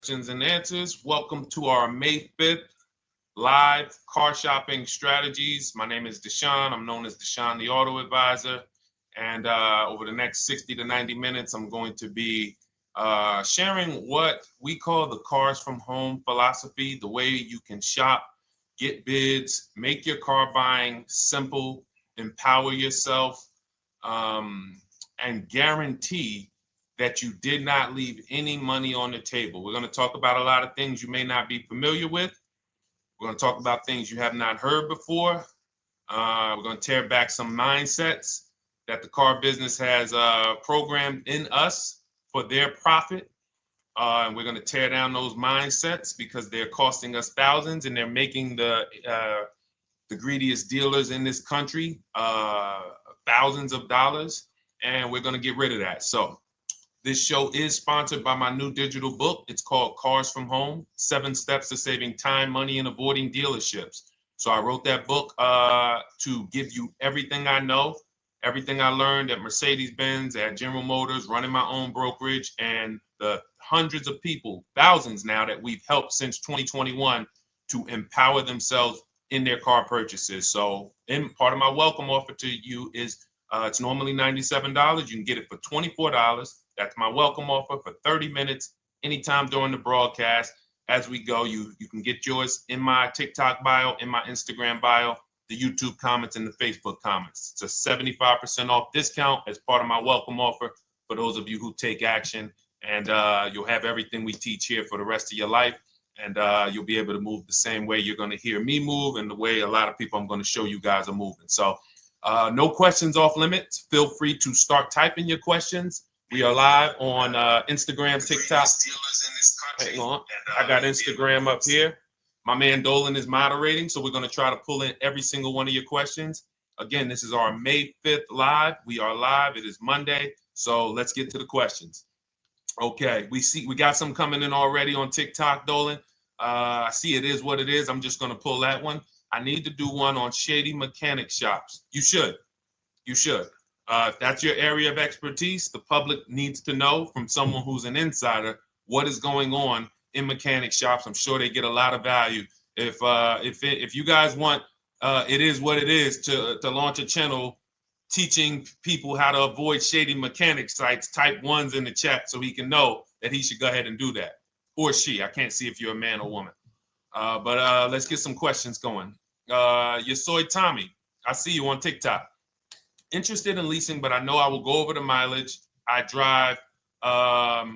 questions and answers. Welcome to our May 5th live car shopping strategies. My name is Deshone. I'm known as Deshone the Auto Advisor. And over the next 60 to 90 minutes, I'm going to be sharing what we call the cars from home philosophy, the way you can shop, get bids, make your car buying simple, empower yourself, and guarantee that you did not leave any money on the table. We're going to talk about a lot of things you may not be familiar with. We're going to talk about things you have not heard before. We're going to tear back some mindsets that the car business has programmed in us for their profit. And we're going to tear down those mindsets because they're costing us thousands and they're making the greediest dealers in this country thousands of dollars. And we're going to get rid of that. So this show is sponsored by my new digital book. It's called Cars from Home, 7 Steps to Saving Time, Money, and Avoiding Dealerships. So I wrote that book to give you everything I know, everything I learned at Mercedes-Benz, at General Motors, running my own brokerage, and the hundreds of people, thousands now, that we've helped since 2021 to empower themselves in their car purchases. So part of my welcome offer to you is it's normally $97. You can get it for $24. That's my welcome offer for 30 minutes, anytime during the broadcast. As we go, you can get yours in my TikTok bio, in my Instagram bio, the YouTube comments, and the Facebook comments. It's a 75% off discount as part of my welcome offer for those of you who take action. And you'll have everything we teach here for the rest of your life. And you'll be able to move the same way you're going to hear me move and the way a lot of people I'm going to show you guys are moving. So no questions off limits. Feel free to start typing your questions. We are live on Instagram, TikTok. Hang on. I got Instagram up here. My man Dolan is moderating, so we're going to try to pull in every single one of your questions. Again, this is our May 5th live. We are live. It is Monday, so let's get to the questions. Okay, we got some coming in already on TikTok, Dolan. I see it is what it is. I'm just going to pull that one. I need to do one on shady mechanic shops. You should. If that's your area of expertise, the public needs to know from someone who's an insider what is going on in mechanic shops. I'm sure they get a lot of value. If you guys want, it is what it is to launch a channel teaching people how to avoid shady mechanic sites. Type ones in the chat so he can know that he should go ahead and do that, or she. I can't see if you're a man or woman. But let's get some questions going. Yosoy Tommy, I see you on TikTok. Interested in leasing, but I know I will go over the mileage. I drive a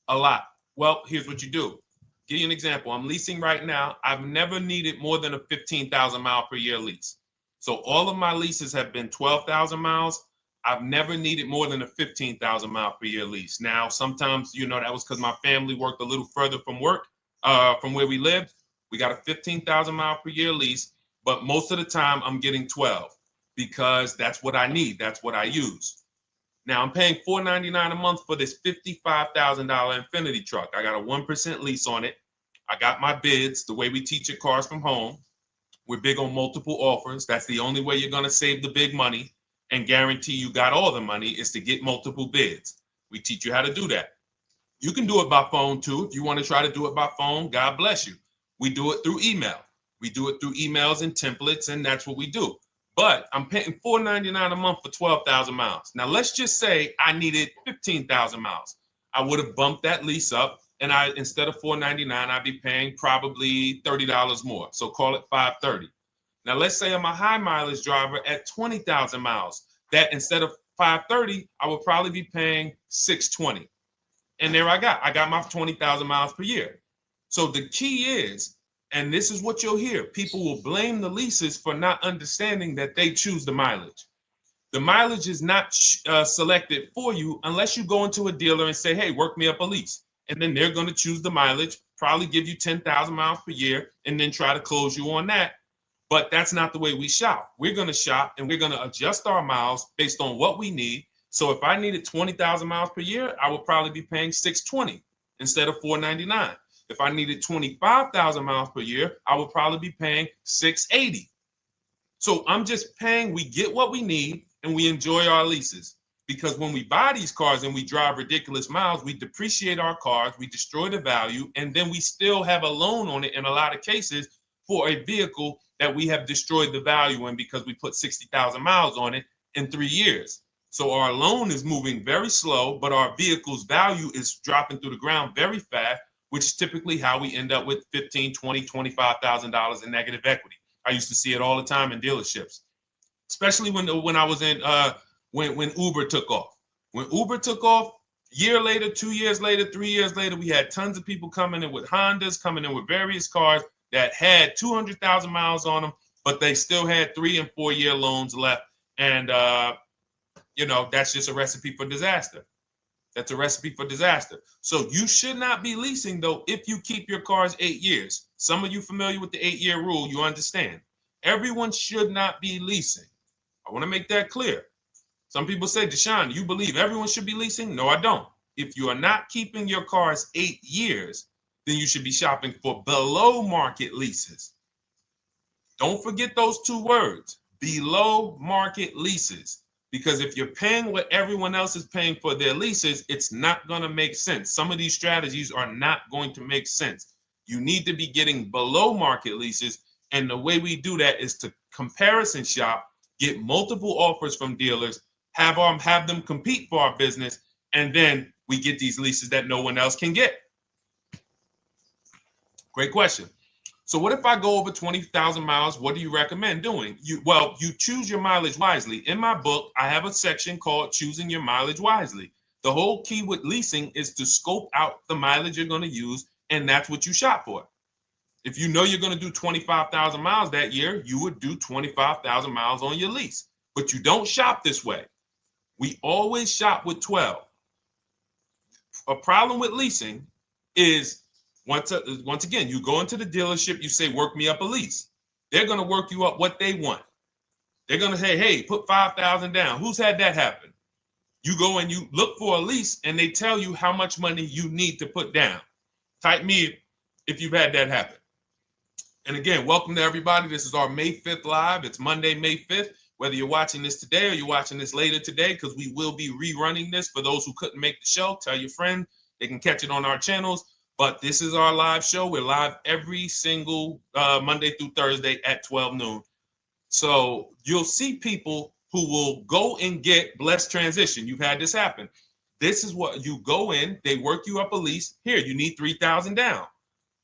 lot. Well, here's what you do. Give you an example. I'm leasing right now. I've never needed more than a 15,000 mile per year lease. So all of my leases have been 12,000 miles. I've never needed more than a 15,000 mile per year lease. Now, sometimes, that was because my family worked a little further from where we lived. We got a 15,000 mile per year lease, but most of the time I'm getting 12 because that's what I need. That's what I use. Now I'm paying $499 a month for this $55,000 Infinity truck. I got a 1% lease on it. I got my bids, the way we teach at Cars from Home. We're big on multiple offers. That's the only way you're going to save the big money and guarantee you got all the money is to get multiple bids. We teach you how to do that. You can do it by phone too. If you want to try to do it by phone, God bless you. We do it through email. We do it through emails and templates, and that's what we do. But I'm paying $499 a month for 12,000 miles. Now, let's just say I needed 15,000 miles. I would have bumped that lease up, and instead of $499, I'd be paying probably $30 more. So call it $530. Now, let's say I'm a high mileage driver at 20,000 miles. That instead of $530, I would probably be paying $620. And there I got my 20,000 miles per year. So the key is, and this is what you'll hear, people will blame the leases for not understanding that they choose the mileage. The mileage is not selected for you unless you go into a dealer and say, hey, work me up a lease. And then they're going to choose the mileage, probably give you 10,000 miles per year, and then try to close you on that. But that's not the way we shop. We're going to shop and we're going to adjust our miles based on what we need. So if I needed 20,000 miles per year, I would probably be paying $620 instead of $499. If I needed 25,000 miles per year, I would probably be paying $680. So I'm just paying, we get what we need and we enjoy our leases. because when we buy these cars and we drive ridiculous miles, we depreciate our cars, we destroy the value, and then we still have a loan on it in a lot of cases for a vehicle that we have destroyed the value in because we put 60,000 miles on it in 3 years. So our loan is moving very slow, but our vehicle's value is dropping through the ground very fast, which is typically how we end up with $15,000, $20,000, $25,000 in negative equity. I used to see it all the time in dealerships, especially when I was in when Uber took off. When Uber took off, year later, 2 years later, 3 years later, we had tons of people coming in with Hondas, coming in with various cars that had 200,000 miles on them, but they still had 3 and 4 year loans left. And, that's just a recipe for disaster. That's a recipe for disaster. So you should not be leasing, though, if you keep your cars 8 years. Some of you familiar with the 8-year rule, you understand. Everyone should not be leasing. I want to make that clear. Some people say, Deshone, you believe everyone should be leasing? No, I don't. If you are not keeping your cars 8 years, then you should be shopping for below market leases. Don't forget those 2 words, below market leases. Because if you're paying what everyone else is paying for their leases, it's not going to make sense. Some of these strategies are not going to make sense. You need to be getting below market leases. And the way we do that is to comparison shop, get multiple offers from dealers, have them compete for our business, and then we get these leases that no one else can get. Great question. So what if I go over 20,000 miles? What do you recommend doing? You choose your mileage wisely. In my book, I have a section called Choosing Your Mileage Wisely. The whole key with leasing is to scope out the mileage you're going to use, and that's what you shop for. If you know you're going to do 25,000 miles that year, you would do 25,000 miles on your lease. But you don't shop this way. We always shop with 12. A problem with leasing is once again, you go into the dealership, you say, work me up a lease. They're going to work you up what they want. They're going to say, hey, put 5,000 down. Who's had that happen? You go and you look for a lease and they tell you how much money you need to put down. Type me if you've had that happen. And again, welcome to everybody. This is our May 5th live. It's Monday, May 5th. Whether you're watching this today or you're watching this later today, because we will be rerunning this for those who couldn't make the show. Tell your friend they can catch it on our channels. But this is our live show. We're live every single Monday through Thursday at 12 noon. So you'll see people who will go and get blessed transition. You've had this happen. This is what you go in. They work you up a lease. Here, you need 3,000 down.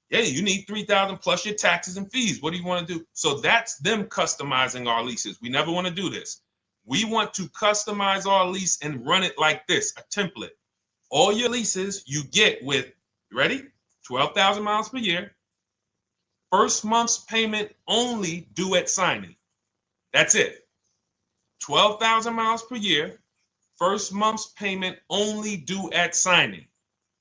Yeah, you need 3,000 plus your taxes and fees. What do you want to do? So that's them customizing our leases. We never want to do this. We want to customize our lease and run it like this, a template. All your leases you get with, ready? 12,000 miles per year. First month's payment only due at signing. That's it. 12,000 miles per year. First month's payment only due at signing.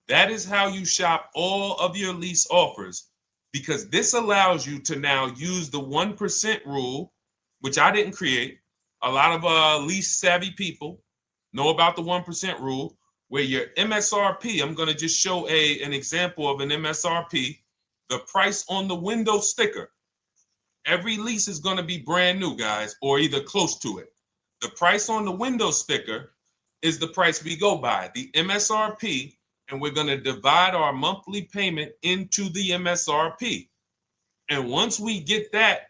That is how you shop all of your lease offers, because this allows you to now use the 1% rule, which I didn't create. A lot of lease savvy people know about the 1% rule, where your MSRP, I'm going to just show an example of an MSRP, the price on the window sticker. Every lease is going to be brand new, guys, or either close to it. The price on the window sticker is the price we go by, the MSRP, and we're going to divide our monthly payment into the MSRP. And once we get that,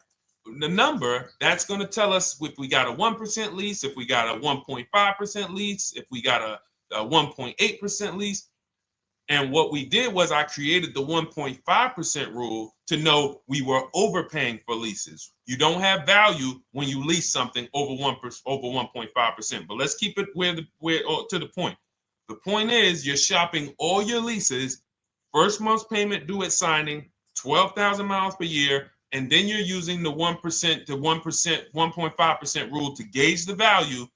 the number, that's going to tell us if we got a 1% lease, if we got a 1.5% lease, if we got a 1.8% lease. And what we did was I created the 1.5% rule to know we were overpaying for leases. You don't have value when you lease something over 1.5%. But let's keep it to the point. The point is you're shopping all your leases, first month's payment due at signing, 12,000 miles per year, and then you're using the 1% to 1.5% rule to gauge the value.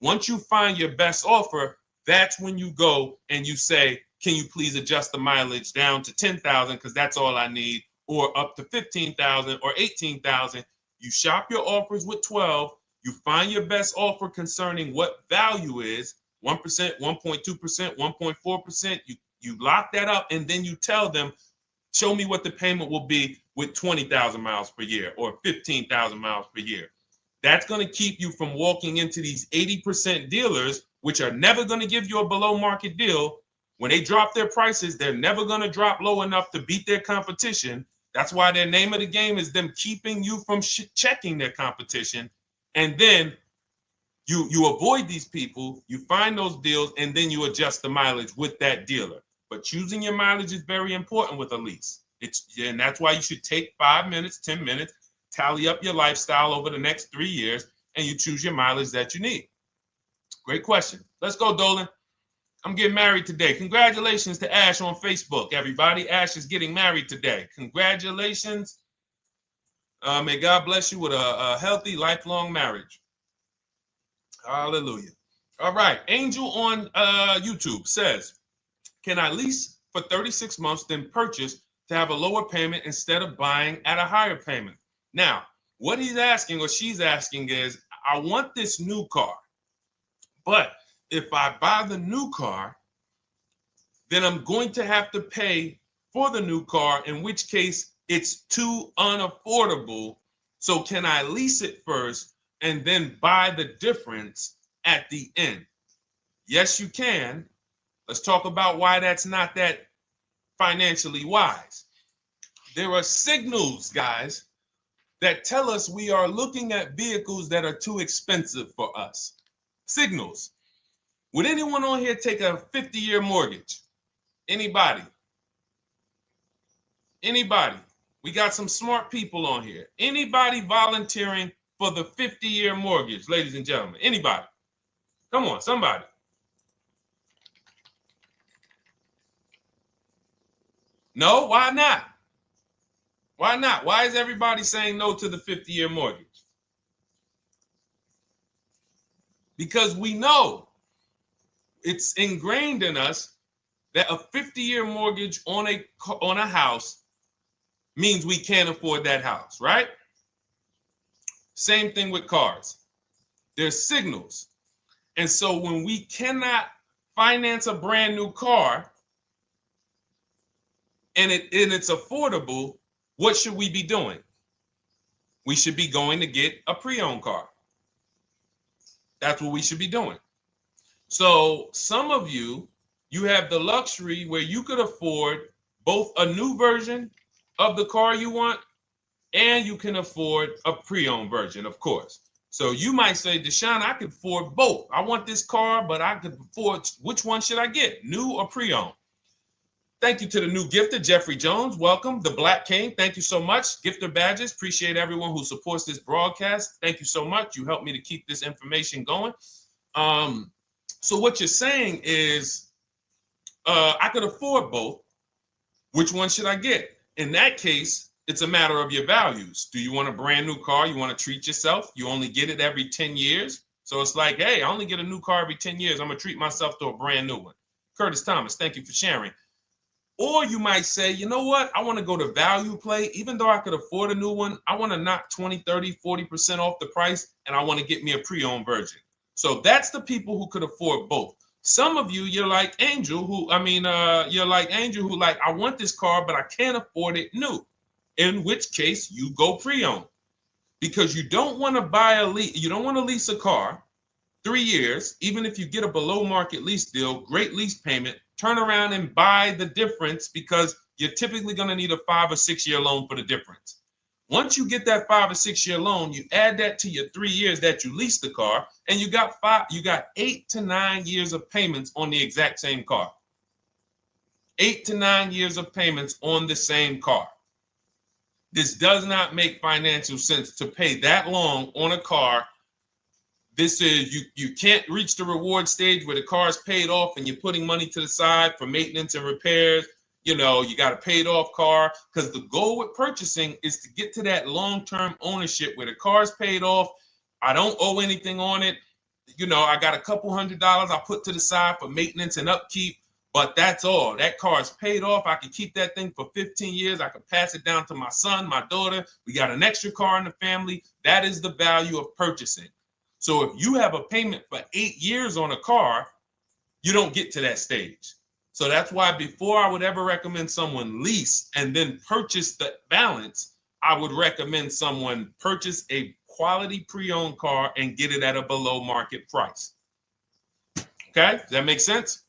Once you find your best offer, that's when you go and you say, can you please adjust the mileage down to 10,000 because that's all I need, or up to 15,000 or 18,000. You shop your offers with 12. You find your best offer concerning what value is, 1%, 1.2%, 1.4%. You lock that up, and then you tell them, show me what the payment will be with 20,000 miles per year or 15,000 miles per year. That's going to keep you from walking into these 80% dealers which are never going to give you a below market deal. When they drop their prices, they're never going to drop low enough to beat their competition. That's why their name of the game is them keeping you from checking their competition. And then you avoid these people, you find those deals, and then you adjust the mileage with that dealer. But choosing your mileage is very important with a lease. And that's why you should take 5 minutes, 10 minutes, tally up your lifestyle over the next 3 years, and you choose your mileage that you need. Great question. Let's go, Dolan. I'm getting married today. Congratulations to Ash on Facebook, everybody. Ash is getting married today. Congratulations. May God bless you with a healthy, lifelong marriage. Hallelujah. All right. Angel on YouTube says, can I lease for 36 months, then purchase to have a lower payment instead of buying at a higher payment? Now, what he's asking or she's asking is, I want this new car, but if I buy the new car, then I'm going to have to pay for the new car, in which case it's too unaffordable. So can I lease it first and then buy the difference at the end? Yes, you can. Let's talk about why that's not that financially wise. There are signals, guys, that tell us we are looking at vehicles that are too expensive for us. Signals. Would anyone on here take a 50-year mortgage? Anybody? Anybody? We got some smart people on here. Anybody volunteering for the 50-year mortgage, ladies and gentlemen? Anybody? Come on, somebody. No, why not? Why not? Why is everybody saying no to the 50-year mortgage? Because we know it's ingrained in us that a 50-year mortgage on a house means we can't afford that house, right? Same thing with cars. There's signals. And so when we cannot finance a brand new car and it's affordable, what should we be doing? We should be going to get a pre-owned car. That's what we should be doing. So some of you have the luxury where you could afford both a new version of the car you want and you can afford a pre-owned version, of course. So you might say, Deshone, I could afford both. I want this car, but I could afford, which one should I get, new or pre-owned? Thank you to the new gifter, Jeffrey Jones. Welcome. The Black King. Thank you so much. Gifter badges. Appreciate everyone who supports this broadcast. Thank you so much. You helped me to keep this information going. So what you're saying is, I could afford both. Which one should I get? In that case, it's a matter of your values. Do you want a brand new car? You want to treat yourself? You only get it every 10 years. So it's like, hey, I only get a new car every 10 years. I'm going to treat myself to a brand new one. Curtis Thomas, thank you for sharing. Or you might say, you know what? I want to go to value play. Even though I could afford a new one, I want to knock 20, 30, 40% off the price, and I want to get me a pre-owned version. So that's the people who could afford both. Some of you, you're like Angel, who like, I want this car, but I can't afford it new. In which case you go pre-owned, because you don't want to you don't want to lease a car 3 years, even if you get a below market lease deal, great lease payment, turn around and buy the difference, because you're typically going to need a 5 or 6 year loan for the difference. Once you get that 5 or 6 year loan, you add that to your 3 years that you leased the car, and you got 8 to 9 years of payments on the exact same car. 8 to 9 years of payments on the same car. This does not make financial sense to pay that long on a car. This is, you can't reach the reward stage where the car is paid off and you're putting money to the side for maintenance and repairs. You know, you got a paid off car, because the goal with purchasing is to get to that long-term ownership where the car is paid off. I don't owe anything on it. You know, I got a couple $100 I put to the side for maintenance and upkeep, but that's all. That car is paid off. I can keep that thing for 15 years. I can pass it down to my son, my daughter. We got an extra car in the family. That is the value of purchasing. So if you have a payment for 8 years on a car, you don't get to that stage. So that's why before I would ever recommend someone lease and then purchase the balance, I would recommend someone purchase a quality pre-owned car and get it at a below market price. Okay, does that make sense?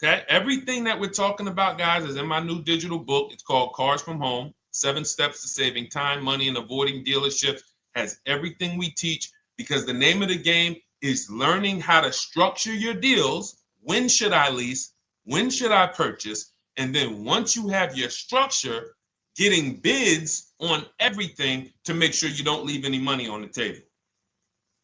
Okay, everything that we're talking about, guys, is in my new digital book. It's called Cars from Home, 7 Steps to Saving Time, Money, and Avoiding Dealerships. Has everything we teach, because the name of the game is learning how to structure your deals. When should I lease? When should I purchase? And then once you have your structure, getting bids on everything to make sure you don't leave any money on the table.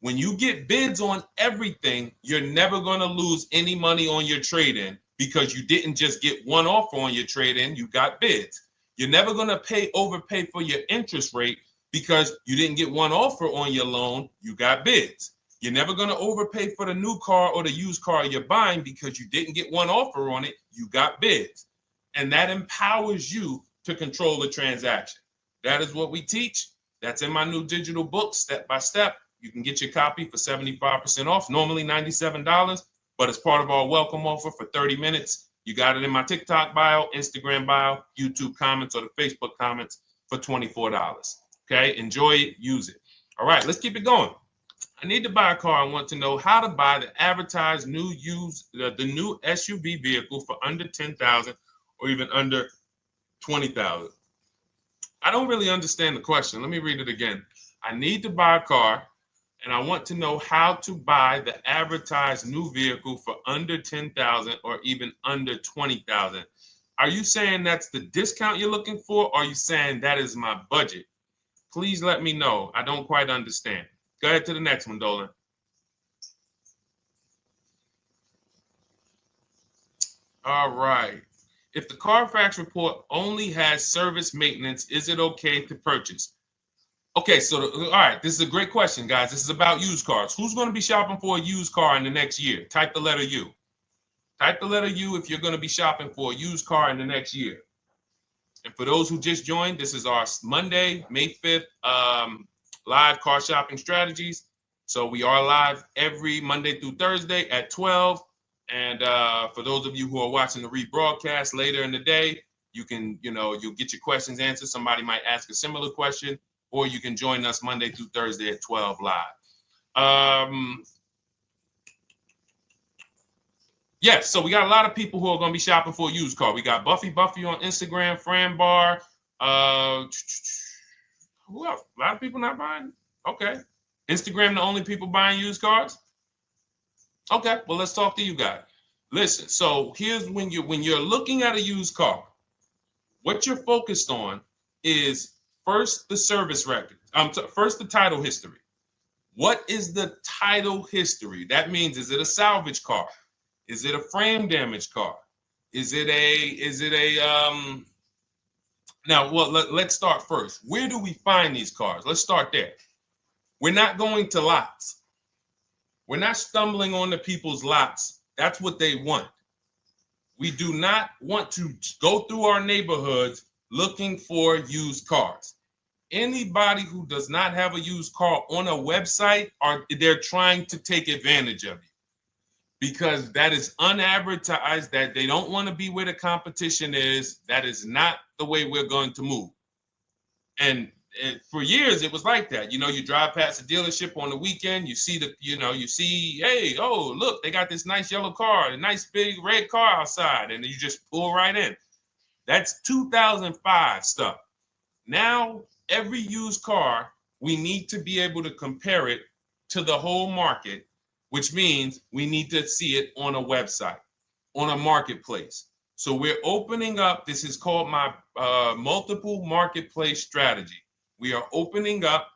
When you get bids on everything, you're never going to lose any money on your trade-in, because you didn't just get one offer on your trade-in, you got bids. You're never going to overpay for your interest rate, because you didn't get one offer on your loan, you got bids. You're never going to overpay for the new car or the used car you're buying, because you didn't get one offer on it, you got bids. And that empowers you to control the transaction. That is what we teach. That's in my new digital book, step by step. You can get your copy for 75% off, normally $97, but it's part of our welcome offer for 30 minutes. You got it in my TikTok bio, Instagram bio, YouTube comments, or the Facebook comments for $24. Okay, enjoy it, use it. All right, let's keep it going. I need to buy a car. I want to know how to buy the advertised new the new SUV vehicle for under $10,000 or even under $20,000. I don't really understand the question. Let me read it again. I need to buy a car, and I want to know how to buy the advertised new vehicle for under $10,000 or even under $20,000. Are you saying that's the discount you're looking for, or are you saying that is my budget? Please let me know. I don't quite understand. Go ahead to the next one, Dolan. All right. If the Carfax report only has service maintenance, is it okay to purchase? Okay, so all right, this is a great question, guys. This is about used cars. Who's going to be shopping for a used car in the next year? Type the letter U. Type the letter U if you're going to be shopping for a used car in the next year. And for those who just joined, this is our Monday, May 5th, live car shopping strategies. So we are live every Monday through Thursday at 12. And for those of you who are watching the rebroadcast later in the day, you can, you'll get your questions answered. Somebody might ask a similar question, or you can join us Monday through Thursday at 12 live. Yes, so we got a lot of people who are going to be shopping for a used car. We got Buffy on Instagram, Fran Bar. Who else? A lot of people not buying? Okay. Instagram, the only people buying used cars? Okay, well, let's talk to you guys. Listen, so here's when you're looking at a used car, what you're focused on is first the service record. First the title history. What is the title history? That means, is it a salvage car? Is it a frame damage car? Is it a now, well, let's start first. Where do we find these cars? Let's start there. We're not going to lots. We're not stumbling onto people's lots. That's what they want. We do not want to go through our neighborhoods looking for used cars. Anybody who does not have a used car on a website, they're trying to take advantage of you, because that is unadvertised, that they don't want to be where the competition is. That is not the way we're going to move. And for years, it was like that. You drive past a dealership on the weekend, you see hey, oh, look, they got this nice yellow car, a nice big red car outside, and you just pull right in. That's 2005 stuff. Now, every used car, we need to be able to compare it to the whole market, which means we need to see it on a website, on a marketplace. So we're opening up, this is called my multiple marketplace strategy. We are opening up,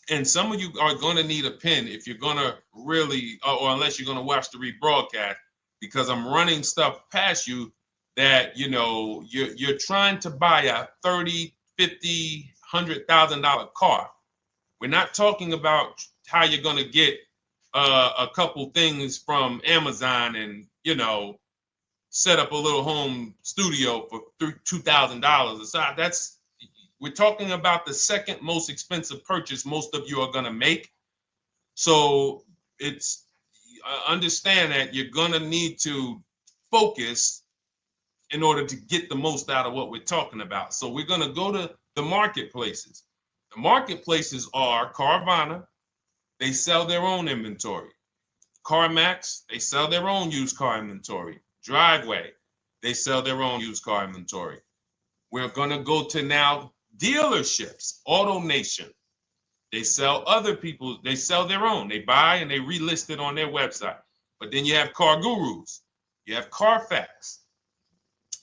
and some of you are going to need a pen if you're going to really, or unless you're going to watch the rebroadcast, because I'm running stuff past you that, you're trying to buy a $30,000, $50,000, $100,000 car. We're not talking about how you're going to get a couple things from Amazon and, set up a little home studio for $2,000. We're talking about the second most expensive purchase most of you are going to make. So it's understand that you're going to need to focus in order to get the most out of what we're talking about. So we're going to go to the marketplaces. The marketplaces are Carvana. They sell their own inventory. CarMax, they sell their own used car inventory. Driveway, they sell their own used car inventory. We're going to go to now dealerships. AutoNation, they sell other people's, they sell their own. They buy and they relist it on their website. But then you have Car Gurus, you have Carfax,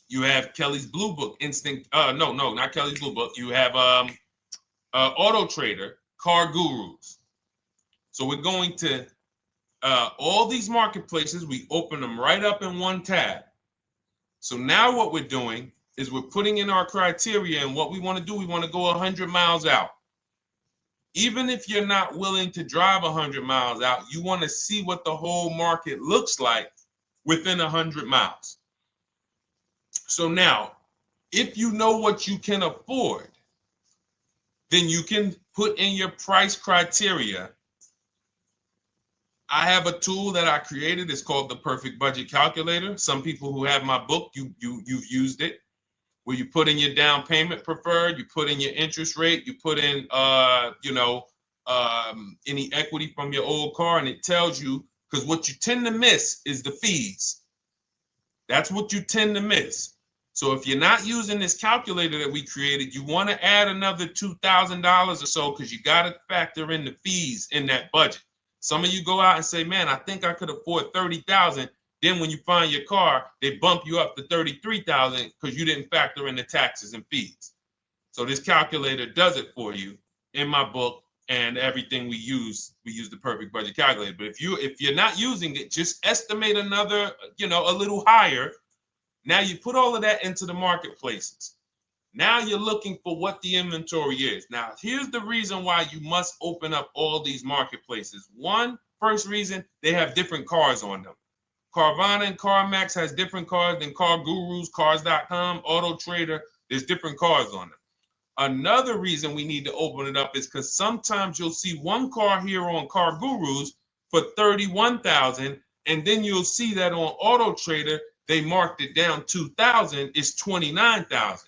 you have Kelly's Blue Book, no, not Kelly's Blue Book. You have Auto Trader, Car Gurus. So we're going to all these marketplaces, we open them right up in one tab. So now what we're doing is we're putting in our criteria, and what we want to do, we want to go 100 miles out. Even if you're not willing to drive 100 miles out, you want to see what the whole market looks like within 100 miles. So now, if you know what you can afford, then you can put in your price criteria. I have a tool that I created. It's called the Perfect Budget Calculator. Some people who have my book, you've used it, where you put in your down payment preferred, you put in your interest rate, you put in any equity from your old car, and it tells you, because what you tend to miss is the fees. That's what you tend to miss. So if you're not using this calculator that we created, you want to add another $2,000 or so, because you got to factor in the fees in that budget. Some of you go out and say, man, I think I could afford $30,000. Then when you find your car, they bump you up to $33,000 because you didn't factor in the taxes and fees. So this calculator does it for you in my book, and everything we use the Perfect Budget Calculator. But if you're not using it, just estimate another, a little higher. Now you put all of that into the marketplaces. Now you're looking for what the inventory is. Now, here's the reason why you must open up all these marketplaces. First reason, they have different cars on them. Carvana and CarMax has different cars than Car Gurus, Cars.com, Auto Trader. There's different cars on them. Another reason we need to open it up is because sometimes you'll see one car here on Car Gurus for $31,000, and then you'll see that on Auto Trader they marked it down $2,000. It's $29,000.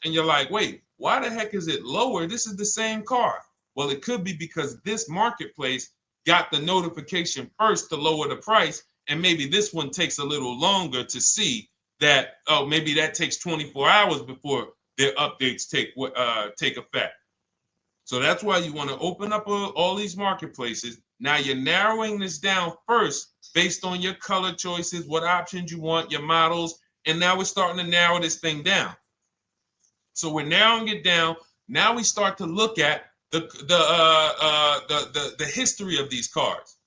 And you're like, wait, why the heck is it lower? This is the same car. Well, it could be because this marketplace got the notification first to lower the price, and maybe this one takes a little longer to see that, oh, maybe that takes 24 hours before their updates take effect. So that's why you want to open up all these marketplaces. Now you're narrowing this down first based on your color choices, what options you want, your models, and now we're starting to narrow this thing down. So we're narrowing it down. Now we start to look at the history of these cars.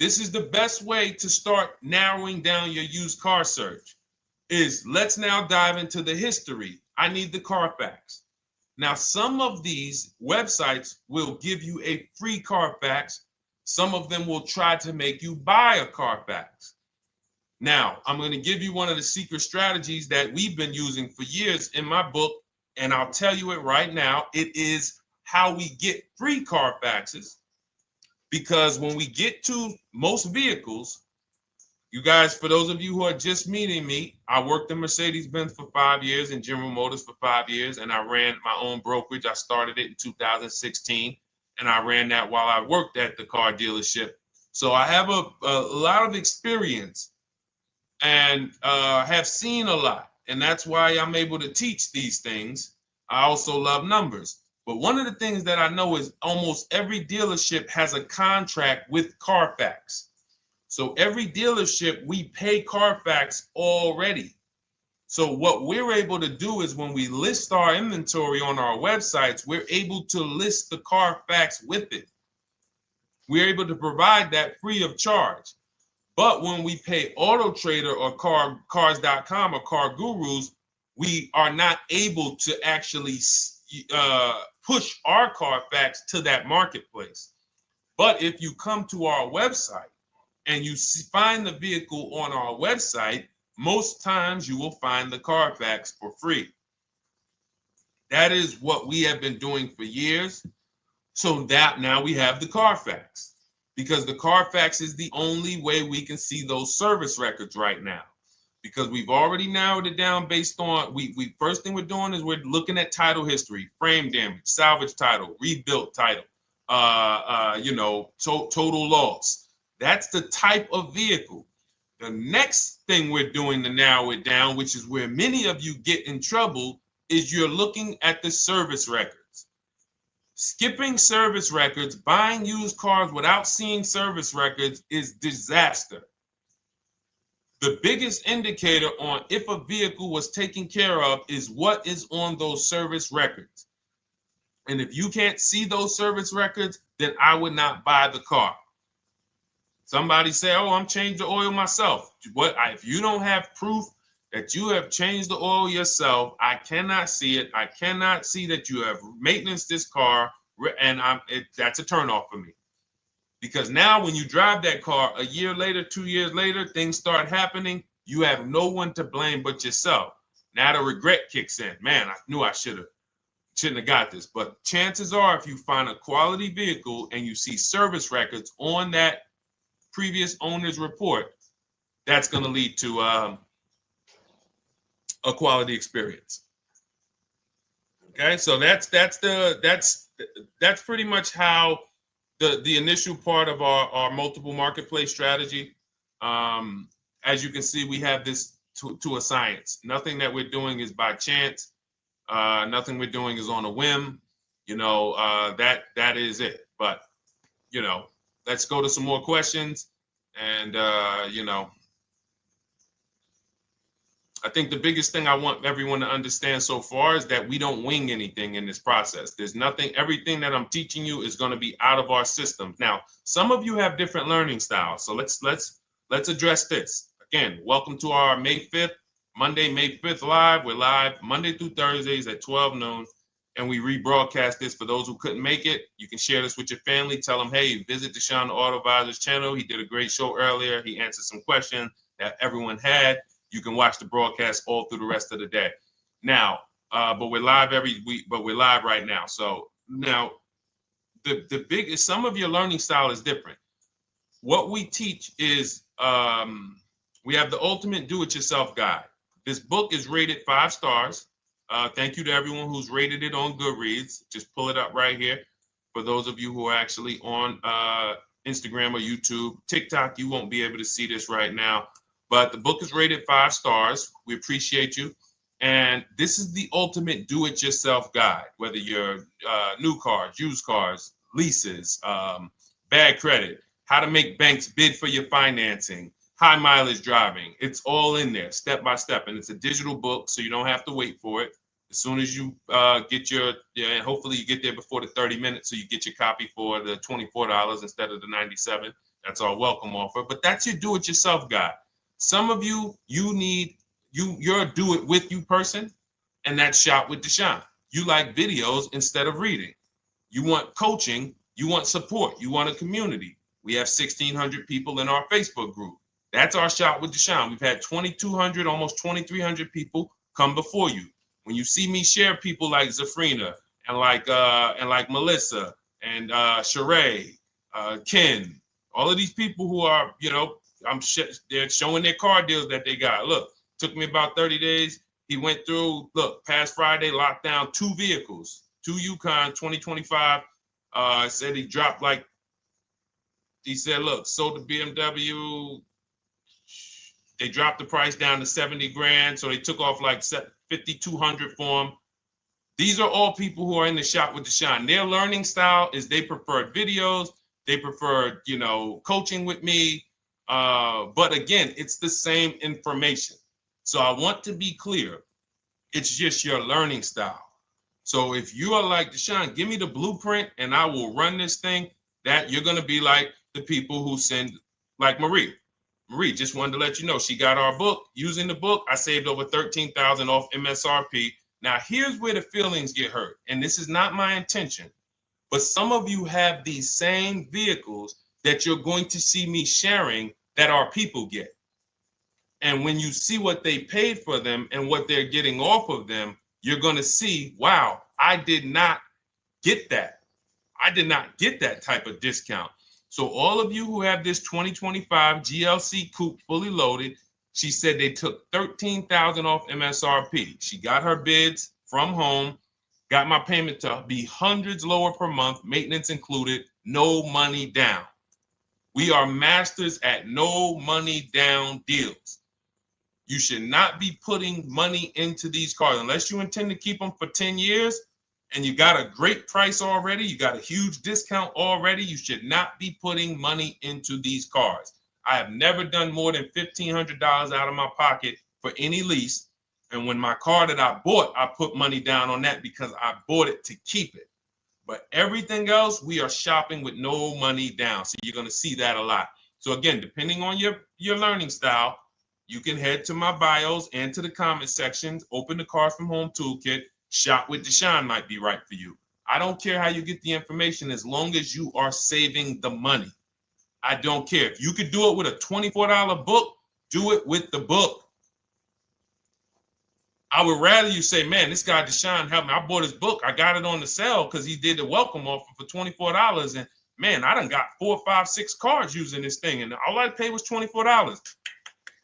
This is the best way to start narrowing down your used car search. Let's now dive into the history. I need the Carfax. Now, some of these websites will give you a free Carfax. Some of them will try to make you buy a Carfax. Now, I'm going to give you one of the secret strategies that we've been using for years in my book, and I'll tell you it right now. It is how we get free Carfaxes, because when we get to most vehicles, you guys, for those of you who are just meeting me, I worked in Mercedes-Benz for 5 years and General Motors for 5 years, and I ran my own brokerage. I started it in 2016, and I ran that while I worked at the car dealership. So I have a lot of experience and have seen a lot, and that's why I'm able to teach these things. I also love numbers. But one of the things that I know is almost every dealership has a contract with Carfax. So every dealership, we pay Carfax already. So what we're able to do is when we list our inventory on our websites, we're able to list the Carfax with it. We're able to provide that free of charge. But when we pay Auto Trader or Cars.com or Car Gurus, we are not able to actually push our Carfax to that marketplace. But if you come to our website and you find the vehicle on our website, most times you will find the Carfax for free. That is what we have been doing for years. So that now we have the Carfax, because the Carfax is the only way we can see those service records right now, because we've already narrowed it down based on, first thing we're doing is we're looking at title history, frame damage, salvage title, rebuilt title, total loss. That's the type of vehicle. The next thing we're doing to narrow it down, which is where many of you get in trouble, is you're looking at the service records. Skipping service records, buying used cars without seeing service records is disaster. The biggest indicator on if a vehicle was taken care of is what is on those service records. And if you can't see those service records, then I would not buy the car. Somebody say, oh, I'm changing the oil myself. If you don't have proof that you have changed the oil yourself, I cannot see it. I cannot see that you have maintenance this car, and that's a turnoff for me. Because now when you drive that car a year later, 2 years later, things start happening. You have no one to blame but yourself. Now the regret kicks in. Man, I knew I shouldn't have got this. But chances are, if you find a quality vehicle and you see service records on that previous owner's report, that's going to lead to a quality experience. Okay, so that's pretty much how the initial part of our multiple marketplace strategy. As you can see, we have this to a science. Nothing that we're doing is by chance. Nothing we're doing is on a whim. That is it. But let's go to some more questions. And I think the biggest thing I want everyone to understand so far is that we don't wing anything in this process. There's nothing, everything that I'm teaching you is going to be out of our system. Now, some of you have different learning styles. So let's address this. Again, welcome to our May 5th, Monday, May 5th live. We're live Monday through Thursdays at 12 noon. And we rebroadcast this for those who couldn't make it. You can share this with your family. Tell them, hey, visit Deshone the Auto Advisor's channel. He did a great show earlier. He answered some questions that everyone had. You can watch the broadcast all through the rest of the day. Now, but we're live every week, but we're live right now. So now the biggest, some of your learning style is different. What we teach is we have the ultimate do-it-yourself guide. This book is rated 5 stars. Thank you to everyone who's rated it on Goodreads. Just pull it up right here. For those of you who are actually on Instagram or YouTube, TikTok, you won't be able to see this right now. But the book is rated 5 stars. We appreciate you. And this is the ultimate do-it-yourself guide, whether you're new cars, used cars, leases, bad credit, how to make banks bid for your financing, high mileage driving. It's all in there, step by step. And it's a digital book, so you don't have to wait for it. As soon as you get and hopefully you get there before the 30 minutes, so you get your copy for the $24 instead of the $97. That's our welcome offer. But that's your do-it-yourself guide. Some of you, you're a do-it-with-you person, and that's Shop with Deshone. You like videos instead of reading. You want coaching. You want support. You want a community. We have 1,600 people in our Facebook group. That's our Shop with Deshone. We've had 2,200, almost 2,300 people come before you. When you see me share people like Zafrina and like Melissa and Sheree, Ken, all of these people who are, they're showing their car deals that they got. Look, took me about 30 days. He went through, past Friday, locked down 2 vehicles, 2 Yukon 2025. Said he dropped he said, look, sold the BMW. They dropped the price down to 70 grand. So they took off like 5,200 for him. These are all people who are in the Shop with Deshone. Their learning style is they preferred videos. They preferred, coaching with me. But again, it's the same information. So I want to be clear. It's just your learning style. So if you are like Deshone, give me the blueprint and I will run this thing. That you're going to be like the people who send, like Marie. Marie just wanted to let you know she got our book. Using the book, I saved over $13,000 off MSRP. Now, here's where the feelings get hurt. And this is not my intention. But some of you have these same vehicles that you're going to see me sharing that our people get. And when you see what they paid for them and what they're getting off of them, you're going to see, wow, I did not get that. I did not get that type of discount. So all of you who have this 2025 GLC coupe fully loaded, she said they took $13,000 off MSRP. She got her bids from home, got my payment to be hundreds lower per month, maintenance included, no money down. We are masters at no money down deals. You should not be putting money into these cars unless you intend to keep them for 10 years and you got a great price already. You got a huge discount already. You should not be putting money into these cars. I have never done more than $1,500 out of my pocket for any lease. And when my car that I bought, I put money down on that because I bought it to keep it. But everything else, we are shopping with no money down. So you're going to see that a lot. So again, depending on your learning style, you can head to my bios and to the comment sections, open the Cars from Home Toolkit, Shop with Deshone might be right for you. I don't care how you get the information as long as you are saving the money. I don't care. If you could do it with a $24 book, do it with the book. I would rather you say, man, this guy Deshone helped me. I bought his book. I got it on the sale because he did the welcome offer for $24. And man, I done got 4, 5, 6 cars using this thing. And all I paid was $24.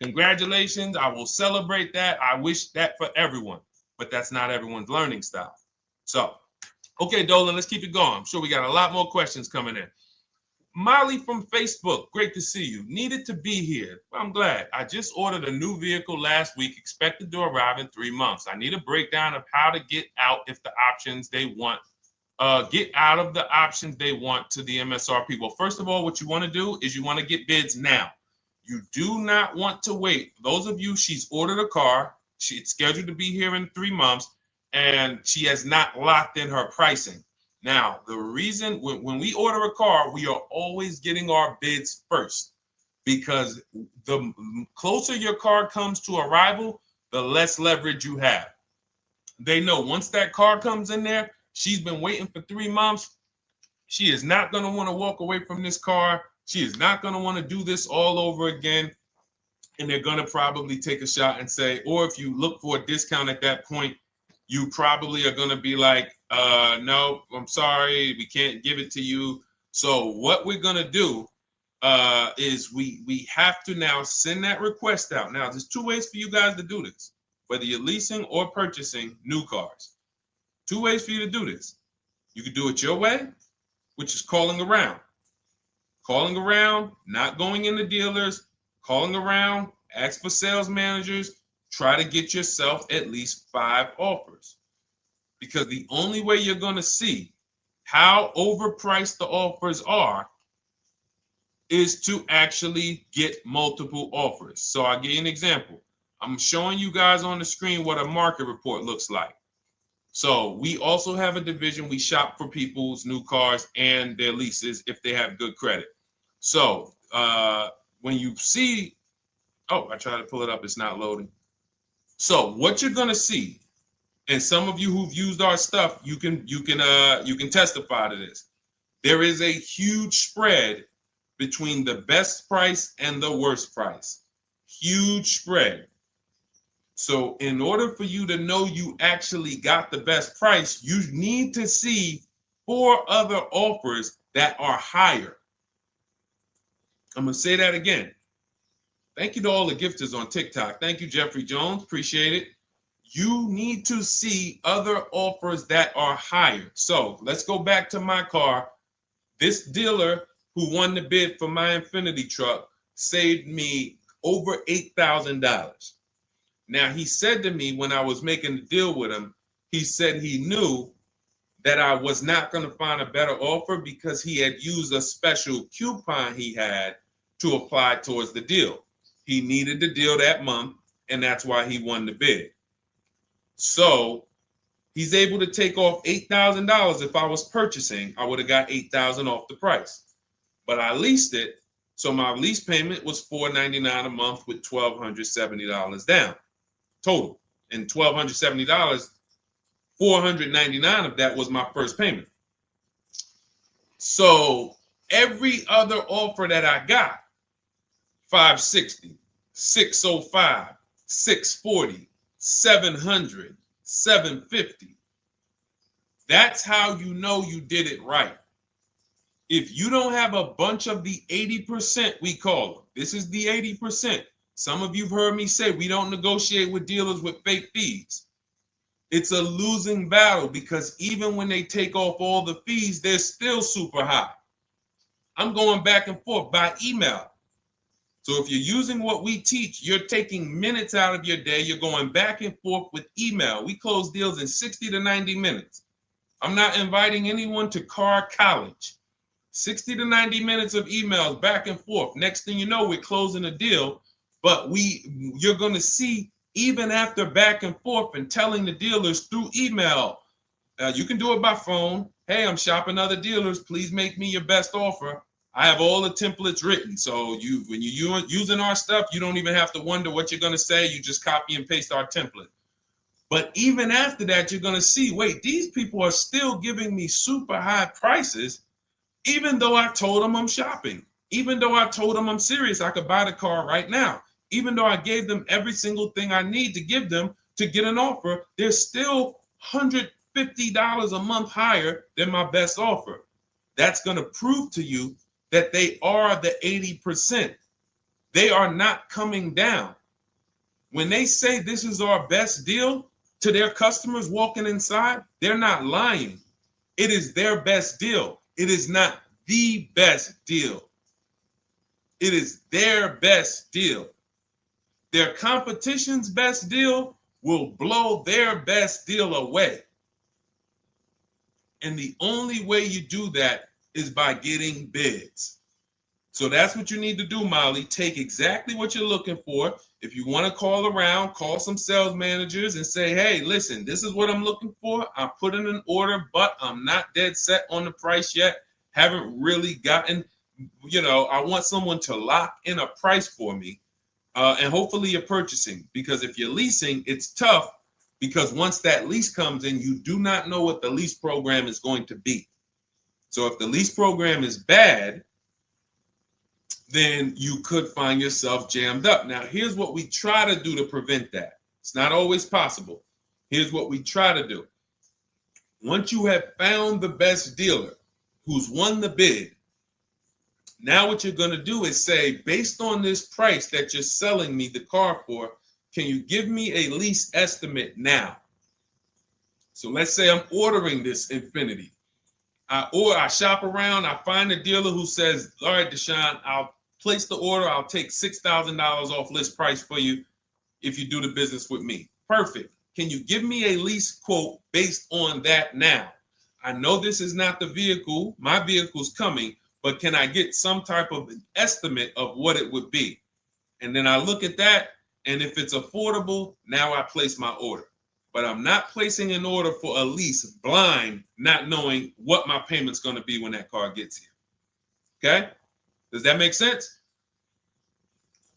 Congratulations. I will celebrate that. I wish that for everyone, but that's not everyone's learning style. So, okay, Dolan, let's keep it going. I'm sure we got a lot more questions coming in. Molly from Facebook, great to see you. Needed to be here. I'm glad. I just ordered a new vehicle last week, expected to arrive in 3 months. I need a breakdown of how to get out if the options they want, get out of the options they want to the MSRP. Well, first of all, what you want to do is you want to get bids now. You do not want to wait. For those of you, she's ordered a car. She's scheduled to be here in 3 months, and she has not locked in her pricing. Now, the reason when we order a car, we are always getting our bids first because the closer your car comes to arrival, the less leverage you have. They know once that car comes in there, she's been waiting for 3 months. She is not going to want to walk away from this car. She is not going to want to do this all over again. And they're going to probably take a shot and say, or if you look for a discount at that point, you probably are going to be like, no, I'm sorry, we can't give it to you. So what we're going to do is we have to now send that request out. Now, there's 2 ways for you guys to do this, whether you're leasing or purchasing new cars. 2 ways for you to do this. You can do it your way, which is calling around. Calling around, not going into dealers, calling around, ask for sales managers, try to get yourself at least 5 offers. Because the only way you're going to see how overpriced the offers are is to actually get multiple offers. So I'll give you an example. I'm showing you guys on the screen what a market report looks like. So we also have a division. We shop for people's new cars and their leases if they have good credit. So when you see, oh, I tried to pull it up. It's not loading. So what you're going to see, and some of you who've used our stuff, you can testify to this. There is a huge spread between the best price and the worst price. Huge spread. So in order for you to know you actually got the best price, you need to see 4 other offers that are higher. I'm going to say that again. Thank you to all the gifters on TikTok. Thank you, Jeffrey Jones. Appreciate it. You need to see other offers that are higher. So let's go back to my car. This dealer who won the bid for my Infinity truck saved me over $8,000. Now, he said to me when I was making the deal with him, he said he knew that I was not going to find a better offer because he had used a special coupon he had to apply towards the deal. He needed the deal that month, and that's why he won the bid. So he's able to take off $8,000. If I was purchasing, I would have got $8,000 off the price. But I leased it, so my lease payment was $499 a month with $1,270 down total. And $1,270, $499 of that was my first payment. So every other offer that I got, 560, 605, 640, 700, 750. That's how you know you did it right. If you don't have a bunch of the 80%, we call them. This is the 80%. Some of you have heard me say we don't negotiate with dealers with fake fees. It's a losing battle because even when they take off all the fees, they're still super high. I'm going back and forth by email. So if you're using what we teach, you're taking minutes out of your day. You're going back and forth with email. We close deals in 60 to 90 minutes. I'm not inviting anyone to car college. 60 to 90 minutes of emails back and forth. Next thing you know, we're closing a deal. But you're going to see, even after back and forth and telling the dealers through email, you can do it by phone. Hey, I'm shopping other dealers. Please make me your best offer. I have all the templates written. So when you're using our stuff, you don't even have to wonder what you're going to say. You just copy and paste our template. But even after that, you're going to see, wait, these people are still giving me super high prices, even though I told them I'm shopping, even though I told them I'm serious, I could buy the car right now, even though I gave them every single thing I need to give them to get an offer, they're still $150 a month higher than my best offer. That's going to prove to you that they are the 80%. They are not coming down. When they say this is our best deal to their customers walking inside, they're not lying. It is their best deal. It is not the best deal. It is their best deal. Their competition's best deal will blow their best deal away. And the only way you do that is by getting bids. So that's what you need to do, Molly. Take exactly what you're looking for. If you want to call around, call some sales managers and say, hey, listen, this is what I'm looking for. I put in an order, but I'm not dead set on the price yet. Haven't really gotten, I want someone to lock in a price for me. And hopefully you're purchasing, because if you're leasing, it's tough, because once that lease comes in, you do not know what the lease program is going to be. So if the lease program is bad, then you could find yourself jammed up. Now, here's what we try to do to prevent that. It's not always possible. Here's what we try to do. Once you have found the best dealer who's won the bid, now what you're going to do is say, based on this price that you're selling me the car for, can you give me a lease estimate now? So let's say I'm ordering this Infiniti. I shop around, I find a dealer who says, all right, Deshone, I'll place the order. I'll take $6,000 off list price for you if you do the business with me. Perfect. Can you give me a lease quote based on that now? I know this is not the vehicle. My vehicle's coming, but can I get some type of an estimate of what it would be? And then I look at that, and if it's affordable, now I place my order. But I'm not placing an order for a lease blind, not knowing what my payment's going to be when that car gets here. Okay? Does that make sense?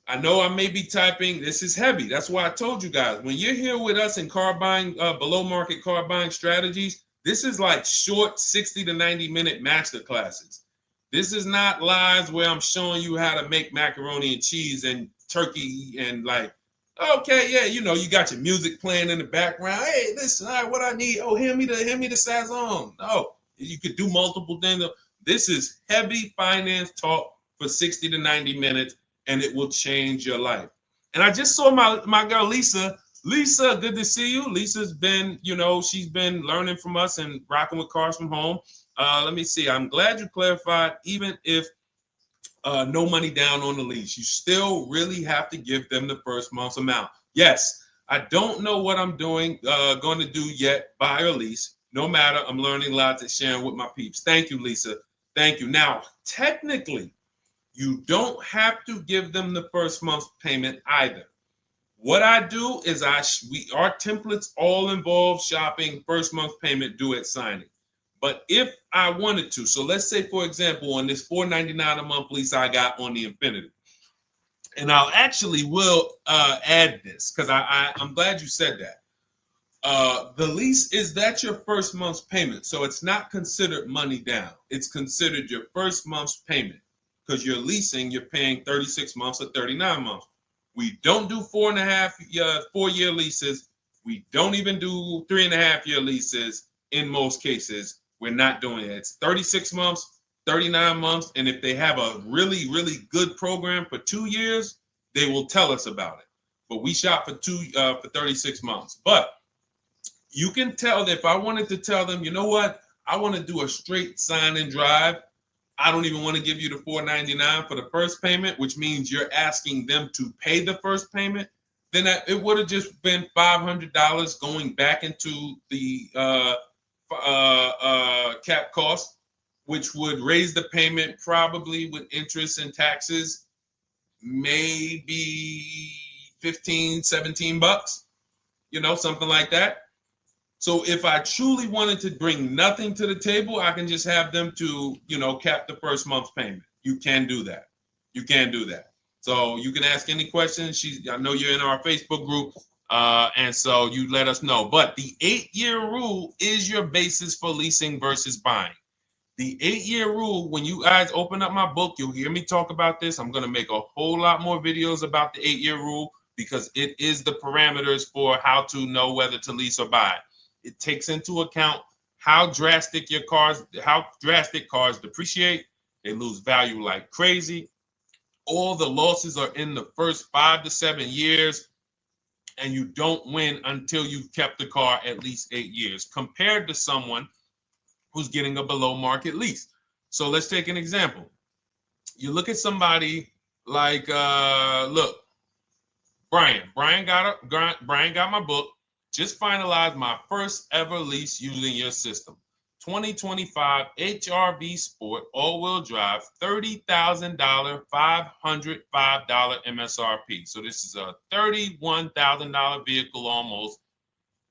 I know I may be typing, this is heavy. That's why I told you guys, when you're here with us in car buying, below market car buying strategies, this is like short 60 to 90 minute master classes. This is not lives where I'm showing you how to make macaroni and cheese and turkey and like, okay, yeah, you got your music playing in the background. Hey, listen, all right, what I need? Oh, hand me the Sazon. No, you could do multiple things. This is heavy finance talk for 60 to 90 minutes, and it will change your life. And I just saw my girl, Lisa. Lisa, good to see you. Lisa's been, she's been learning from us and rocking with cars from home. Let me see. I'm glad you clarified, even if no money down on the lease, you still really have to give them the first month's amount. Yes, I don't know what I'm going to do yet, buy or lease. No matter, I'm learning lots and sharing with my peeps. Thank you, Lisa. Thank you. Now, technically, you don't have to give them the first month's payment either. What I do is our templates all involve shopping, first month payment due at signing. But if I wanted to, so let's say, for example, on this $499 a month lease I got on the Infiniti, and I'll actually will add this because I'm glad you said that. The lease is that's your first month's payment, so it's not considered money down. It's considered your first month's payment because you're leasing, you're paying 36 months or 39 months. We don't do 4-year leases. We don't even do 3.5-year leases in most cases. We're not doing it. It's 36 months, 39 months. And if they have a really, really good program for 2 years, they will tell us about it. But we shop for 36 months. But you can tell that if I wanted to tell them, you know what, I want to do a straight sign and drive. I don't even want to give you the $499 for the first payment, which means you're asking them to pay the first payment, then it would have just been $500 going back into the cap cost, which would raise the payment probably with interest and taxes, maybe 15, 17 bucks, something like that. So if I truly wanted to bring nothing to the table, I can just have them to, cap the first month's payment. You can do that. You can do that. So you can ask any questions. I know you're in our Facebook group, and so you let us know. But the 8-year rule is your basis for leasing versus buying. The 8-year rule, when you guys open up my book, you'll hear me talk about this. I'm going to make a whole lot more videos about the 8-year rule because it is the parameters for how to know whether to lease or buy. It takes into account how drastic cars depreciate. They lose value like crazy. All the losses are in the first 5 to 7 years, and you don't win until you've kept the car at least 8 years, compared to someone who's getting a below market lease. So let's take an example. You look at somebody like, Brian. Brian got my book. Just finalized my first ever lease using your system. 2025 HRV Sport all-wheel drive, $30,000, $505 MSRP. So this is a $31,000 vehicle almost,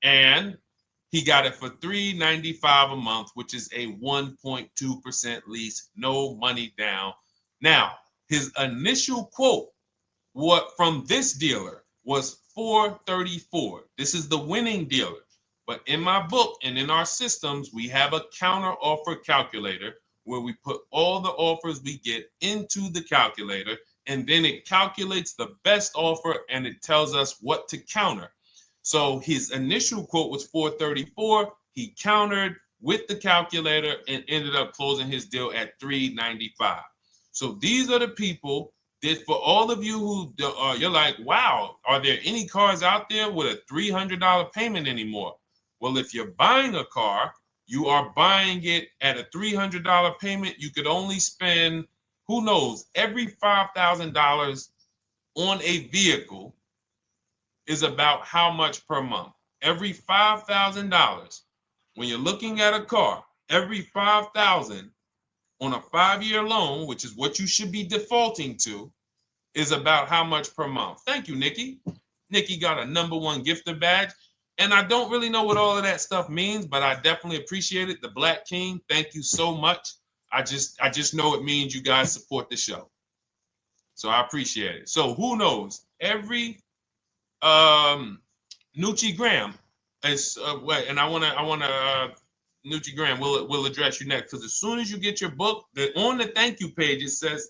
and he got it for $395 a month, which is a 1.2% lease, no money down. Now, his initial quote from this dealer was $434. This is the winning dealer. But in my book and in our systems, we have a counter offer calculator where we put all the offers we get into the calculator, and then it calculates the best offer and it tells us what to counter. So his initial quote was $434. He countered with the calculator and ended up closing his deal at $395. So these are the people that, for all of you who you're like, wow, are there any cars out there with a $300 payment anymore? Well, if you're buying a car, you are buying it at a $300 payment. You could only spend, who knows, every $5,000 on a vehicle is about how much per month? Every $5,000. When you're looking at a car, every $5,000 on a 5-year loan, which is what you should be defaulting to, is about how much per month. Thank you, Nikki. Nikki got a #1 gifter badge. And I don't really know what all of that stuff means, but I definitely appreciate it. The Black King, thank you so much. I just know it means you guys support the show. So I appreciate it. So who knows? Every Nucci Graham is and I wanna Nucci Graham will address you next, because as soon as you get your book, on the thank you page it says,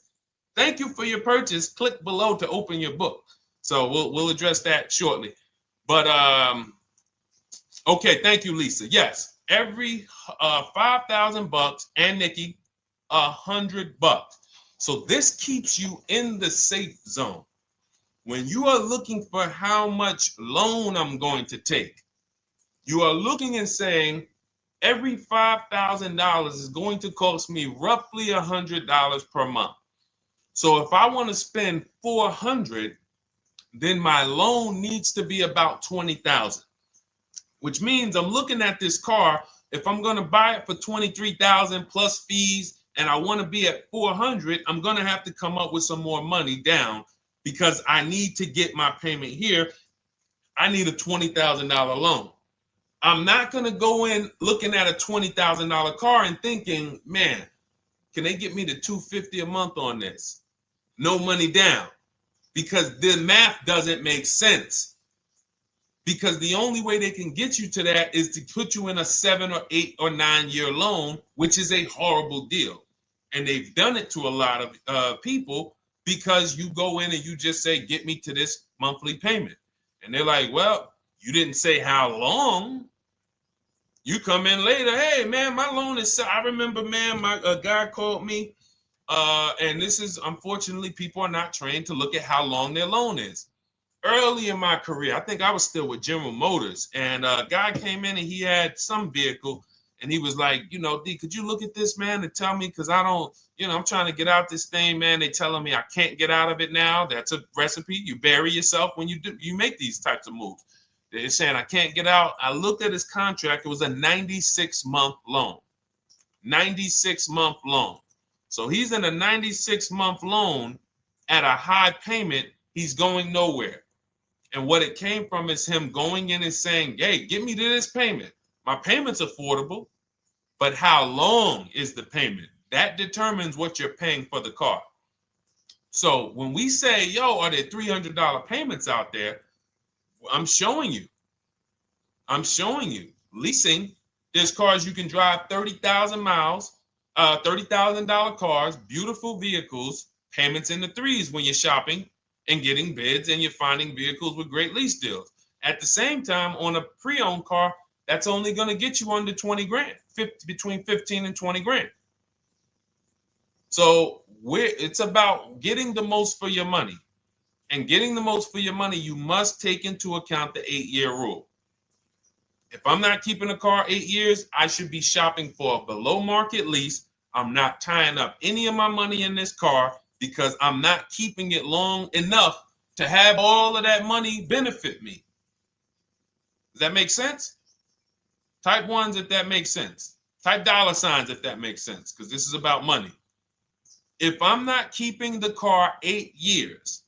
"Thank you for your purchase. Click below to open your book." So we'll address that shortly. But okay, thank you, Lisa. Yes, every $5,000, and Nikki, $100. So this keeps you in the safe zone. When you are looking for how much loan I'm going to take, you are looking and saying, every $5,000 is going to cost me roughly $100 per month. So if I want to spend $400, then my loan needs to be about $20,000, which means I'm looking at this car. If I'm going to buy it for $23,000 plus fees, and I want to be at $400, I'm going to have to come up with some more money down, because I need to get my payment here. I need a $20,000 loan. I'm not going to go in looking at a $20,000 car and thinking, man, can they get me to $250 a month on this? No money down, because the math doesn't make sense. Because the only way they can get you to that is to put you in a 7 or 8 or 9 year loan, which is a horrible deal. And they've done it to a lot of people, because you go in and you just say, get me to this monthly payment. And they're like, well, you didn't say how long. You come in later, hey, man, my loan is, I remember, man, a guy called me, and this is, unfortunately, people are not trained to look at how long their loan is. Early in my career, I think I was still with General Motors, and a guy came in and he had some vehicle, And he was like, you know, D, could you look at this, man, and tell me, because I don't, you know, I'm trying to get out this thing, man. They telling me I can't get out of it now. That's a recipe. You bury yourself when you make these types of moves. They're saying I can't get out. I looked at his contract. It was a 96-month loan. 96-month loan. So he's in a 96-month loan at a high payment. He's going nowhere. And what it came from is him going in and saying, hey, get me to this payment. My payment's affordable. But how long is the payment? That determines what you're paying for the car. So when we say, yo, are there $300 payments out there? I'm showing you. Leasing, there's cars you can drive 30,000 miles, $30,000 cars, beautiful vehicles, payments in the threes when you're shopping and getting bids and you're finding vehicles with great lease deals. At the same time, on a pre-owned car, that's only going to get you under 20 grand, between 15 and 20 grand. So it's about getting the most for your money. And getting the most for your money, you must take into account the 8-year rule. If I'm not keeping a car 8 years, I should be shopping for a below market lease. I'm not tying up any of my money in this car because I'm not keeping it long enough to have all of that money benefit me. Does that make sense? Type ones if that makes sense. Type dollar signs if that makes sense, because this is about money. If I'm not keeping the car 8 years,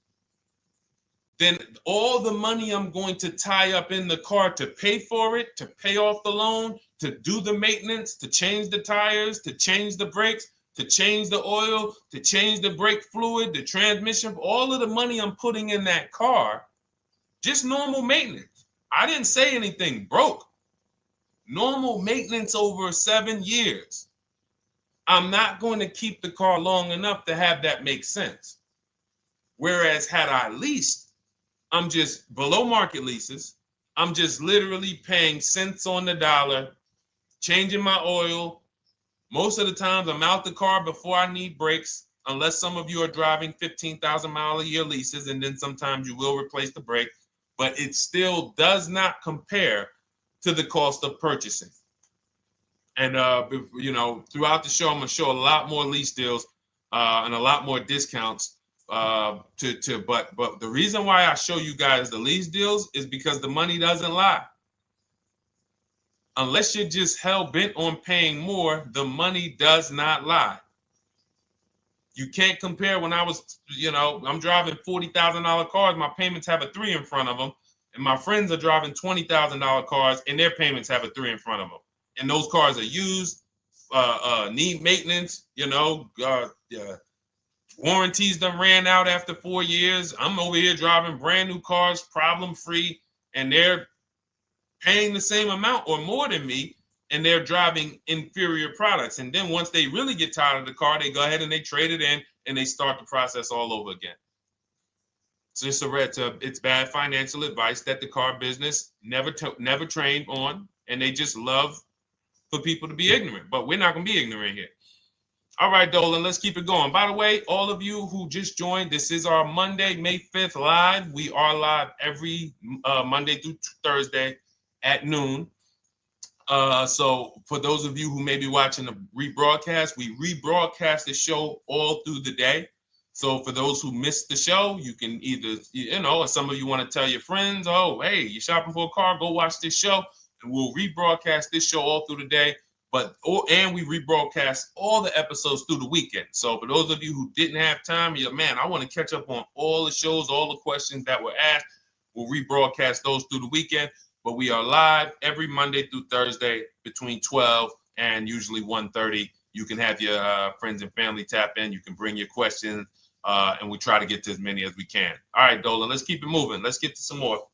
then all the money I'm going to tie up in the car to pay for it, to pay off the loan, to do the maintenance, to change the tires, to change the brakes, to change the oil, to change the brake fluid, the transmission, all of the money I'm putting in that car, just normal maintenance. I didn't say anything broke. Normal maintenance over 7 years. I'm not going to keep the car long enough to have that make sense. Whereas had I leased, I'm just below market leases. I'm just literally paying cents on the dollar, changing my oil. Most of the times I'm out the car before I need brakes, unless some of you are driving 15,000 mile a year leases, and then sometimes you will replace the brake, but it still does not compare to the cost of purchasing. And you know, throughout the show, I'm gonna show a lot more lease deals and a lot more discounts. But the reason why I show you guys the lease deals is because the money doesn't lie. Unless you're just hell bent on paying more, the money does not lie. You can't compare when I was, you know, I'm driving $40,000 cars, my payments have a 3 in front of them, and my friends are driving $20,000 cars and their payments have a 3 in front of them. And those cars are used, need maintenance, you know, warranties done ran out after 4 years. I'm over here driving brand new cars, problem free, and they're paying the same amount or more than me, and they're driving inferior products. And then once they really get tired of the car, they go ahead and they trade it in and they start the process all over again. So it's bad financial advice that the car business never trained on, and they just love for people to be ignorant. But we're not going to be ignorant here. All right, Dolan, let's keep it going. By the way, all of you who just joined, this is our Monday, May 5th live. We are live every Monday through Thursday at noon. So for those of you who may be watching the rebroadcast, we rebroadcast the show all through the day. So for those who missed the show, you can either, you know, or some of you want to tell your friends, oh, hey, you're shopping for a car, go watch this show. And we'll rebroadcast this show all through the day. And we rebroadcast all the episodes through the weekend. So for those of you who didn't have time, you're, man, I want to catch up on all the shows, all the questions that were asked. We'll rebroadcast those through the weekend. But we are live every Monday through Thursday between 12 and usually 1:30. You can have your friends and family tap in. You can bring your questions, and we try to get to as many as we can. All right, Dolan, let's keep it moving. Let's get to some more.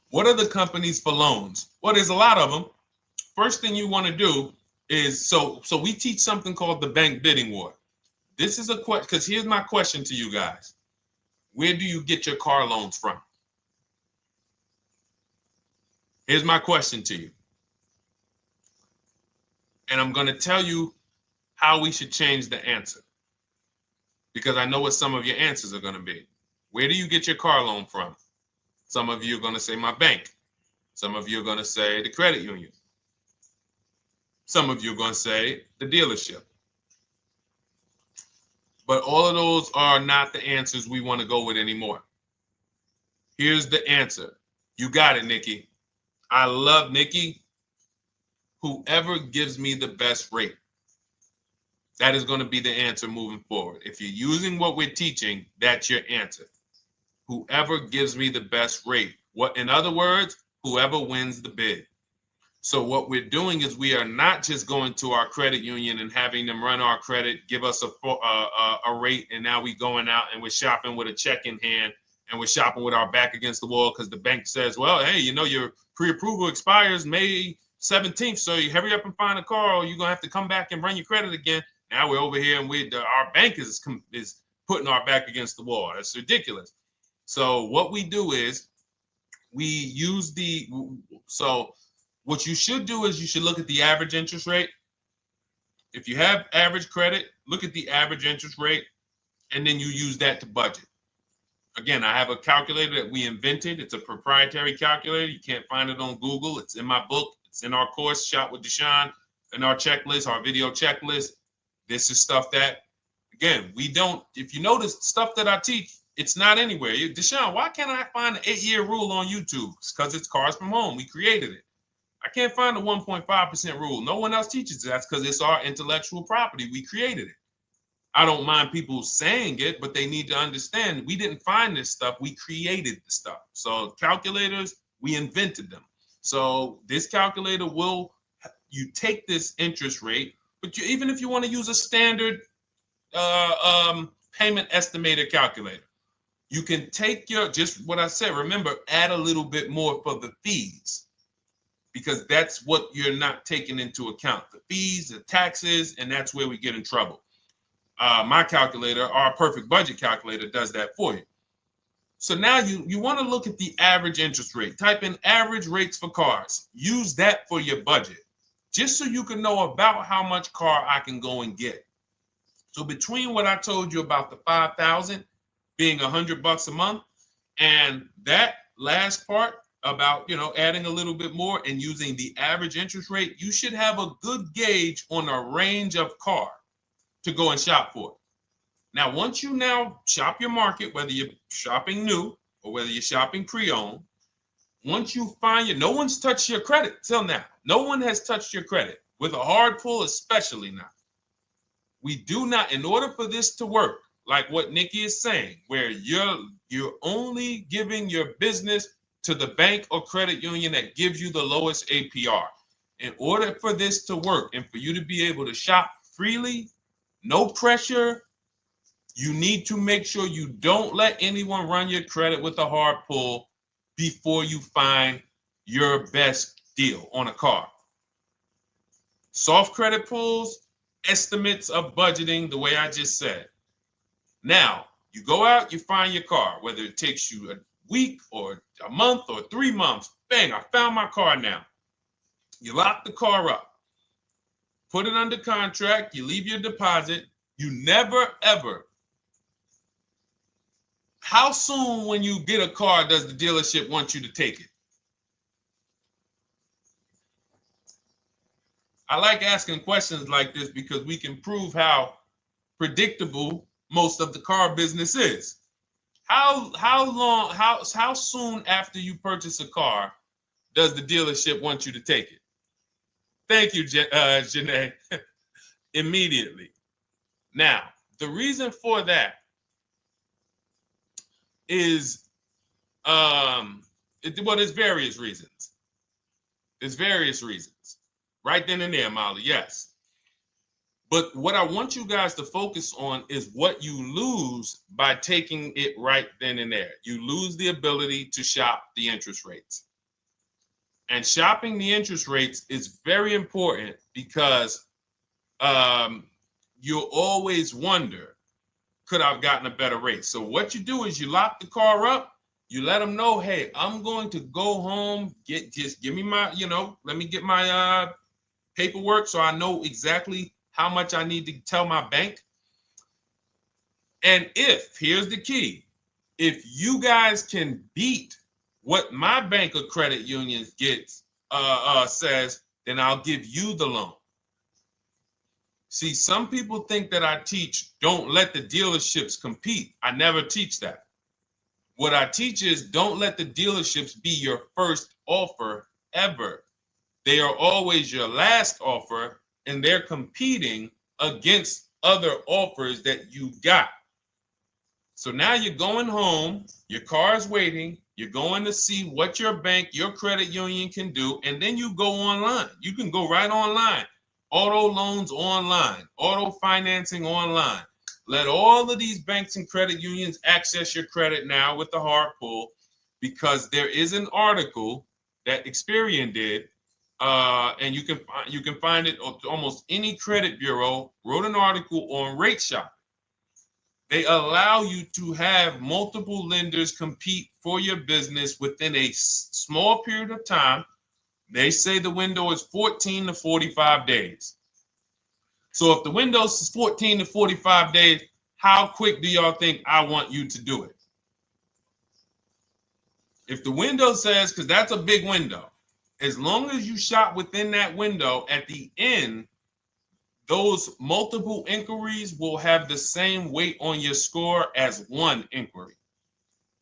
What are the companies for loans? Well, there's a lot of them. First thing you want to do is, so we teach something called the bank bidding war. This is a question, because here's my question to you guys. Where do you get your car loans from? Here's my question to you. And I'm going to tell you how we should change the answer, because I know what some of your answers are going to be. Where do you get your car loan from? Some of you are going to say my bank. Some of you are going to say the credit union. Some of you are going to say the dealership. But all of those are not the answers we want to go with anymore. Here's the answer. You got it, Nikki. I love Nikki. Whoever gives me the best rate. That is going to be the answer moving forward. If you're using what we're teaching, that's your answer. Whoever gives me the best rate. What, in other words, whoever wins the bid. So what we're doing is we are not just going to our credit union and having them run our credit, give us a rate, and now we're going out and we're shopping with a check in hand and we're shopping with our back against the wall because the bank says, well, hey, you know, your pre-approval expires May 17th, so you hurry up and find a car or you're going to have to come back and run your credit again. Now we're over here and our bank is putting our back against the wall. That's ridiculous. So what we do is we use what you should do is you should look at the average interest rate. If you have average credit, look at the average interest rate, and then you use that to budget. Again, I have a calculator that we invented. It's a proprietary calculator. You can't find it on Google. It's in my book. It's in our course, Shop with Deshone, in our checklist, our video checklist. This is stuff that, again, we don't, if you notice stuff that I teach, it's not anywhere. Deshone, why can't I find the 8-year rule on YouTube? It's because it's Cars from Home. We created it. I can't find the 1.5% rule. No one else teaches it. That's because it's our intellectual property. We created it. I don't mind people saying it, but they need to understand we didn't find this stuff. We created the stuff. So calculators, we invented them. So this calculator you take this interest rate, but even if you want to use a standard payment estimator calculator, you can take just what I said. Remember, add a little bit more for the fees, because that's what you're not taking into account. The fees, the taxes, and that's where we get in trouble. My calculator, our perfect budget calculator, does that for you. So now you want to look at the average interest rate. Type in average rates for cars. Use that for your budget, just so you can know about how much car I can go and get. So between what I told you about the 5,000 being $100 a month, and that last part about, adding a little bit more and using the average interest rate, you should have a good gauge on a range of car to go and shop for. Now, once you now shop your market, whether you're shopping new or whether you're shopping pre-owned, once you find no one's touched your credit till now. No one has touched your credit with a hard pull, especially now. We do not, in order for this to work, like what Nikki is saying, where you're only giving your business to the bank or credit union that gives you the lowest APR. In order for this to work and for you to be able to shop freely, no pressure, you need to make sure you don't let anyone run your credit with a hard pull before you find your best deal on a car. Soft credit pulls, estimates of budgeting, the way I just said. Now, you go out, you find your car, whether it takes you a week or a month or 3 months. Bang, I found my car now. You lock the car up, put it under contract, you leave your deposit. You never, ever. How soon when you get a car does the dealership want you to take it? I like asking questions like this because we can prove how predictable most of the car business is. How soon after you purchase a car does the dealership want you to take it? Thank you, Janae. Immediately. Now, the reason for that is, there's various reasons. There's various reasons. Right then and there, Molly, yes. But what I want you guys to focus on is what you lose by taking it right then and there. You lose the ability to shop the interest rates. And shopping the interest rates is very important because you'll always wonder, could I have gotten a better rate? So what you do is you lock the car up, you let them know, hey, I'm going to go home, just give me my, let me get my paperwork so I know exactly how much I need to tell my bank. And here's the key, if you guys can beat what my bank or credit union gets says, then I'll give you the loan. See, some people think that I teach don't let the dealerships compete. I never teach that. What I teach is don't let the dealerships be your first offer ever. They are always your last offer, and they're competing against other offers that you got. So now you're going home, your car's waiting, you're going to see what your bank, your credit union can do, and then you go online. You can go right online. Auto loans online, auto financing online. Let all of these banks and credit unions access your credit now with the hard pull, because there is an article that Experian did, and you can find it at almost any credit bureau, wrote an article on rate shopping. They allow you to have multiple lenders compete for your business within a small period of time. They say the window is 14 to 45 days. So if the window is 14 to 45 days, how quick do y'all think I want you to do it? If the window says, because that's a big window, as long as you shop within that window, at the end, those multiple inquiries will have the same weight on your score as one inquiry,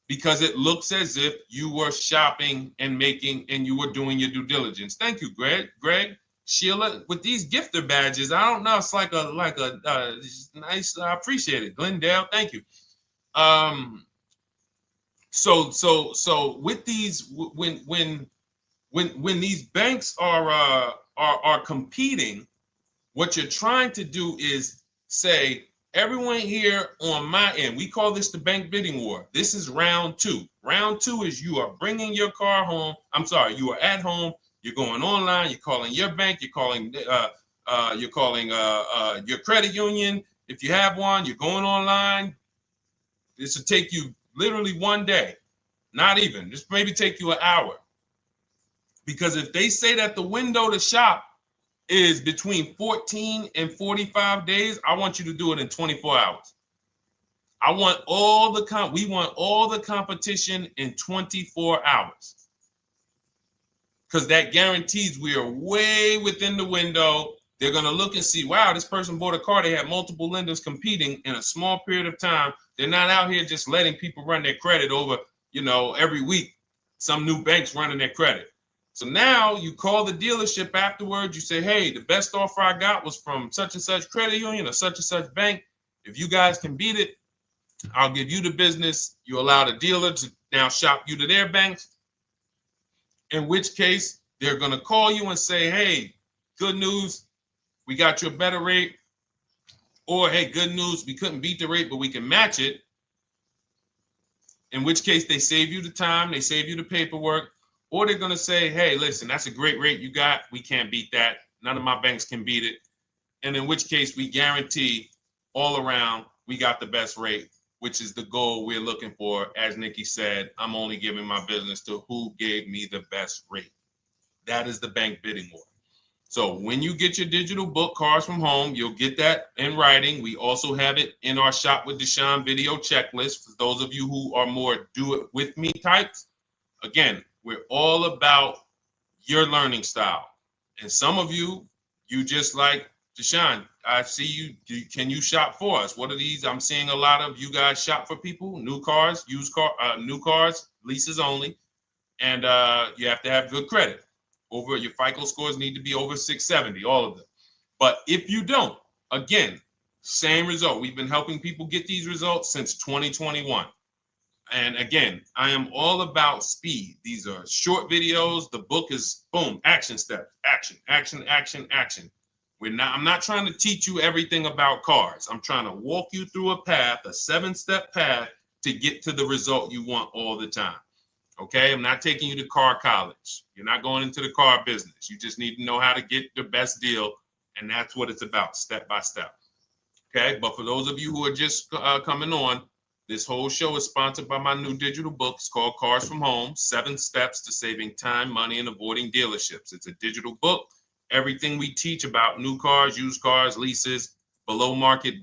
because it looks as if you were shopping and you were doing your due diligence. Thank you, Greg, Sheila, with these gifter badges. I don't know. It's like a nice. I appreciate it, Glendale. Thank you. So with these, when these banks are competing, what you're trying to do is say, everyone here on my end, we call this the bank bidding war. This is round two. Round two is you are bringing your car home. I'm sorry, you are at home. You're going online. You're calling your bank. You're calling your credit union. If you have one, you're going online. This will take you literally one day, not even. Just maybe take you an hour. Because if they say that the window to shop is between 14 and 45 days, I want you to do it in 24 hours. We want all the competition in 24 hours. Because that guarantees we are way within the window. They're going to look and see, wow, this person bought a car. They had multiple lenders competing in a small period of time. They're not out here just letting people run their credit over, every week. Some new banks running their credit. So now you call the dealership afterwards. You say, hey, the best offer I got was from such and such credit union or such and such bank. If you guys can beat it, I'll give you the business. You allow the dealer to now shop you to their banks. In which case, they're going to call you and say, hey, good news, we got you a better rate. Or, hey, good news, we couldn't beat the rate, but we can match it. In which case, they save you the time, they save you the paperwork. Or they're going to say, hey, listen, that's a great rate you got. We can't beat that. None of my banks can beat it. And in which case, we guarantee all around we got the best rate, which is the goal we're looking for. As Nikki said, I'm only giving my business to who gave me the best rate. That is the bank bidding war. So when you get your digital book, Cars from Home, you'll get that in writing. We also have it in our Shop with Deshone video checklist for those of you who are more do-it-with-me types. Again, we're all about your learning style. And some of you just like, Deshone, I see you. Can you shop for us? What are these? I'm seeing a lot of you guys shop for people, new cars, new cars, leases only. And you have to have good credit. Your FICO scores need to be over 670, all of them. But if you don't, again, same result. We've been helping people get these results since 2021. And again, I am all about speed. These are short videos. The book is boom, action steps, action, action, action, action. I'm not trying to teach you everything about cars. I'm trying to walk you through a path, a 7-step path to get to the result you want all the time. Okay, I'm not taking you to car college. You're not going into the car business. You just need to know how to get the best deal. And that's what it's about, step by step. Okay, but for those of you who are just coming on, this whole show is sponsored by my new digital book. It's called Cars from Home, 7 Steps to Saving Time, Money, and Avoiding Dealerships. It's a digital book. Everything we teach about new cars, used cars, leases, below market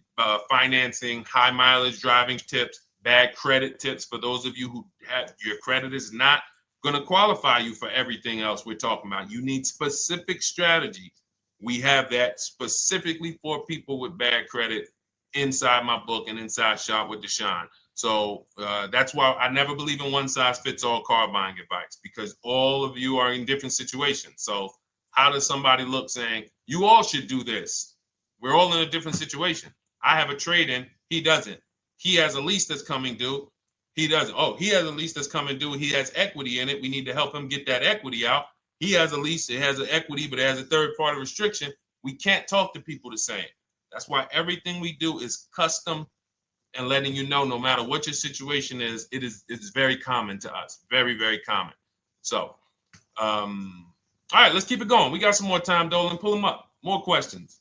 financing, high mileage driving tips, bad credit tips for those of you who have your credit is not going to qualify you for everything else we're talking about. You need specific strategy. We have that specifically for people with bad credit inside my book and inside Shop with Deshone. So that's why I never believe in one size fits all car buying advice, because all of you are in different situations. So how does somebody look saying, you all should do this? We're all in a different situation. I have a trade-in. He doesn't. He has a lease that's coming due. He doesn't. Oh, he has a lease that's coming due. He has equity in it. We need to help him get that equity out. He has a lease. It has an equity, but it has a third-party restriction. We can't talk to people the same. That's why everything we do is custom and letting you know, no matter what your situation is, it's very common to us. Very, very common. So, all right, let's keep it going. We got some more time, Dolan. Pull them up. More questions.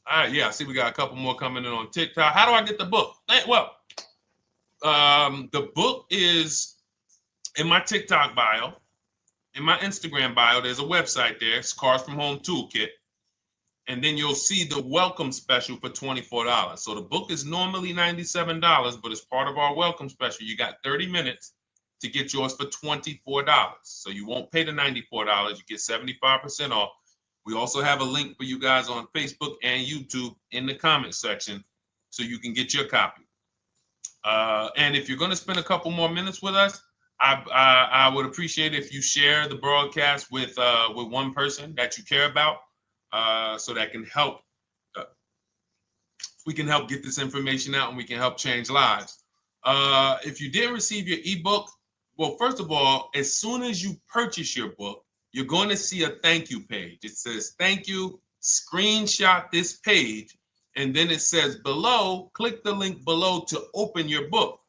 All right, yeah, I see we got a couple more coming in on TikTok. How do I get the book? Well, the book is in my TikTok bio. In my Instagram bio, there's a website there. It's Cars from Home Toolkit. And then you'll see the welcome special for $24. So the book is normally $97, but as part of our welcome special, you got 30 minutes to get yours for $24. So you won't pay the $94. You get 75% off. We also have a link for you guys on Facebook and YouTube in the comment section so you can get your copy. And if you're going to spend a couple more minutes with us, I would appreciate if you share the broadcast with one person that you care about, so that can help. We can help get this information out, and we can help change lives. If you didn't receive your ebook, well, first of all, as soon as you purchase your book, you're going to see a thank you page. It says thank you. Screenshot this page, and then it says below, click the link below to open your book.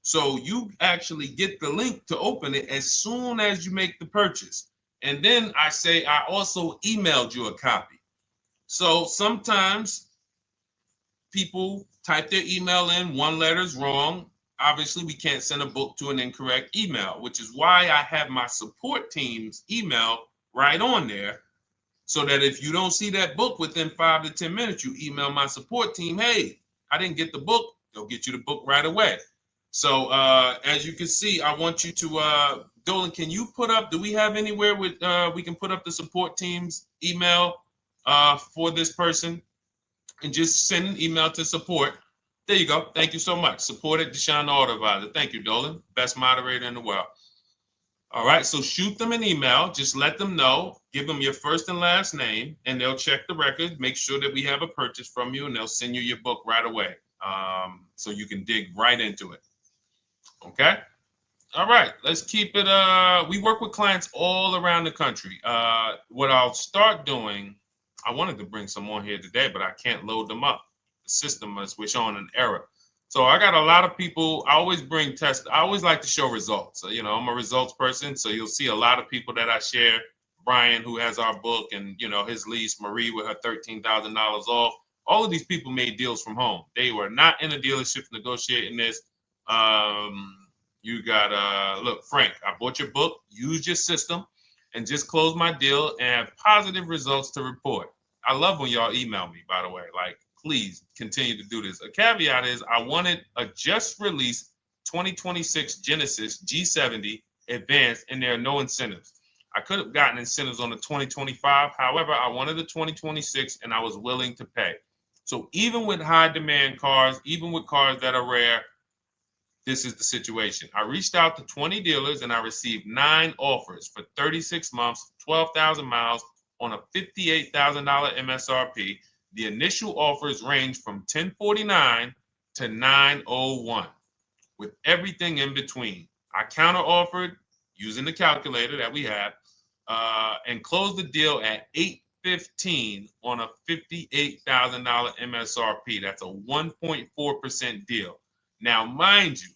So you actually get the link to open it as soon as you make the purchase. And then I say I also emailed you a copy. So sometimes people type their email in, one letter's wrong. Obviously, we can't send a book to an incorrect email, which is why I have my support team's email right on there, so that if you don't see that book within 5 to 10 minutes, you email my support team, hey, I didn't get the book. They'll get you the book right away. So as you can see, I want you to, Dolan, can you put up, do we have anywhere with, we can put up the support team's email for this person, and just send an email to support. There you go. Thank you so much. Support at Deshone the Auto Advisor. Thank you, Dolan. Best moderator in the world. All right, so shoot them an email. Just let them know. Give them your first and last name, and they'll check the record, make sure that we have a purchase from you, and they'll send you your book right away, so you can dig right into it. Okay? All right, let's keep it. We work with clients all around the country. What I'll start doing, I wanted to bring some on here today, but I can't load them up. The system is showing an error. So I got a lot of people. I always bring tests. I always like to show results. So, you know, I'm a results person. So you'll see a lot of people that I share. Brian, who has our book, and, you know, his lease, Marie with her $13,000 off. All of these people made deals from home. They were not in a dealership negotiating this. You got, look, Frank, I bought your book, used your system, and just closed my deal and have positive results to report. I love when y'all email me, by the way. Like, please continue to do this. A caveat is I wanted a just released 2026 Genesis G70 Advanced, and there are no incentives. I could have gotten incentives on the 2025. However, I wanted the 2026, and I was willing to pay. So even with high demand cars, even with cars that are rare, this is the situation. I reached out to 20 dealers, and I received 9 offers for 36 months, 12,000 miles on a $58,000 MSRP. The initial offers range from $1049 to $901, with everything in between. I counter offered using the calculator that we have, and closed the deal at $815 on a $58,000 MSRP. That's a 1.4% deal. Now, mind you,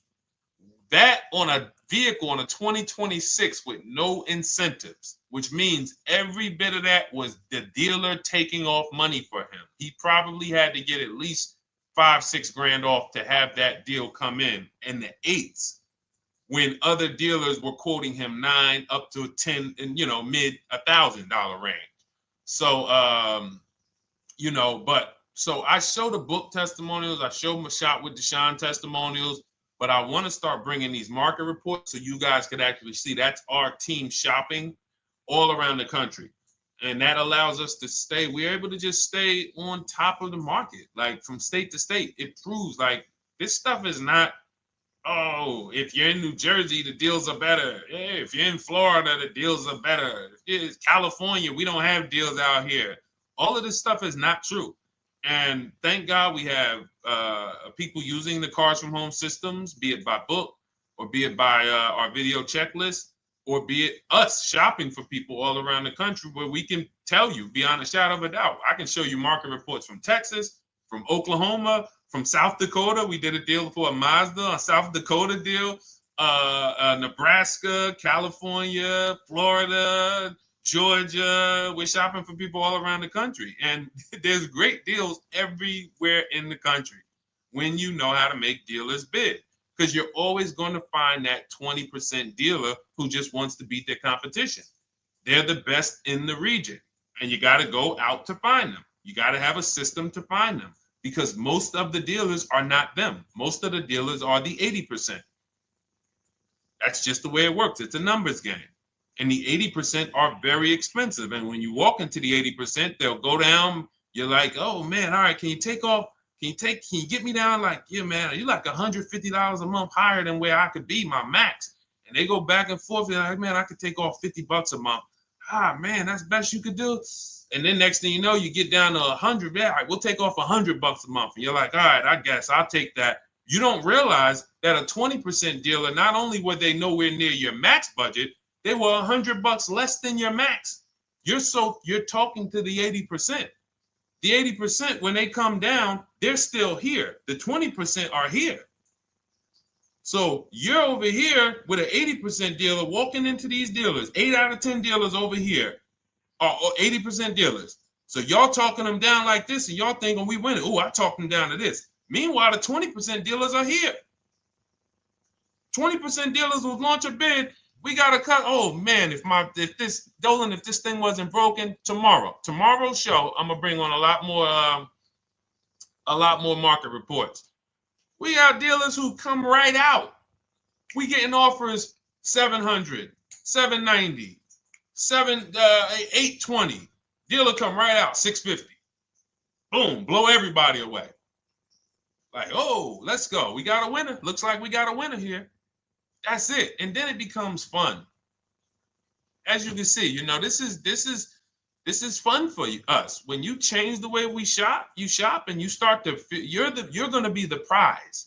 that on a vehicle on a 2026 with no incentives, which means every bit of that was the dealer taking off money for him. He probably had to get at least $5-6 grand off to have that deal come in the 8s, when other dealers were quoting him 9 up to 10 and, you know, mid $1,000 range. So, you know, but so I show the book testimonials. I show my Shop with Deshone testimonials. But I want to start bringing these market reports so you guys could actually see that's our team shopping all around the country. And that allows us to stay, we're able to just stay on top of the market, like from state to state. It proves like this stuff is not, oh, if you're in New Jersey, the deals are better. Hey, if you're in Florida, the deals are better. If it's California, we don't have deals out here. All of this stuff is not true. And thank God we have people using the Cars from Home systems, be it by book or be it by our video checklist, or be it us shopping for people all around the country where we can tell you beyond a shadow of a doubt. I can show you market reports from Texas, from Oklahoma, from South Dakota. We did a deal for a Mazda, a South Dakota deal, Nebraska, California, Florida, Georgia. We're shopping for people all around the country. And there's great deals everywhere in the country when you know how to make dealers bid. Because you're always going to find that 20% dealer who just wants to beat their competition. They're the best in the region. And you got to go out to find them. You got to have a system to find them. Because most of the dealers are not them. Most of the dealers are the 80%. That's just the way it works. It's a numbers game. And the 80% are very expensive. And when you walk into the 80%, they'll go down. You're like, oh man, all right, can you take off? Can you get me down? Like, yeah, man, you're like $150 a month higher than where I could be, my max. And they go back and forth. They're like, man, I could take off $50 a month. Ah, man, that's the best you could do. And then next thing you know, you get down to 100. Yeah, all right, we'll take off $100 a month. And you're like, all right, I guess I'll take that. You don't realize that a 20% dealer, not only were they nowhere near your max budget, they were $100 less than your max. You're talking to the 80%. The 80%, when they come down, they're still here. The 20% are here. So you're over here with an 80% dealer walking into these dealers. 8 out of 10 dealers over here are 80% dealers. So y'all talking them down like this, and y'all thinking we winning. Oh, I talked them down to this. Meanwhile, the 20% dealers are here. 20% dealers will launch a bid. We gotta cut. Oh man, if this thing wasn't broken, tomorrow's show, I'm gonna bring on a lot more market reports. We got dealers who come right out. We getting offers 700, 790, 820. Dealer come right out 650. Boom, blow everybody away. Like, oh, let's go. We got a winner. Looks like we got a winner here. That's it. And then it becomes fun. As you can see, this is fun for us. When you change the way we shop, you shop and you start to you're going to be the prize.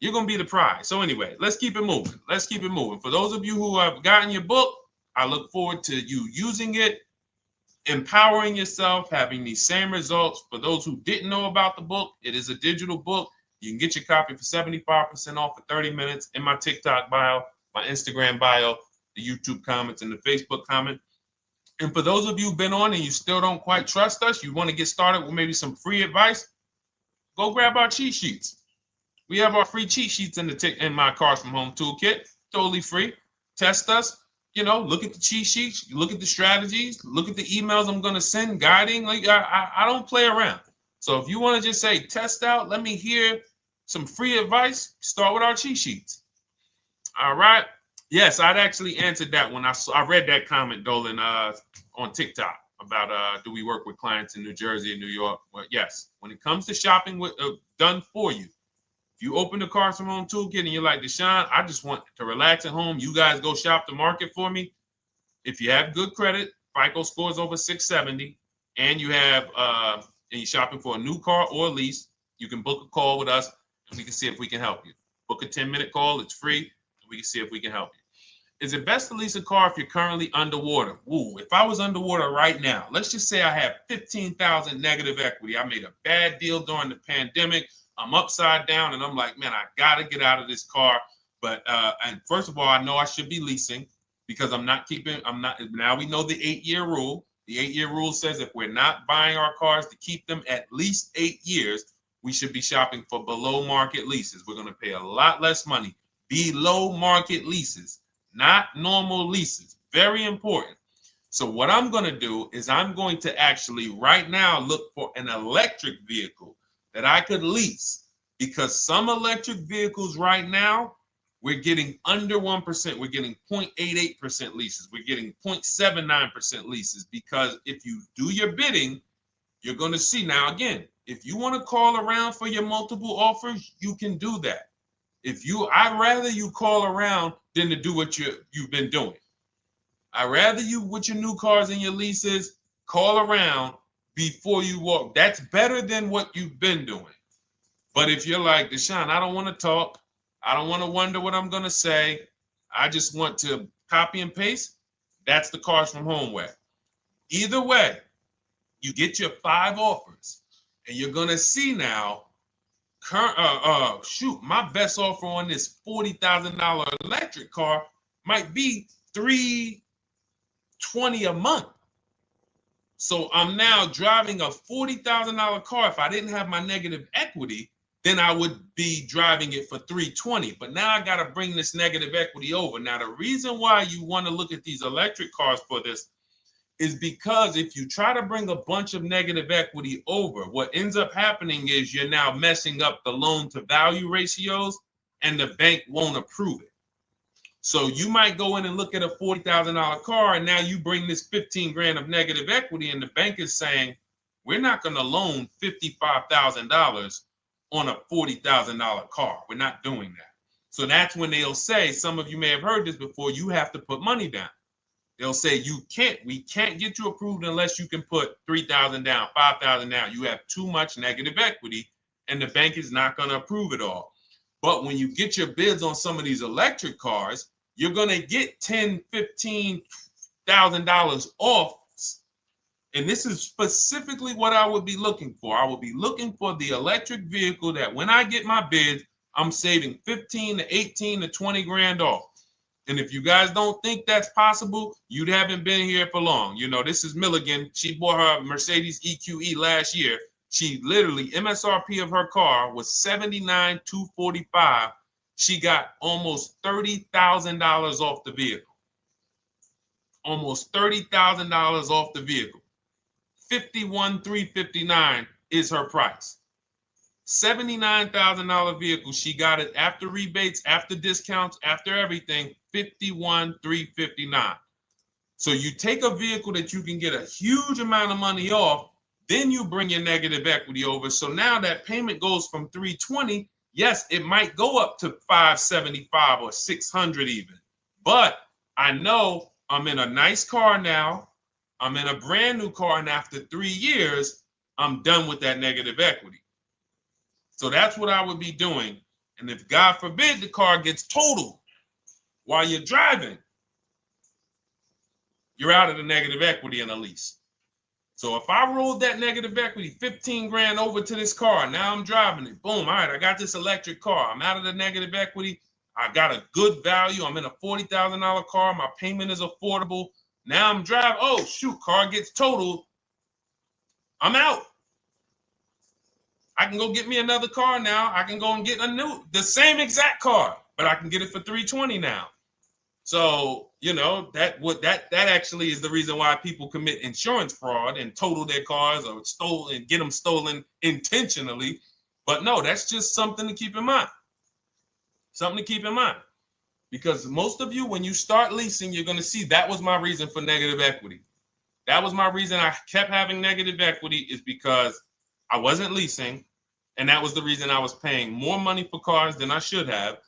You're going to be the prize. So anyway, let's keep it moving. For those of you who have gotten your book, I look forward to you using it, empowering yourself, having these same results. For those who didn't know about the book, it is a digital book. You can get your copy for 75% off for 30 minutes in my TikTok bio, my Instagram bio, the YouTube comments, and the Facebook comment. And for those of you who've been on and you still don't quite trust us, you want to get started with maybe some free advice, go grab our cheat sheets. We have our free cheat sheets in my Cars from Home toolkit, totally free. Test us. Look at the cheat sheets, look at the strategies, look at the emails I'm going to send, guiding. Like I don't play around. So if you want to just say, test out, let me hear some free advice, start with our cheat sheets. All right. Yes, I'd actually answered that when I read that comment, Dolan, on TikTok about do we work with clients in New Jersey and New York? Well, yes. When it comes to shopping done for you, if you open the Cars from Home toolkit and you're like, Deshone, I just want to relax at home. You guys go shop the market for me. If you have good credit, FICO scores over 670, and you have and you're shopping for a new car or a lease, you can book a call with us and we can see if we can help you. Book a 10-minute call. It's free. And we can see if we can help you. Is it best to lease a car if you're currently underwater? Ooh, if I was underwater right now, let's just say I have 15,000 negative equity. I made a bad deal during the pandemic. I'm upside down and I'm like, man, I got to get out of this car. But and first of all, I know I should be leasing because now we know the 8-year rule. The 8-year rule says if we're not buying our cars to keep them at least 8 years, we should be shopping for below market leases. We're going to pay a lot less money. Below market leases, not normal leases. Very important. So what I'm going to do is I'm going to actually right now look for an electric vehicle that I could lease because some electric vehicles right now, we're getting under 1%. We're getting 0.88% leases. We're getting 0.79% leases, because if you do your bidding, you're going to see. Now, again, if you want to call around for your multiple offers, you can do that. I'd rather you call around than to do what you've been doing. I'd rather you, with your new cars and your leases, call around before you walk. That's better than what you've been doing. But if you're like, Deshone, I don't want to talk. I don't want to wonder what I'm going to say. I just want to copy and paste. That's the Cars from Home way. Either way, you get your 5 offers, and you're going to see now, my best offer on this $40,000 electric car might be $320 a month. So I'm now driving a $40,000 car. If I didn't have my negative equity, then I would be driving it for $320. But now I got to bring this negative equity over. Now, the reason why you want to look at these electric cars for this is because if you try to bring a bunch of negative equity over, what ends up happening is you're now messing up the loan to value ratios, and the bank won't approve it. So you might go in and look at a $40,000 car, and now you bring this 15 grand of negative equity, and the bank is saying, we're not going to loan $55,000 on a $40,000 car. We're not doing that. So that's when they'll say, some of you may have heard this before, you have to put money down. They'll say, we can't get you approved unless you can put $3,000 down, $5,000 down. You have too much negative equity, and the bank is not going to approve it all. But when you get your bids on some of these electric cars, you're going to get $10,000, $15,000 off. And this is specifically what I would be looking for. I would be looking for the electric vehicle that when I get my bids, I'm saving 15 to 18 to 20 grand off. And if you guys don't think that's possible, you haven't been here for long. You know, this is Milligan. She bought her Mercedes EQE last year. She literally, MSRP of her car was $79,245. She got almost $30,000 off the vehicle. Almost $30,000 off the vehicle. $51,359 is her price. $79,000 vehicle. She got it after rebates, after discounts, after everything. $51,359. So you take a vehicle that you can get a huge amount of money off, then you bring your negative equity over. So now that payment goes from $320. Yes, it might go up to $575 or $600 even. But I know I'm in a nice car now. I'm in a brand new car, and after 3 years, I'm done with that negative equity. So that's what I would be doing. And if God forbid the car gets totaled while you're driving, you're out of the negative equity in a lease. So if I rolled that negative equity, 15 grand over to this car, now I'm driving it. Boom. All right, I got this electric car. I'm out of the negative equity. I got a good value. I'm in a $40,000 car. My payment is affordable. Now I'm driving. Oh, shoot, car gets totaled. I'm out. I can go get me another car now. I can go and get the same exact car, but I can get it for $320 now. So, you know, that actually is the reason why people commit insurance fraud and total their cars or get them stolen intentionally. But no, that's just something to keep in mind. Something to keep in mind. Because most of you, when you start leasing, you're going to see that was my reason for negative equity. That was my reason I kept having negative equity, is because I wasn't leasing. And that was the reason I was paying more money for cars than I should have,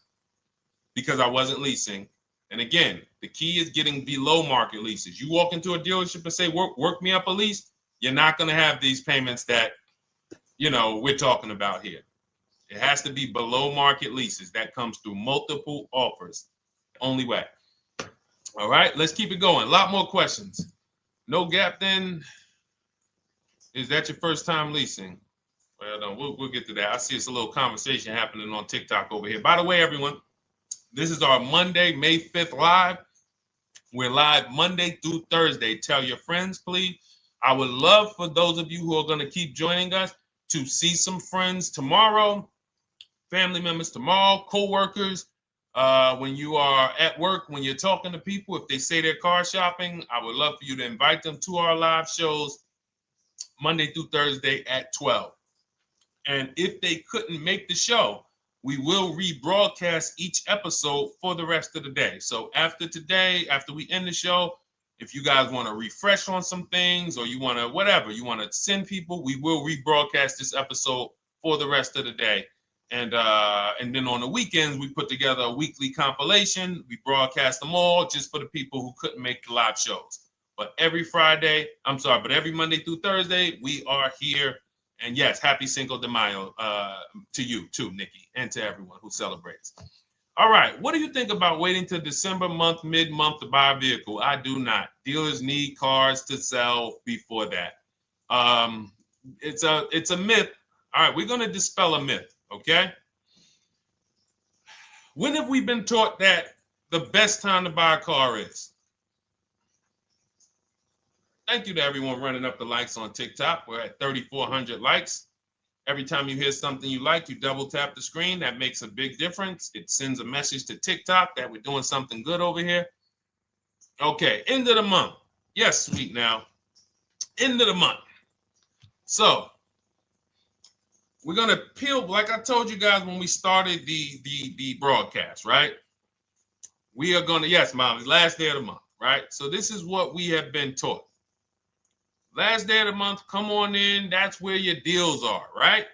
because I wasn't leasing. And again, the key is getting below market leases. You walk into a dealership and say, work me up a lease, you're not going to have these payments that, you know, we're talking about here. It has to be below market leases. That comes through multiple offers. Only way. All right, let's keep it going. A lot more questions. No gap then. Is that your first time leasing? Well, no, we'll get to that. I see it's a little conversation happening on TikTok over here. By the way, everyone, this is our Monday, May 5th live. We're live Monday through Thursday. Tell your friends, please. I would love for those of you who are going to keep joining us to see some friends tomorrow, family members tomorrow, co-workers. When you are at work, when you're talking to people, if they say they're car shopping, I would love for you to invite them to our live shows Monday through Thursday at 12. And if they couldn't make the show, we will rebroadcast each episode for the rest of the day. So after today, after we end the show, if you guys want to refresh on some things or you want to whatever, you want to send people, we will rebroadcast this episode for the rest of the day. And then on the weekends, we put together a weekly compilation. We broadcast them all just for the people who couldn't make the live shows. But every Monday through Thursday, we are here. And yes, happy Cinco de Mayo to you too, Nikki, and to everyone who celebrates. All right, what do you think about waiting till December month, mid-month to buy a vehicle? I do not. Dealers need cars to sell before that. It's a myth. All right, we're going to dispel a myth, okay? When have we been taught that the best time to buy a car is? Thank you to everyone running up the likes on TikTok. We're at 3,400 likes. Every time you hear something you like, you double tap the screen. That makes a big difference. It sends a message to TikTok that we're doing something good over here. Okay, end of the month. Yes, sweet now. End of the month. So we're gonna peel, like I told you guys when we started the broadcast, right? We are gonna, yes, Molly, last day of the month, right? So this is what we have been taught. Last day of the month, come on in. That's where your deals are, right?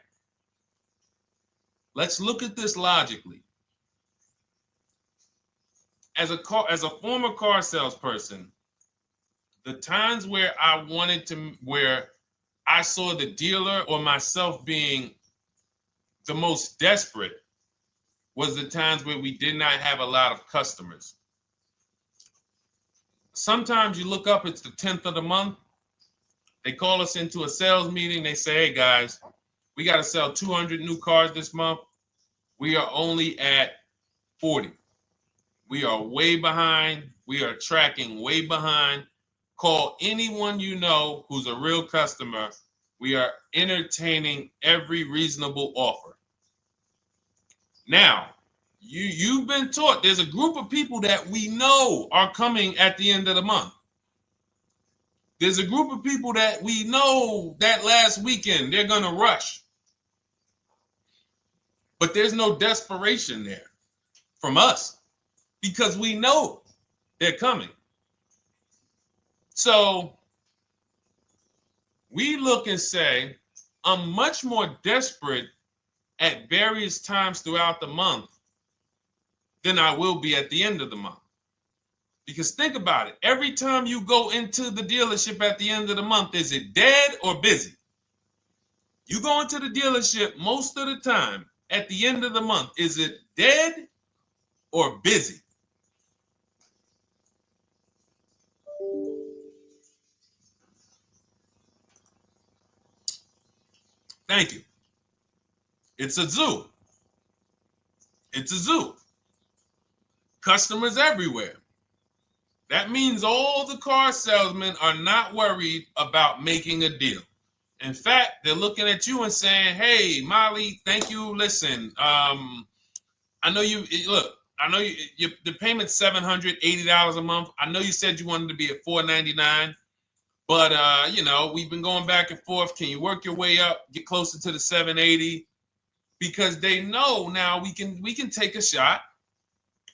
Let's look at this logically. As a former car salesperson, the times where where I saw the dealer or myself being the most desperate was the times where we did not have a lot of customers. Sometimes you look up, it's the 10th of the month. They call us into a sales meeting. They say, hey, guys, we got to sell 200 new cars this month. We are only at 40. We are way behind. We are tracking way behind. Call anyone you know who's a real customer. We are entertaining every reasonable offer. Now, you've been taught there's a group of people that we know are coming at the end of the month. There's a group of people that we know that last weekend they're going to rush. But there's no desperation there from us because we know they're coming. So we look and say, I'm much more desperate at various times throughout the month than I will be at the end of the month. Because think about it. Every time you go into the dealership at the end of the month, is it dead or busy? You go into the dealership most of the time at the end of the month, is it dead or busy? Thank you. It's a zoo. It's a zoo. Customers everywhere. That means all the car salesmen are not worried about making a deal. In fact, they're looking at you and saying, hey, Molly, thank you. Listen, I know you, look, I know the payment's $780 a month. I know you said you wanted to be at $499, but, we've been going back and forth. Can you work your way up, get closer to the $780? Because they know now we can take a shot.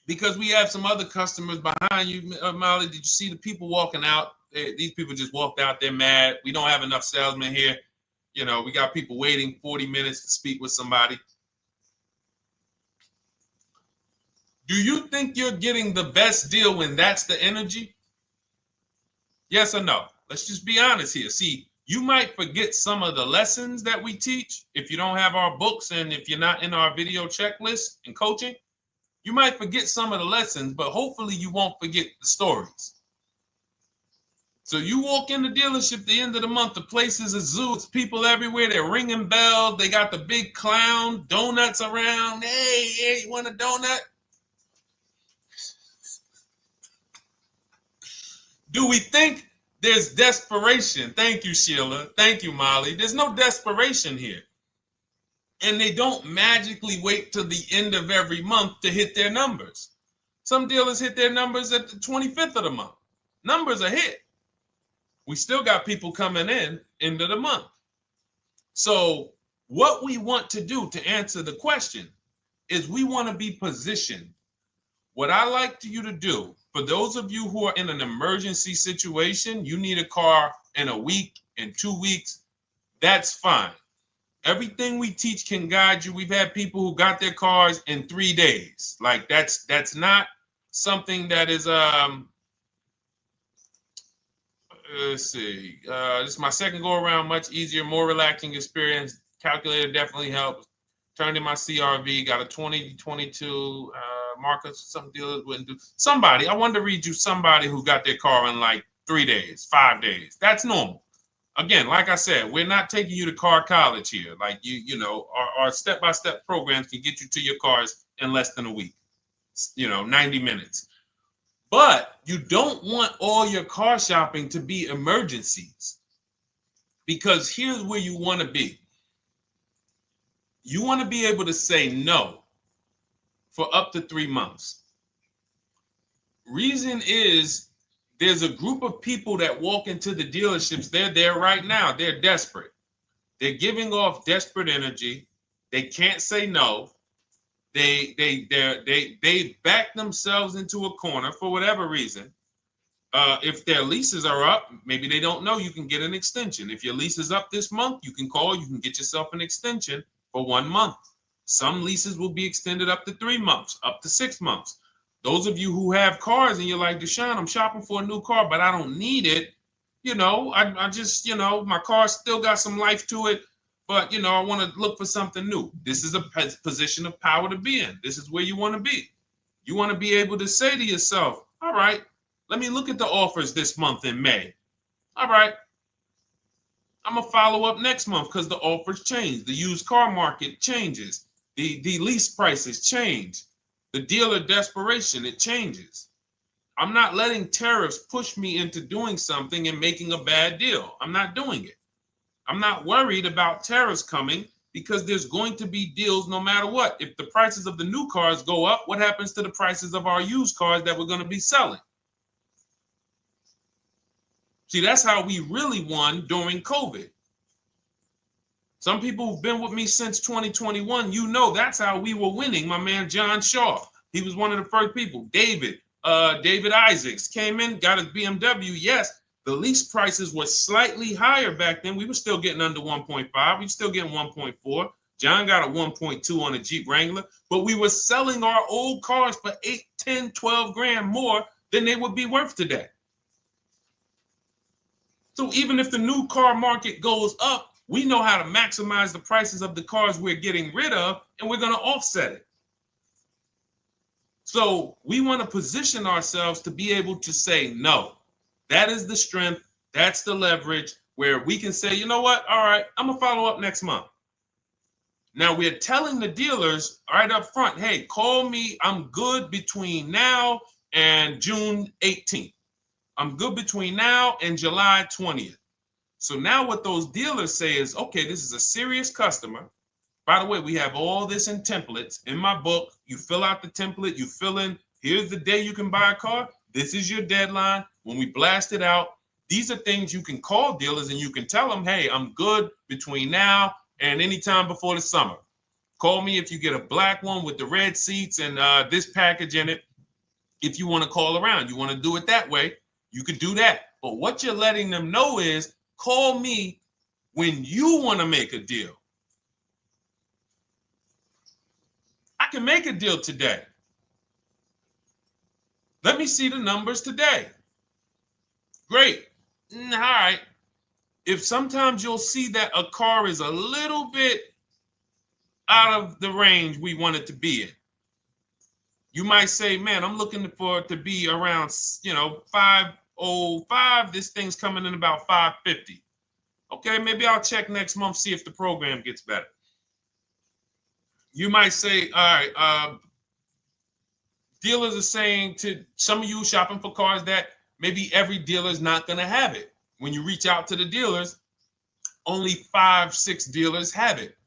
Because we have some other customers behind you, Molly. Did you see the people walking out? These people just walked out. They're mad. We don't have enough salesmen here. We got people waiting 40 minutes to speak with somebody. Do you think you're getting the best deal when that's the energy? Yes or no? Let's just be honest here. See, you might forget some of the lessons that we teach if you don't have our books and if you're not in our video checklist and coaching. You might forget some of the lessons, but hopefully you won't forget the stories. So you walk in the dealership at the end of the month, the place is a zoo. It's people everywhere. They're ringing bells. They got the big clown, donuts around. Hey, you want a donut? Do we think there's desperation? Thank you, Sheila. Thank you, Molly. There's no desperation here. And they don't magically wait till the end of every month to hit their numbers. Some dealers hit their numbers at the 25th of the month. Numbers are hit. We still got people coming in end of the month. So What we want to do to answer the question is we want to be positioned. What I like you to do, for those of you who are in an emergency situation, you need a car in a week, in 2 weeks, that's fine. Everything we teach can guide you. We've had people who got their cars in 3 days. Like that's not something that is let's see. This is my second go around, much easier, more relaxing experience. Calculator definitely helps. Turned in my CRV, got a 2022 Marcus, some dealers wouldn't do. Somebody, I wanted to read you somebody who got their car in like 3 days, 5 days. That's normal. Again, like I said, we're not taking you to car college here. Like you know, our step-by-step programs can get you to your cars in less than a week. 90 minutes. But you don't want all your car shopping to be emergencies, because here's where you want to be. You want to be able to say no for up to 3 months. Reason is there's a group of people that walk into the dealerships. They're there right now. They're desperate. They're giving off desperate energy. They can't say no. They back themselves into a corner for whatever reason. If their leases are up, maybe they don't know you can get an extension. If your lease is up this month, you can call, you can get yourself an extension for 1 month. Some leases will be extended up to 3 months, up to 6 months. Those of you who have cars and you're like, Deshone, I'm shopping for a new car, but I don't need it. I just, my car still got some life to it, but, I want to look for something new. This is a position of power to be in. This is where you want to be. You want to be able to say to yourself, all right, let me look at the offers this month in May. All right, I'm going to follow up next month because the offers change. The used car market changes. The lease prices change. The dealer desperation, it changes. I'm not letting tariffs push me into doing something and making a bad deal. I'm not doing it. I'm not worried about tariffs coming because there's going to be deals no matter what. If the prices of the new cars go up, what happens to the prices of our used cars that we're going to be selling? See, that's how we really won during COVID. Some people who've been with me since 2021, that's how we were winning. My man John Shaw, he was one of the first people. David Isaacs came in, got his BMW. Yes, the lease prices were slightly higher back then. We were still getting under 1.5. We were still getting 1.4. John got a 1.2 on a Jeep Wrangler, but we were selling our old cars for 8, 10, 12 grand more than they would be worth today. So even if the new car market goes up, we know how to maximize the prices of the cars we're getting rid of, and we're going to offset it. So we want to position ourselves to be able to say no. That is the strength. That's the leverage where we can say, you know what? All right, I'm going to follow up next month. Now we're telling the dealers right up front, hey, call me. I'm good between now and June 18th. I'm good between now and July 20th. So now what those dealers say is, okay, this is a serious customer. By the way, we have all this in templates. In my book, you fill out the template, you fill in, here's the day you can buy a car. This is your deadline. When we blast it out, these are things you can call dealers and you can tell them, hey, I'm good between now and anytime before the summer. Call me if you get a black one with the red seats and this package in it. If you want to call around, you want to do it that way, you could do that. But what you're letting them know is, call me when you want to make a deal. I can make a deal today. Let me see the numbers today. Great. All right. If sometimes you'll see that a car is a little bit out of the range we want it to be in, you might say, man, I'm looking for it to be around, 505. This thing's coming in about 550. Okay, maybe I'll check next month, see if the program gets better. You might say, all right, dealers are saying to some of you shopping for cars that maybe every dealer is not going to have it. When you reach out to the dealers, only 5, 6 dealers have it.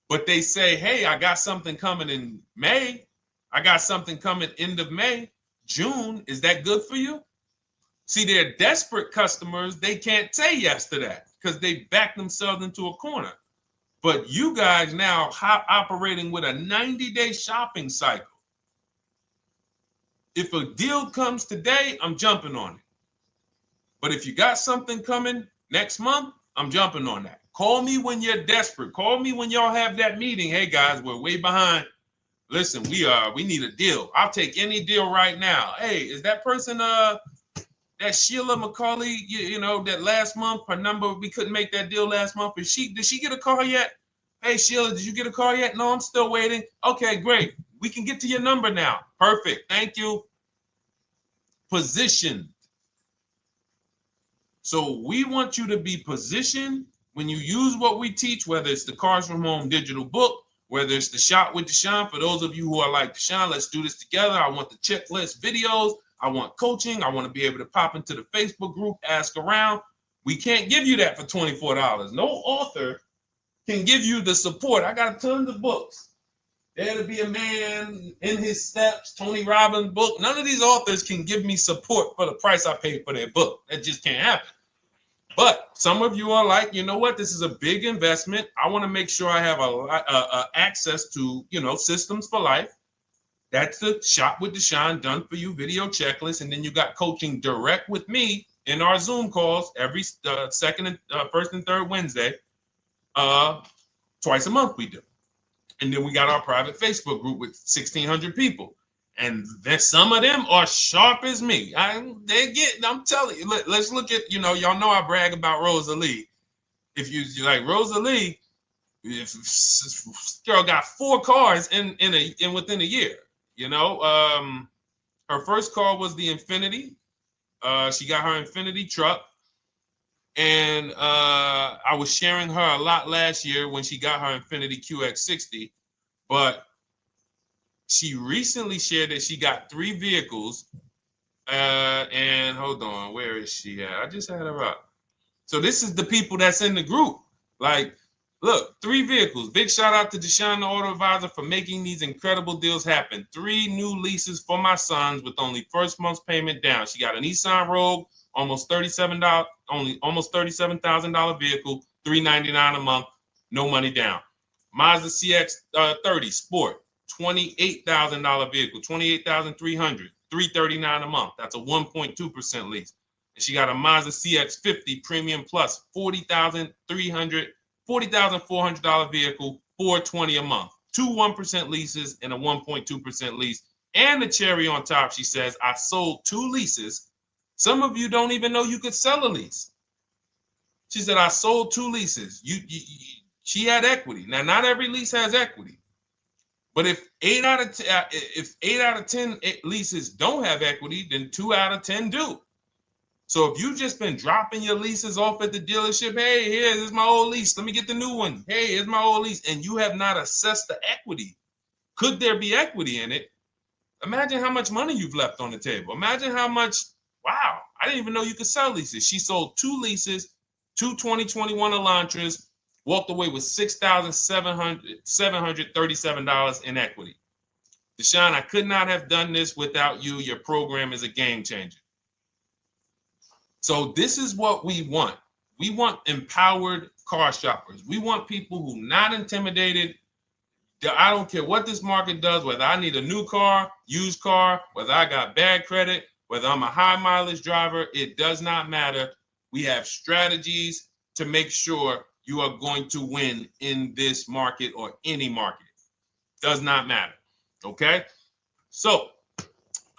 But they say, hey, I got something coming in May. I got something coming end of May, June. Is that good for you? See, they're desperate customers. They can't say yes to that because they back themselves into a corner. But you guys now operating with a 90-day shopping cycle. If a deal comes today, I'm jumping on it. But if you got something coming next month, I'm jumping on that. Call me when you're desperate. Call me when y'all have that meeting. Hey guys, we're way behind. Listen, we need a deal. I'll take any deal right now. Hey, is that person that Sheila McCauley, you know, that last month, her number, we couldn't make that deal last month. Did she get a call yet? Hey Sheila, did you get a call yet? No, I'm still waiting. Okay, great. We can get to your number now. Perfect. Thank you. Positioned. So we want you to be positioned when you use what we teach, whether it's the Cars from Home digital book, whether it's the Shop with Deshone. For those of you who are like, Deshone, let's do this together. I want the checklist videos. I want coaching. I want to be able to pop into the Facebook group, ask around. We can't give you that for $24. No author can give you the support. I got tons of books. There to Be a Man, In His Steps, Tony Robbins' book. None of these authors can give me support for the price I paid for their book. That just can't happen. But some of you are like, you know what? This is a big investment. I want to make sure I have a access to, you know, systems for life. That's the Shop with Deshone done for you video checklist. And then you got coaching direct with me in our Zoom calls every second and first and third Wednesday. Twice a month we do. And then we got our private Facebook group with 1,600 people. And then some of them are sharp as me. I'm telling you, let's look at, you know, y'all know I brag about Rosalie. If you like Rosalie, if girl got 4 cars in within a year, you know. Her first car was the Infinity. She got her Infinity truck. And I was sharing her a lot last year when she got her Infinity QX60, but she recently shared that she got 3 vehicles. And hold on, where is she at? I just had her up. So this is the people that's in the group. Like, look, 3 vehicles. Big shout out to Deshone the Auto Advisor for making these incredible deals happen. 3 new leases for my sons with only first month's payment down. She got a Nissan Rogue, almost $37,000 vehicle, $399 a month, no money down. Mazda CX-30 Sport, $28,000 vehicle, $28,300, $339 a month. That's a 1.2% lease. And she got a Mazda CX-50 Premium Plus, $40,400 vehicle, $420 a month. 2 1% leases and a 1.2% lease. And the cherry on top, she says, I sold 2 leases. Some of you don't even know you could sell a lease. She said, I sold 2 leases. She had equity. Now, not every lease has equity. But if 8 out of 10 leases don't have equity, then 2 out of 10 do. So if you've just been dropping your leases off at the dealership, hey, here's my old lease. Let me get the new one. Hey, here's my old lease. And you have not assessed the equity. Could there be equity in it? Imagine how much money you've left on the table. Imagine how much, wow, I didn't even know you could sell leases. She sold 2 leases, 2 2021 Elantras, walked away with $6,737 in equity. Deshone, I could not have done this without you. Your program is a game changer. So this is what we want. We want empowered car shoppers. We want people who are not intimidated. I don't care what this market does, whether I need a new car, used car, whether I got bad credit, whether I'm a high mileage driver, it does not matter. We have strategies to make sure you are going to win in this market or any market. Does not matter. Okay? So,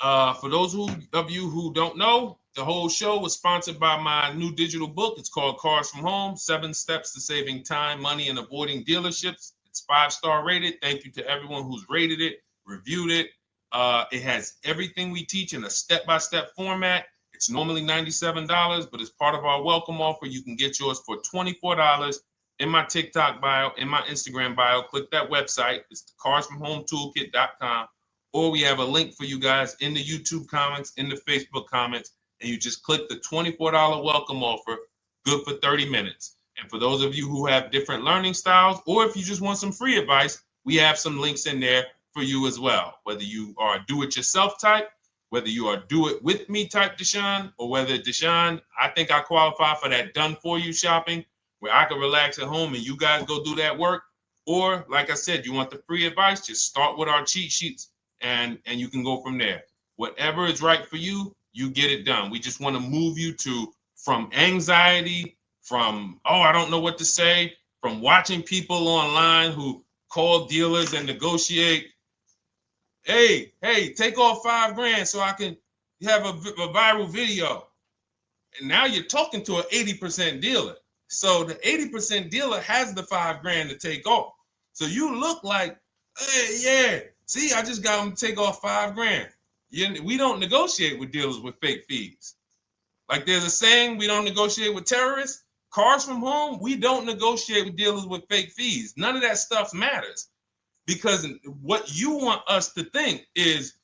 for those of you who don't know, the whole show was sponsored by my new digital book. It's called Cars from Home, 7 Steps to Saving Time, Money, and Avoiding Dealerships. It's 5-star rated. Thank you to everyone who's rated it, reviewed it. It has everything we teach in a step-by-step format. It's normally $97, but as part of our welcome offer, you can get yours for $24 in my TikTok bio, in my Instagram bio. Click that website. It's the carsfromhometoolkit.com. Or we have a link for you guys in the YouTube comments, in the Facebook comments, and you just click the $24 welcome offer, good for 30 minutes. And for those of you who have different learning styles, or if you just want some free advice, we have some links in there for you as well. Whether you are a do-it-yourself type, whether you are do-it-with-me type Deshone, or whether Deshone, I think I qualify for that done-for-you shopping, where I can relax at home and you guys go do that work. Or like I said, you want the free advice, just start with our cheat sheets and you can go from there. Whatever is right for you, you get it done. We just want to move you from anxiety, from, oh, I don't know what to say, from watching people online who call dealers and negotiate. Hey, take off $5,000 so I can have a viral video. And now you're talking to an 80% dealer. So the 80% dealer has the $5,000 to take off. So you look like, hey, yeah, see, I just got them to take off $5,000. We don't negotiate with dealers with fake fees. Like there's a saying, we don't negotiate with terrorists. Cars from home, we don't negotiate with dealers with fake fees. None of that stuff matters. Because what you want us to think is,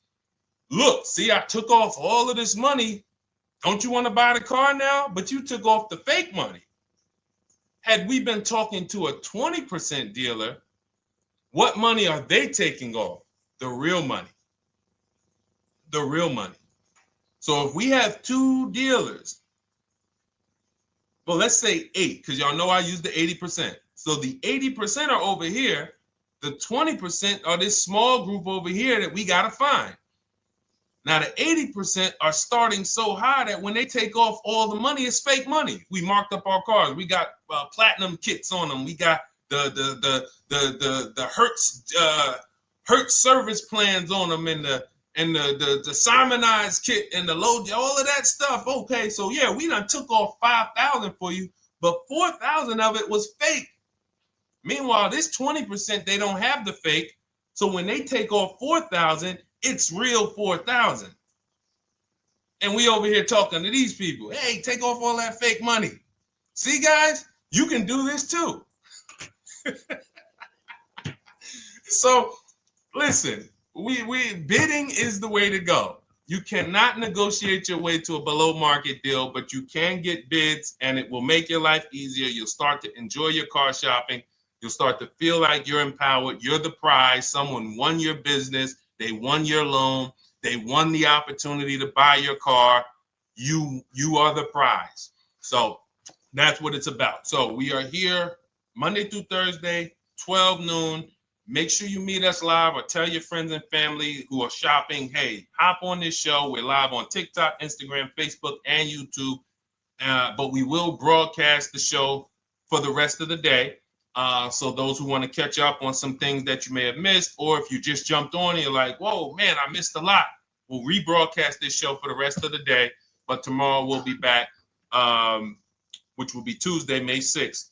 look, see, I took off all of this money. Don't you want to buy the car now? But you took off the fake money. Had we been talking to a 20% dealer, what money are they taking off? The real money. The real money. So if we have 2 dealers, well, let's say 8, because y'all know I use the 80%. So the 80% are over here. The 20% are this small group over here that we got to find. Now, the 80% are starting so high that when they take off all the money, it's fake money. We marked up our cars. We got platinum kits on them. We got the Hertz service plans on them, and the Simonized kit and the low, all of that stuff. Okay, so yeah, we done took off 5,000 for you, but 4,000 of it was fake. Meanwhile, this 20%, they don't have the fake. So when they take off 4,000, it's real 4,000. And we over here talking to these people. Hey, take off all that fake money. See, guys, you can do this too. So listen, we bidding is the way to go. You cannot negotiate your way to a below market deal, but you can get bids and it will make your life easier. You'll start to enjoy your car shopping. You'll start to feel like you're empowered. You're the prize. Someone won your business. They won your loan. They won the opportunity to buy your car. You are the prize. So that's what it's about. So we are here Monday through Thursday, 12 noon. Make sure you meet us live or tell your friends and family who are shopping, hey, hop on this show. We're live on TikTok, Instagram, Facebook, and YouTube. But we will broadcast the show for the rest of the day. So those who want to catch up on some things that you may have missed, or if you just jumped on and you're like, whoa, man, I missed a lot. We'll rebroadcast this show for the rest of the day. But tomorrow we'll be back, which will be Tuesday, May 6th,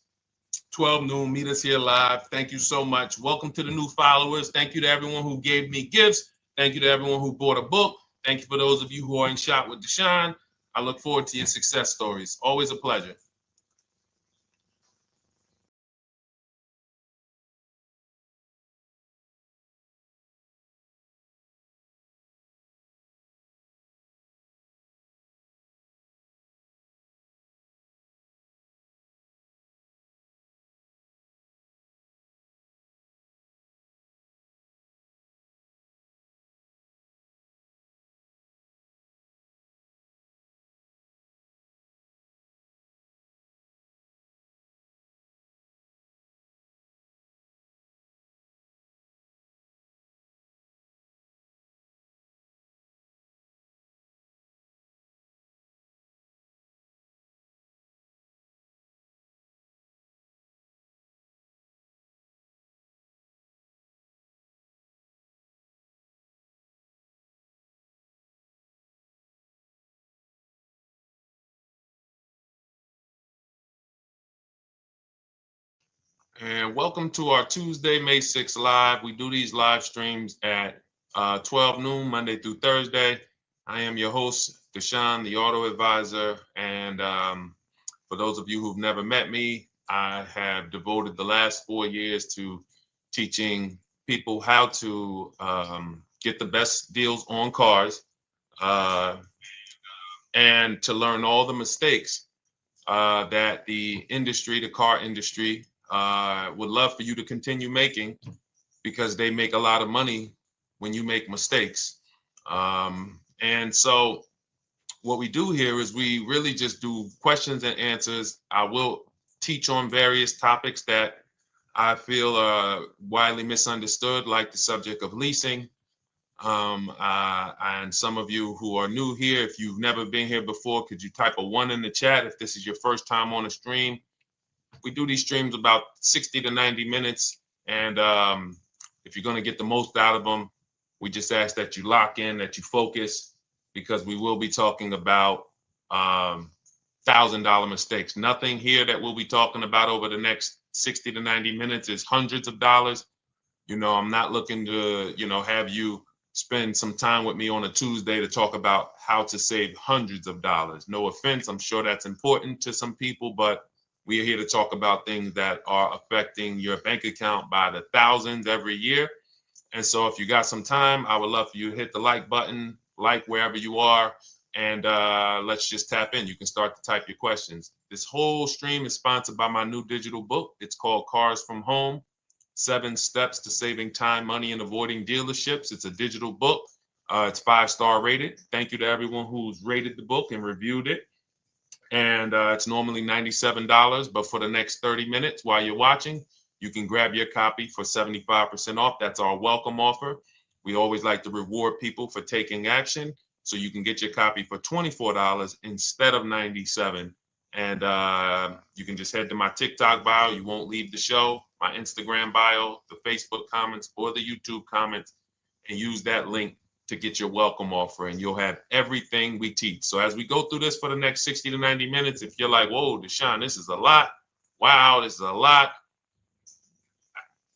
12 noon. Meet us here live. Thank you so much. Welcome to the new followers. Thank you to everyone who gave me gifts. Thank you to everyone who bought a book. Thank you for those of you who are in Shop with Deshone. I look forward to your success stories. Always a pleasure. And welcome to our Tuesday, May 6th live. We do these live streams at 12 noon, Monday through Thursday. I am your host, Deshone the Auto Advisor. And for those of you who've never met me, I have devoted the last 4 years to teaching people how to get the best deals on cars and to learn all the mistakes that the industry, the car industry, would love for you to continue making, because they make a lot of money when you make mistakes. And so what we do here is we really just do questions and answers. I will teach on various topics that I feel are widely misunderstood, like the subject of leasing. And some of you who are new here, if you've never been here before, could you type a 1 in the chat if this is your first time on a stream? We do these streams about 60 to 90 minutes. And if you're going to get the most out of them, we just ask that you lock in, that you focus, because we will be talking about $1,000 mistakes. Nothing here that we'll be talking about over the next 60 to 90 minutes is hundreds of dollars. I'm not looking to, have you spend some time with me on a Tuesday to talk about how to save hundreds of dollars. No offense, I'm sure that's important to some people, but we are here to talk about things that are affecting your bank account by the thousands every year. And so if you got some time, I would love for you to hit the like button, like wherever you are, and let's just tap in. You can start to type your questions. This whole stream is sponsored by my new digital book. It's called Cars from Home, 7 Steps to Saving Time, Money, and Avoiding Dealerships. It's a digital book. It's 5-star rated. Thank you to everyone who's rated the book and reviewed it. And it's normally $97, but for the next 30 minutes while you're watching, you can grab your copy for 75% off. That's our welcome offer. We always like to reward people for taking action. So you can get your copy for $24 instead of $97. And you can just head to my TikTok bio. You won't leave the show. My Instagram bio, the Facebook comments, or the YouTube comments, and use that link to get your welcome offer, and you'll have everything we teach. So as we go through this for the next 60 to 90 minutes, if you're like, whoa, Deshone, this is a lot. Wow, this is a lot.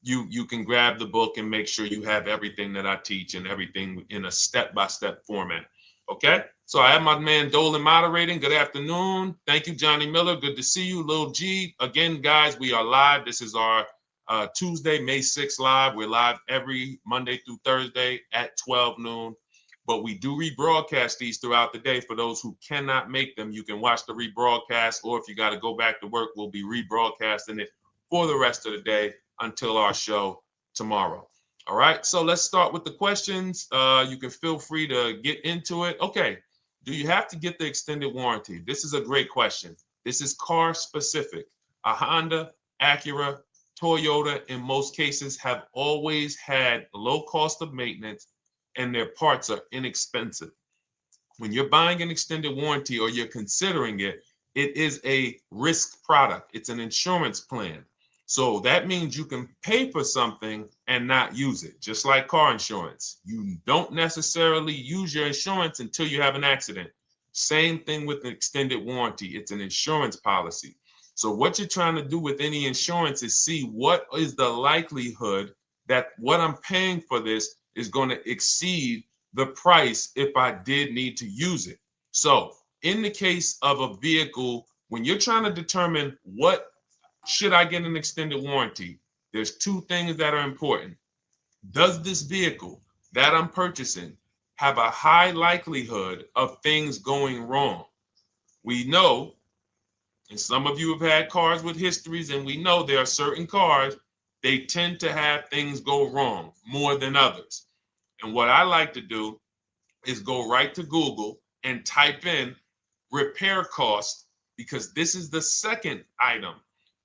You can grab the book and make sure you have everything that I teach and everything in a step-by-step format. Okay? So I have my man Dolan moderating. Good afternoon. Thank you, Johnny Miller. Good to see you. Lil G. Again, guys, we are live. This is our Tuesday, May 6th live. We're live every Monday through Thursday at 12 noon. But we do rebroadcast these throughout the day. For those who cannot make them, you can watch the rebroadcast, or if you got to go back to work, we'll be rebroadcasting it for the rest of the day until our show tomorrow. All right, so let's start with the questions. You can feel free to get into it. Okay, do you have to get the extended warranty? This is a great question. This is car specific. A Honda, Acura, Toyota, in most cases, have always had low cost of maintenance and their parts are inexpensive. When you're buying an extended warranty or you're considering it, it is a risk product. It's an insurance plan. So that means you can pay for something and not use it, just like car insurance. You don't necessarily use your insurance until you have an accident. Same thing with an extended warranty. It's an insurance policy. So what you're trying to do with any insurance is see what is the likelihood that what I'm paying for this is going to exceed the price if I did need to use it. So in the case of a vehicle, when you're trying to determine what should I get an extended warranty, there's 2 things that are important. Does this vehicle that I'm purchasing have a high likelihood of things going wrong? We know, and some of you have had cars with histories, and we know there are certain cars, they tend to have things go wrong more than others. And what I like to do is go right to Google and type in repair cost, because this is the second item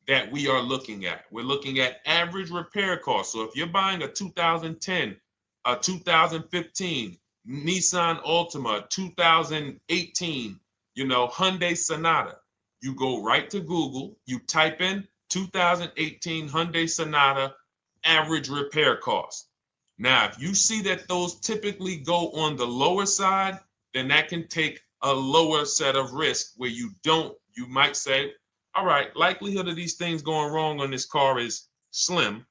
that we are looking at. We're looking at average repair cost. So if you're buying a 2010, a 2015 Nissan Altima, 2018, Hyundai Sonata, you go right to Google, you type in 2018 Hyundai Sonata average repair cost. Now, if you see that those typically go on the lower side, then that can take a lower set of risk where you might say, all right, likelihood of these things going wrong on this car is slim.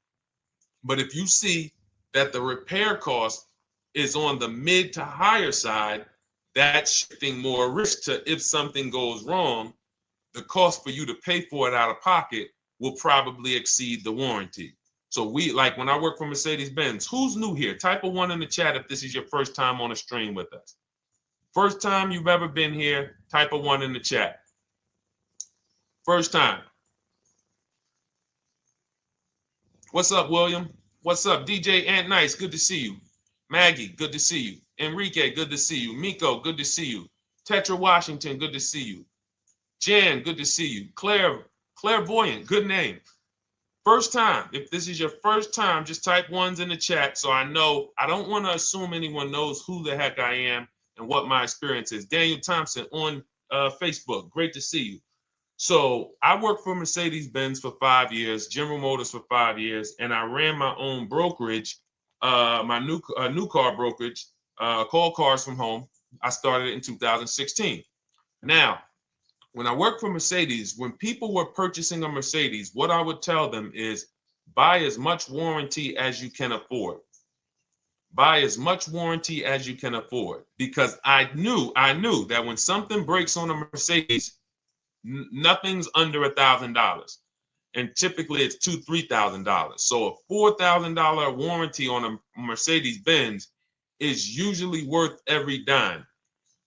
But if you see that the repair cost is on the mid to higher side, that's shifting more risk to if something goes wrong, the cost for you to pay for it out of pocket will probably exceed the warranty. So like when I work for Mercedes-Benz, who's new here? Type a 1 in the chat if this is your first time on a stream with us. First time you've ever been here, type a 1 in the chat. First time. What's up, William? What's up, DJ Ant Nice? Good to see you. Maggie, good to see you. Enrique, good to see you. Miko, good to see you. Tetra Washington, good to see you. Jan, good to see you. Claire, Clairvoyant, good name. First time, if this is your first time, just type ones in the chat so I know. I don't want to assume anyone knows who the heck I am and what my experience is. Daniel Thompson on Facebook, great to see you. So I worked for Mercedes-Benz for 5 years, General Motors for 5 years, and I ran my own brokerage, my new car brokerage, Call Cars from Home. I started it in 2016. Now, when I worked for Mercedes, when people were purchasing a Mercedes, what I would tell them is buy as much warranty as you can afford. Buy as much warranty as you can afford, because I knew that when something breaks on a Mercedes, nothing's under $1,000, and typically it's $2,000-$3,000. So a $4,000 warranty on a Mercedes Benz is usually worth every dime.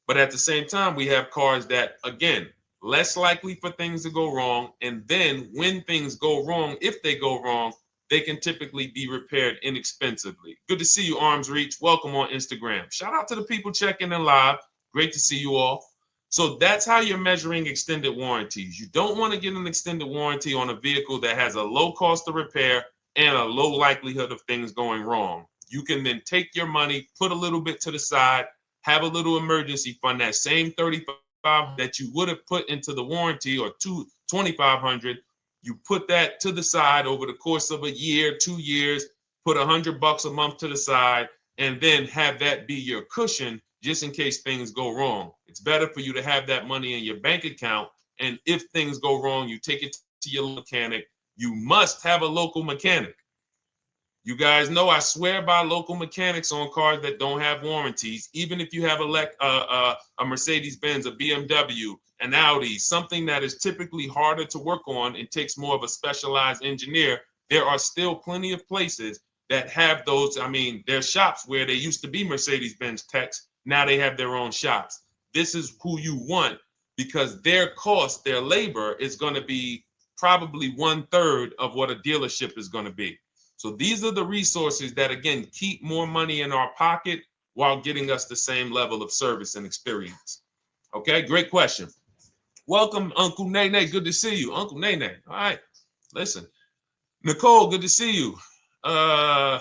But at the same time, we have cars that, again, less likely for things to go wrong. And then when things go wrong, if they go wrong, they can typically be repaired inexpensively. Good to see you, Arms Reach. Welcome on Instagram. Shout out to the people checking in live. Great to see you all. So that's how you're measuring extended warranties. You don't want to get an extended warranty on a vehicle that has a low cost of repair and a low likelihood of things going wrong. You can then take your money, put a little bit to the side, have a little emergency fund, that same $35 that you would have put into the warranty, or $2,500, you put that to the side over the course of a year, 2 years, put $100 a month to the side, and then have that be your cushion just in case things go wrong. It's better for you to have that money in your bank account, and if things go wrong, you take it to your mechanic. You must have a local mechanic. You guys know I swear by local mechanics on cars that don't have warranties. Even if you have a Mercedes-Benz, a BMW, an Audi, something that is typically harder to work on and takes more of a specialized engineer, there are still plenty of places that have those. I mean, there's shops where they used to be Mercedes-Benz techs. Now they have their own shops. This is who you want, because their cost, their labor is going to be probably 1/3 of what a dealership is going to be. So these are the resources that, again, keep more money in our pocket while getting us the same level of service and experience. Okay, great question. Welcome, Uncle Nene. Good to see you. Uncle Nene. All right, listen. Nicole, good to see you. All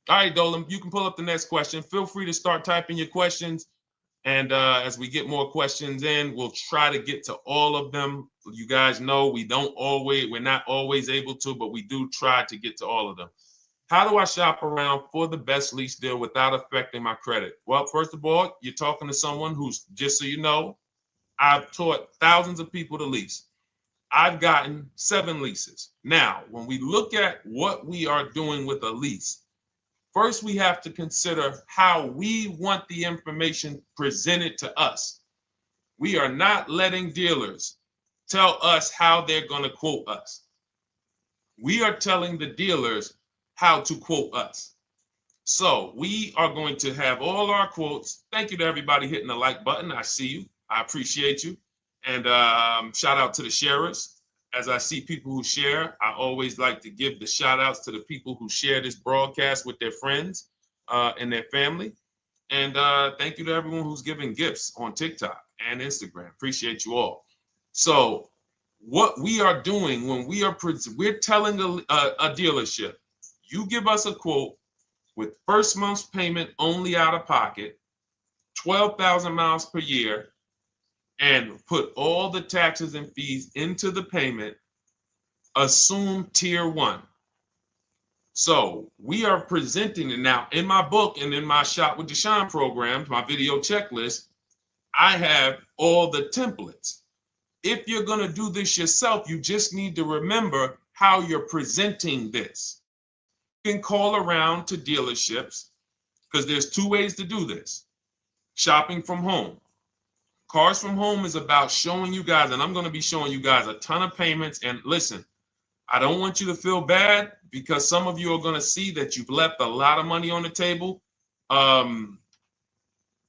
right, Dolan, you can pull up the next question. Feel free to start typing your questions. And as we get more questions in, we'll try to get to all of them. You guys know we're not always able to, but we do try to get to all of them. How do I shop around for the best lease deal without affecting my credit? Well, first of all, you're talking to someone who's, just so you know, I've taught thousands of people to lease. I've gotten 7 leases. Now, when we look at what we are doing with a lease, first, we have to consider how we want the information presented to us. We are not letting dealers tell us how they're going to quote us. We are telling the dealers how to quote us. So we are going to have all our quotes. Thank you to everybody hitting the like button. I see you. I appreciate you. And shout out to the sharers. As I see people who share, I always like to give the shout outs to the people who share this broadcast with their friends and their family. And thank you to everyone who's giving gifts on TikTok and Instagram. Appreciate you all. So what we are doing when we're telling a dealership, you give us a quote with first month's payment only out of pocket, 12,000 miles per year, and put all the taxes and fees into the payment, assume tier 1. So we are presenting it now in my book and in my Shop with Deshone programs, my video checklist. I have all the templates. If you're going to do this yourself, you just need to remember how you're presenting this. You can call around to dealerships, because there's 2 ways to do this. Shopping from home. Cars from Home is about showing you guys, and I'm going to be showing you guys a ton of payments. And listen, I don't want you to feel bad, because some of you are going to see that you've left a lot of money on the table. Part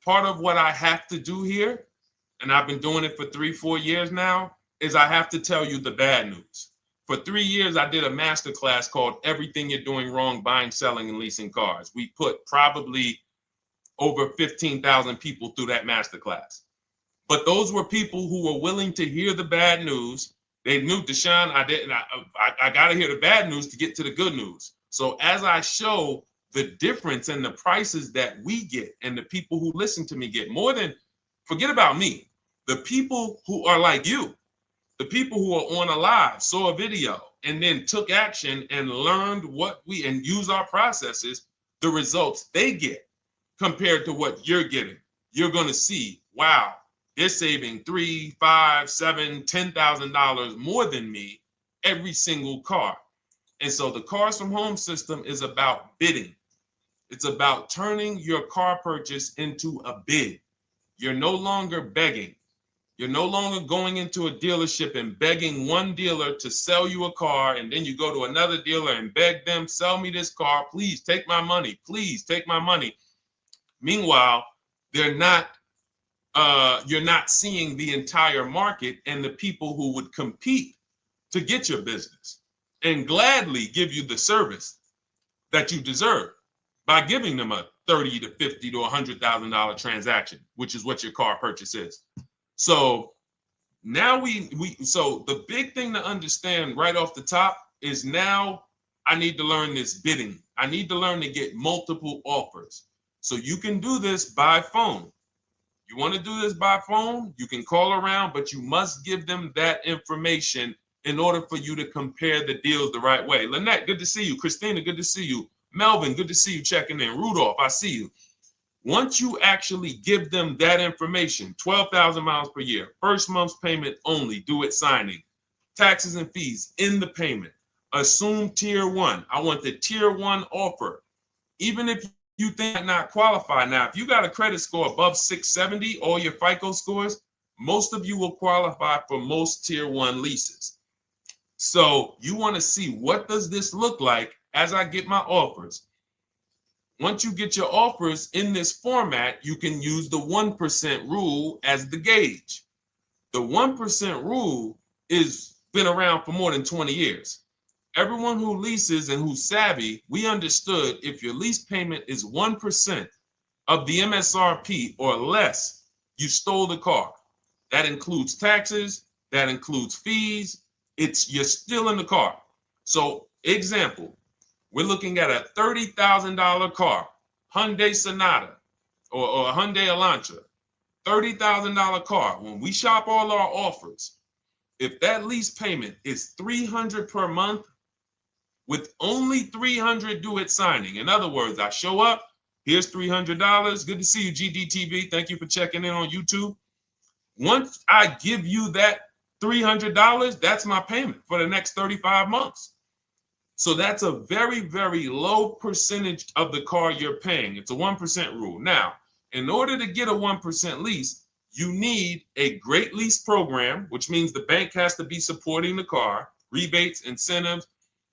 of what I have to do here, and I've been doing it for 3-4 years now, is I have to tell you the bad news. For 3 years, I did a masterclass called Everything You're Doing Wrong Buying, Selling, and Leasing Cars. We put probably over 15,000 people through that masterclass. But those were people who were willing to hear the bad news They knew, Deshone, I didn't. I got to hear the bad news to get to the good news. So as I show the difference in the prices that we get and the people who listen to me get, more than, forget about me, the people who are like you, the people who are on a live, saw a video, and then took action and learned what we and use our processes, the results they get compared to what you're getting. You're going to see, wow, they're saving $3, $5, $7, $10,000 more than me every single car. And so the Cars from Home system is about bidding. It's about turning your car purchase into a bid. You're no longer begging. You're no longer going into a dealership and begging one dealer to sell you a car, and then you go to another dealer and beg them, sell me this car, please take my money, please take my money. Meanwhile, you're not seeing the entire market and the people who would compete to get your business and gladly give you the service that you deserve by giving them a $30 to $50 to $100,000 transaction, which is what your car purchase is. So now so the big thing to understand right off the top is, now I need to learn this bidding. I need to learn to get multiple offers. So you can do this by phone. You want to do this by phone, you can call around, but you must give them that information in order for you to compare the deals the right way. Lynette, good to see you. Christina, good to see you. Melvin, good to see you checking in. Rudolph, I see you. Once you actually give them that information, 12,000 miles per year, first month's payment only, due at signing, taxes and fees in the payment, assume tier one. I want the tier one offer. Even if you think not qualify. Now, if you got a credit score above 670, all your FICO scores, most of you will qualify for most tier one leases. So you want to see, what does this look like as I get my offers? Once you get your offers in this format, you can use the 1% rule as the gauge. The 1% rule is been around for more than 20 years. Everyone who leases and who's savvy, we understood if your lease payment is 1% of the MSRP or less, you stole the car. That includes taxes, that includes fees. You're still in the car. So example, we're looking at a $30,000 car, Hyundai Sonata or a Hyundai Elantra, $30,000 car. When we shop all our offers, if that lease payment is $300 per month, with only $300 due at signing. In other words, I show up, here's $300. Good to see you, GDTV. Thank you for checking in on YouTube. Once I give you that $300, that's my payment for the next 35 months. So that's a very, very low percentage of the car you're paying. It's a 1% rule. Now, in order to get a 1% lease, you need a great lease program, which means the bank has to be supporting the car, rebates, incentives,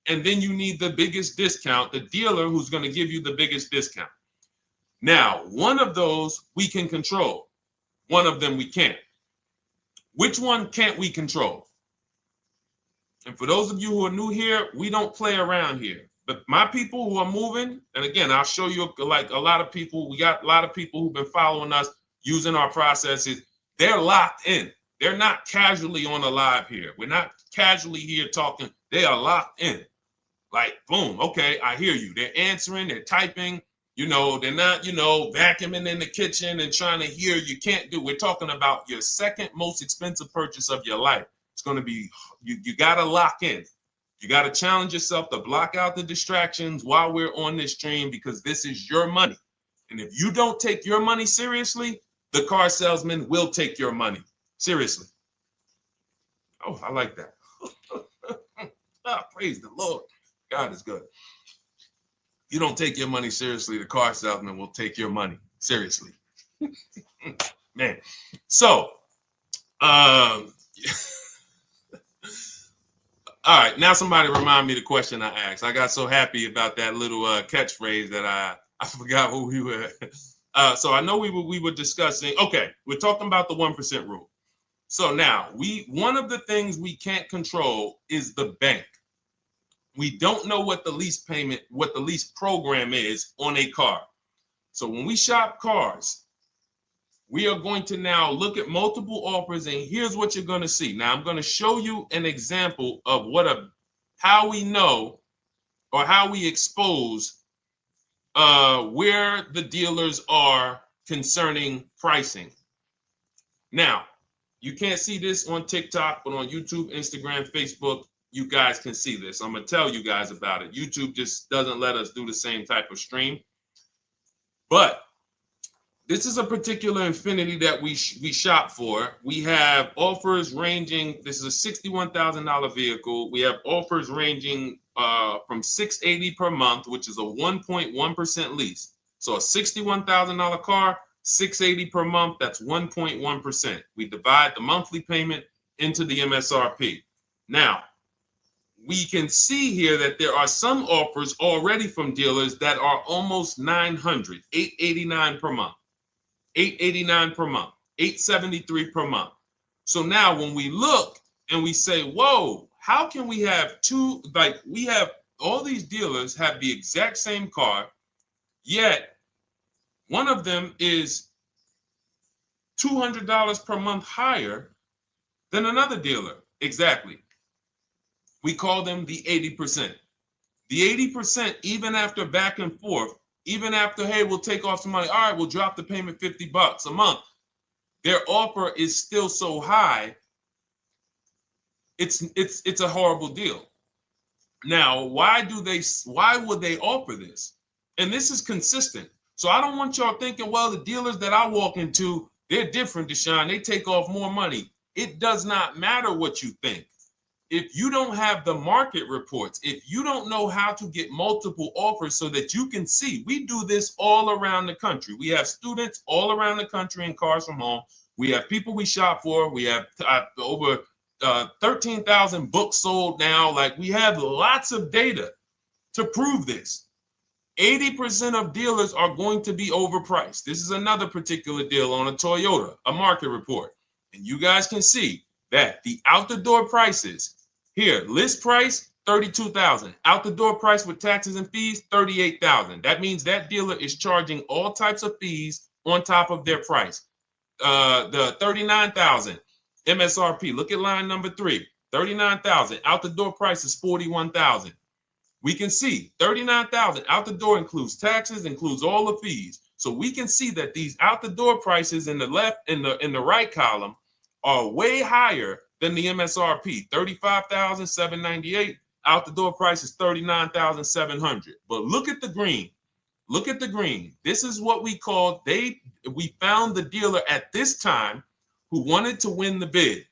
and then you need the biggest discount, the dealer who's going to give you the biggest discount. Now, one of those we can control. One of them we can't. Which one can't we control? And for those of you who are new here, we don't play around here. But my people who are moving, and again, I'll show you, like a lot of people, we got a lot of people who've been following us, using our processes. They're locked in. They're not casually on a live here. We're not casually here talking. They are locked in. Like, boom, okay, I hear you. They're answering, they're typing, they're not, vacuuming in the kitchen and trying to hear. You can't do. We're talking about your second most expensive purchase of your life. It's going to be, you got to lock in. You got to challenge yourself to block out the distractions while we're on this stream, because this is your money. And if you don't take your money seriously, the car salesman will take your money seriously. Oh, I like that. Praise the Lord. God is good. You don't take your money seriously, the car salesman will take your money seriously. Man. So, all right, now somebody remind me the question I asked. I got so happy about that little catchphrase that I forgot who we were. So I know we were discussing, okay, we're talking about the 1% rule. So now, one of the things we can't control is the bank. We don't know what the lease payment, what the lease program is on a car. So when we shop cars, We are going to now look at multiple offers, and here's what you're going to see. Now, I'm going to show you an example of how we know or how we expose where the dealers are concerning pricing. Now, you can't see this on TikTok, but on YouTube, Instagram, Facebook, you guys can see this. I'm going to tell you guys about it. YouTube just doesn't let us do the same type of stream. But this is a particular Infiniti that we shop for. We have offers ranging, this is a $61,000 vehicle. We have offers ranging from $680 per month, which is a 1.1% lease. So a $61,000 car, $680 per month, that's 1.1%. We divide the monthly payment into the MSRP. Now, we can see here that there are some offers already from dealers that are almost $900, $889 per month. $889 per month, $873 per month. So now when we look and we say, whoa, how can we have we have all these dealers have the exact same car, yet one of them is $200 per month higher than another dealer. Exactly. We call them the 80%. The 80%, even after back and forth, even after, hey, we'll take off some money. All right, we'll drop the payment $50 a month. Their offer is still so high. It's a horrible deal. Now, why would they offer this? And this is consistent. So I don't want y'all thinking, well, the dealers that I walk into, they're different, Deshone. They take off more money. It does not matter what you think. If you don't have the market reports, if you don't know how to get multiple offers so that you can see, we do this all around the country. We have students all around the country in Cars from Home. We have people we shop for. We have over 13,000 books sold now. Like, we have lots of data to prove this. 80% of dealers are going to be overpriced. This is another particular deal on a Toyota, a market report. And you guys can see that the out-the-door prices here, list price, $32,000. Out-the-door price with taxes and fees, $38,000. That means that dealer is charging all types of fees on top of their price. The $39,000 MSRP. Look at line number 3. $39,000. Out-the-door price is $41,000. We can see $39,000 out-the-door includes taxes, includes all the fees. So we can see that these out-the-door prices in the left, in the right column, are way higher than the MSRP, $35,798. Out the door price is $39,700. But look at the green. Look at the green. This is what we call, we found the dealer at this time who wanted to win the bid.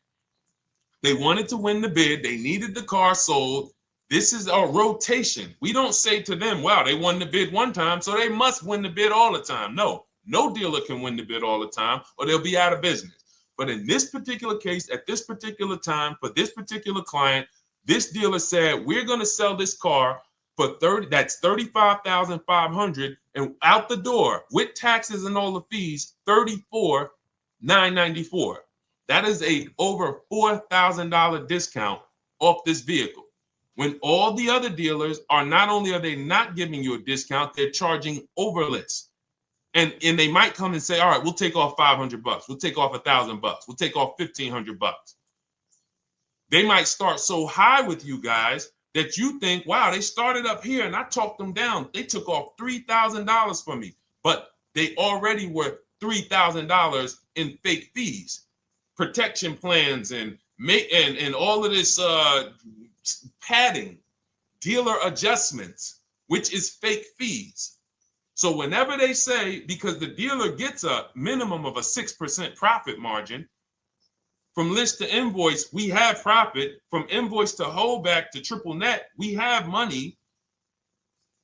They wanted to win the bid. They needed the car sold. This is a rotation. We don't say to them, wow, they won the bid one time, so they must win the bid all the time. No dealer can win the bid all the time, or they'll be out of business. But in this particular case, at this particular time, for this particular client, this dealer said, we're going to sell this car for that's $35,500, and out the door with taxes and all the fees, $34,994. That is a over $4,000 discount off this vehicle. When all the other dealers are, not only are they not giving you a discount, they're charging over list. And they might come and say, all right, we'll take off $500. We'll take off $1,000. We'll take off $1,500. They might start so high with you guys that you think, wow, they started up here and I talked them down. They took off $3,000 from me, but they already were $3,000 in fake fees, protection plans, and all of this padding, dealer adjustments, which is fake fees. So whenever they say, because the dealer gets a minimum of a 6% profit margin, from list to invoice, we have profit. From invoice to holdback to triple net, we have money.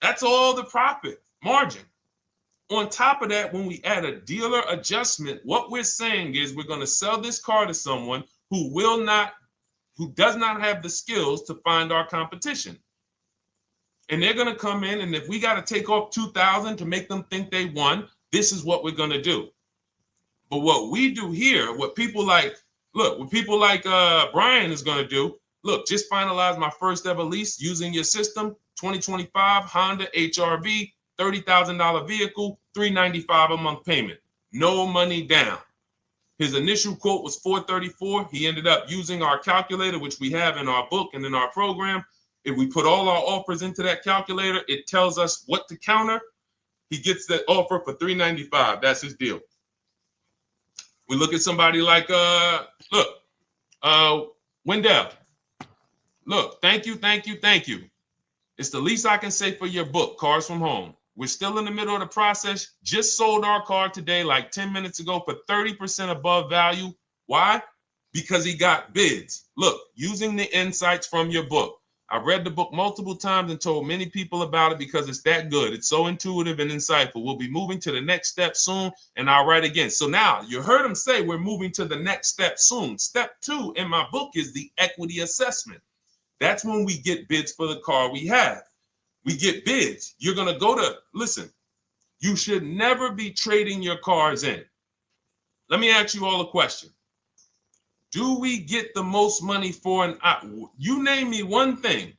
That's all the profit margin. On top of that, when we add a dealer adjustment, what we're saying is we're going to sell this car to someone who does not have the skills to find our competition. And they're going to come in, and if we got to take off $2,000 to make them think they won, this is what we're going to do. But what we do here, what people like Brian is going to do, look, just finalize my first ever lease using your system, 2025 Honda HRV, $30,000 vehicle, $395 a month payment. no money down. His initial quote was $434. He ended up using our calculator, which we have in our book and in our program. If we put all our offers into that calculator, it tells us what to counter. He gets that offer for $395. That's his deal. We look at somebody like Wendell. Look, thank you. It's the least I can say for your book, Cars from Home. We're still in the middle of the process. Just sold our car today, like 10 minutes ago, for 30% above value. Why? Because he got bids. Look, using the insights from your book. I've read the book multiple times and told many people about it because it's that good. It's so intuitive and insightful. We'll be moving to the next step soon, and I'll write again. So now you heard him say we're moving to the next step soon. Step 2 in my book is the equity assessment. That's when we get bids for the car we have. We get bids. You're going to go to, listen, you should never be trading your cars in. Let me ask you all a question. Do we get the most money for you name me one thing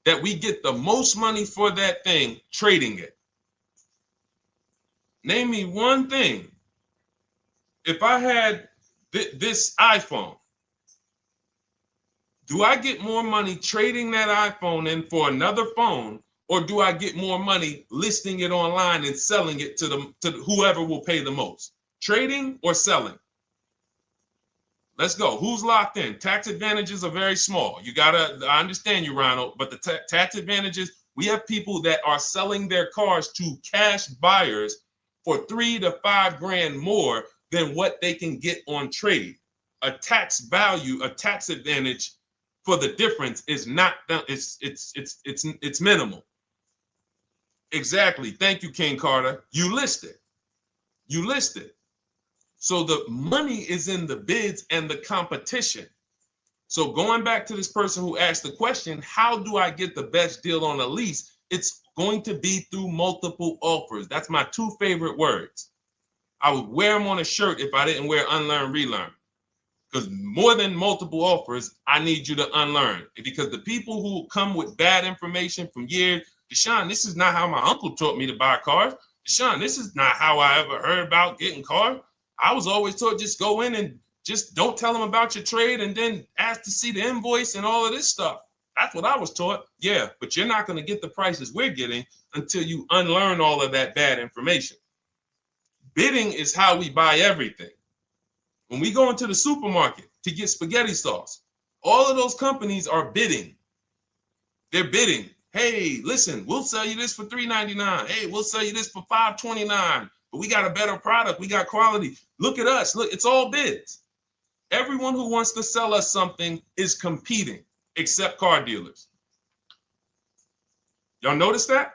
that we get the most money for that thing trading it. Name me one thing. If I had this iPhone, do I get more money trading that iPhone in for another phone, or do I get more money listing it online and selling it to whoever will pay the most? Trading or selling? Let's go. Who's locked in? Tax advantages are very small. I understand you, Ronald, but the tax advantages, we have people that are selling their cars to cash buyers for $3 to $5 grand more than what they can get on trade. A tax value, a tax advantage for the difference is not, it's minimal. Exactly. Thank you, King Carter. You listed. So the money is in the bids and the competition. So going back to this person who asked the question, how do I get the best deal on a lease? It's going to be through multiple offers. That's my 2 favorite words. I would wear them on a shirt if I didn't wear unlearn, relearn. Because more than multiple offers, I need you to unlearn. Because the people who come with bad information from years, Deshone, this is not how my uncle taught me to buy cars. Deshone, this is not how I ever heard about getting cars. I was always taught just go in and just don't tell them about your trade and then ask to see the invoice and all of this stuff. That's what I was taught. Yeah, but you're not going to get the prices we're getting until you unlearn all of that bad information. Bidding is how we buy everything. When we go into the supermarket to get spaghetti sauce, all of those companies are bidding. They're bidding. Hey, listen, we'll sell you this for $3.99. Hey, we'll sell you this for $5.29. But we got a better product. We got quality. Look at us. Look, it's all bids. Everyone who wants to sell us something is competing, except car dealers. Y'all notice that?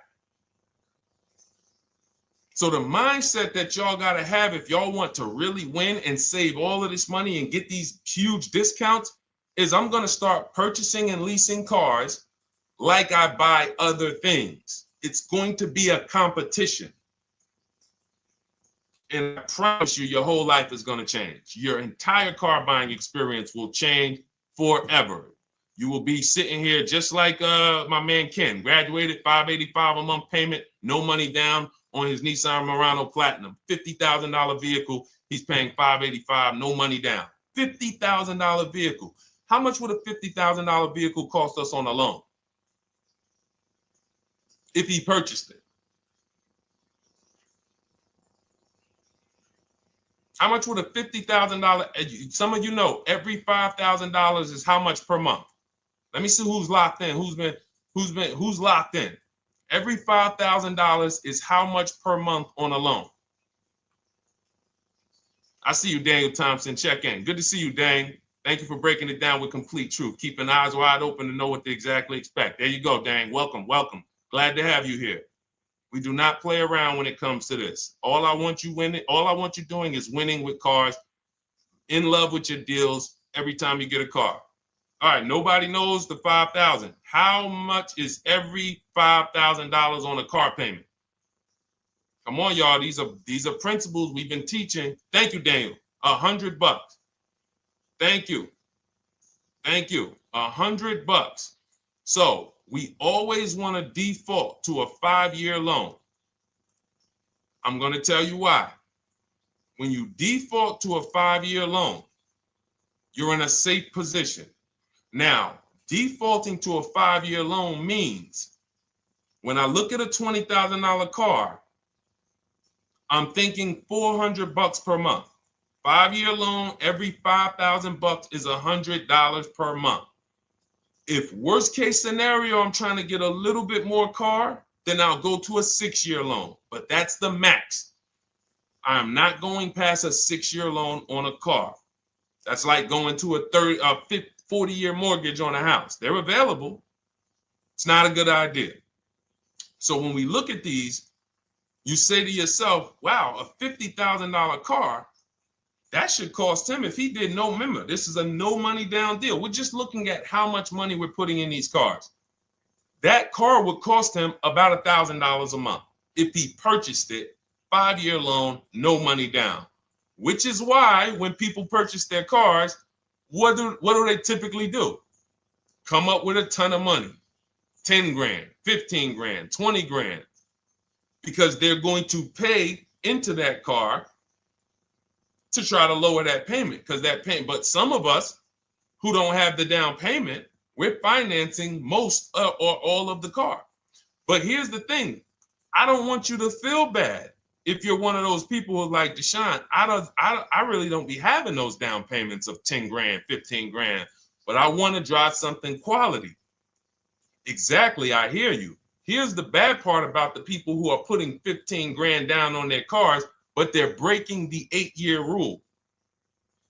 So the mindset that y'all got to have if y'all want to really win and save all of this money and get these huge discounts is I'm going to start purchasing and leasing cars like I buy other things. It's going to be a competition. And I promise you, your whole life is going to change. Your entire car buying experience will change forever. You will be sitting here just like my man Ken, graduated, $585 a month payment, no money down on his Nissan Murano Platinum, $50,000 vehicle. He's paying $585, no money down. $50,000 vehicle. How much would a $50,000 vehicle cost us on a loan if he purchased it? How much would a $50,000? Some of you know every $5,000 is how much per month. Let me see who's locked in. Who's locked in? Every $5,000 is how much per month on a loan. I see you, Daniel Thompson. Check in. Good to see you, Dang. Thank you for breaking it down with complete truth. Keeping eyes wide open to know what to exactly expect. There you go, Dang. Welcome. Glad to have you here. We do not play around when it comes to this. All I want you doing is winning with cars, in love with your deals every time you get a car. All right, nobody knows the $5,000. How much is every $5,000 on a car payment? Come on, y'all. These are principles we've been teaching. Thank you, Daniel. $100. Thank you. $100. So we always want to default to a 5-year loan. I'm going to tell you why. when you default to a 5-year loan, you're in a safe position. Now, defaulting to a 5-year loan means when I look at a $20,000 car, I'm thinking $400 per month. 5-year loan, every $5,000 is $100 per month. If worst case scenario, I'm trying to get a little bit more car, then I'll go to a 6-year loan, but that's the max. I'm not going past a 6-year loan on a car. That's like going to a 40-year mortgage on a house. They're available. It's not a good idea. So when we look at these, you say to yourself, wow, a $50,000 car, that should cost him, if he did no, remember, this is a no money down deal. We're just looking at how much money we're putting in these cars. That car would cost him about $1,000 a month if he purchased it, 5-year loan, no money down. Which is why when people purchase their cars, what do they typically do? Come up with a ton of money, 10 grand, 15 grand, 20 grand, because they're going to pay into that car to try to lower that payment, because that payment. But some of us who don't have the down payment, we're financing most or all of the car. But here's the thing. I don't want you to feel bad if you're one of those people who's like, Deshone, I really don't be having those down payments of 10 grand, 15 grand, but I want to drive something quality. Exactly, I hear you. Here's the bad part about the people who are putting 15 grand down on their cars, but they're breaking the 8-year rule.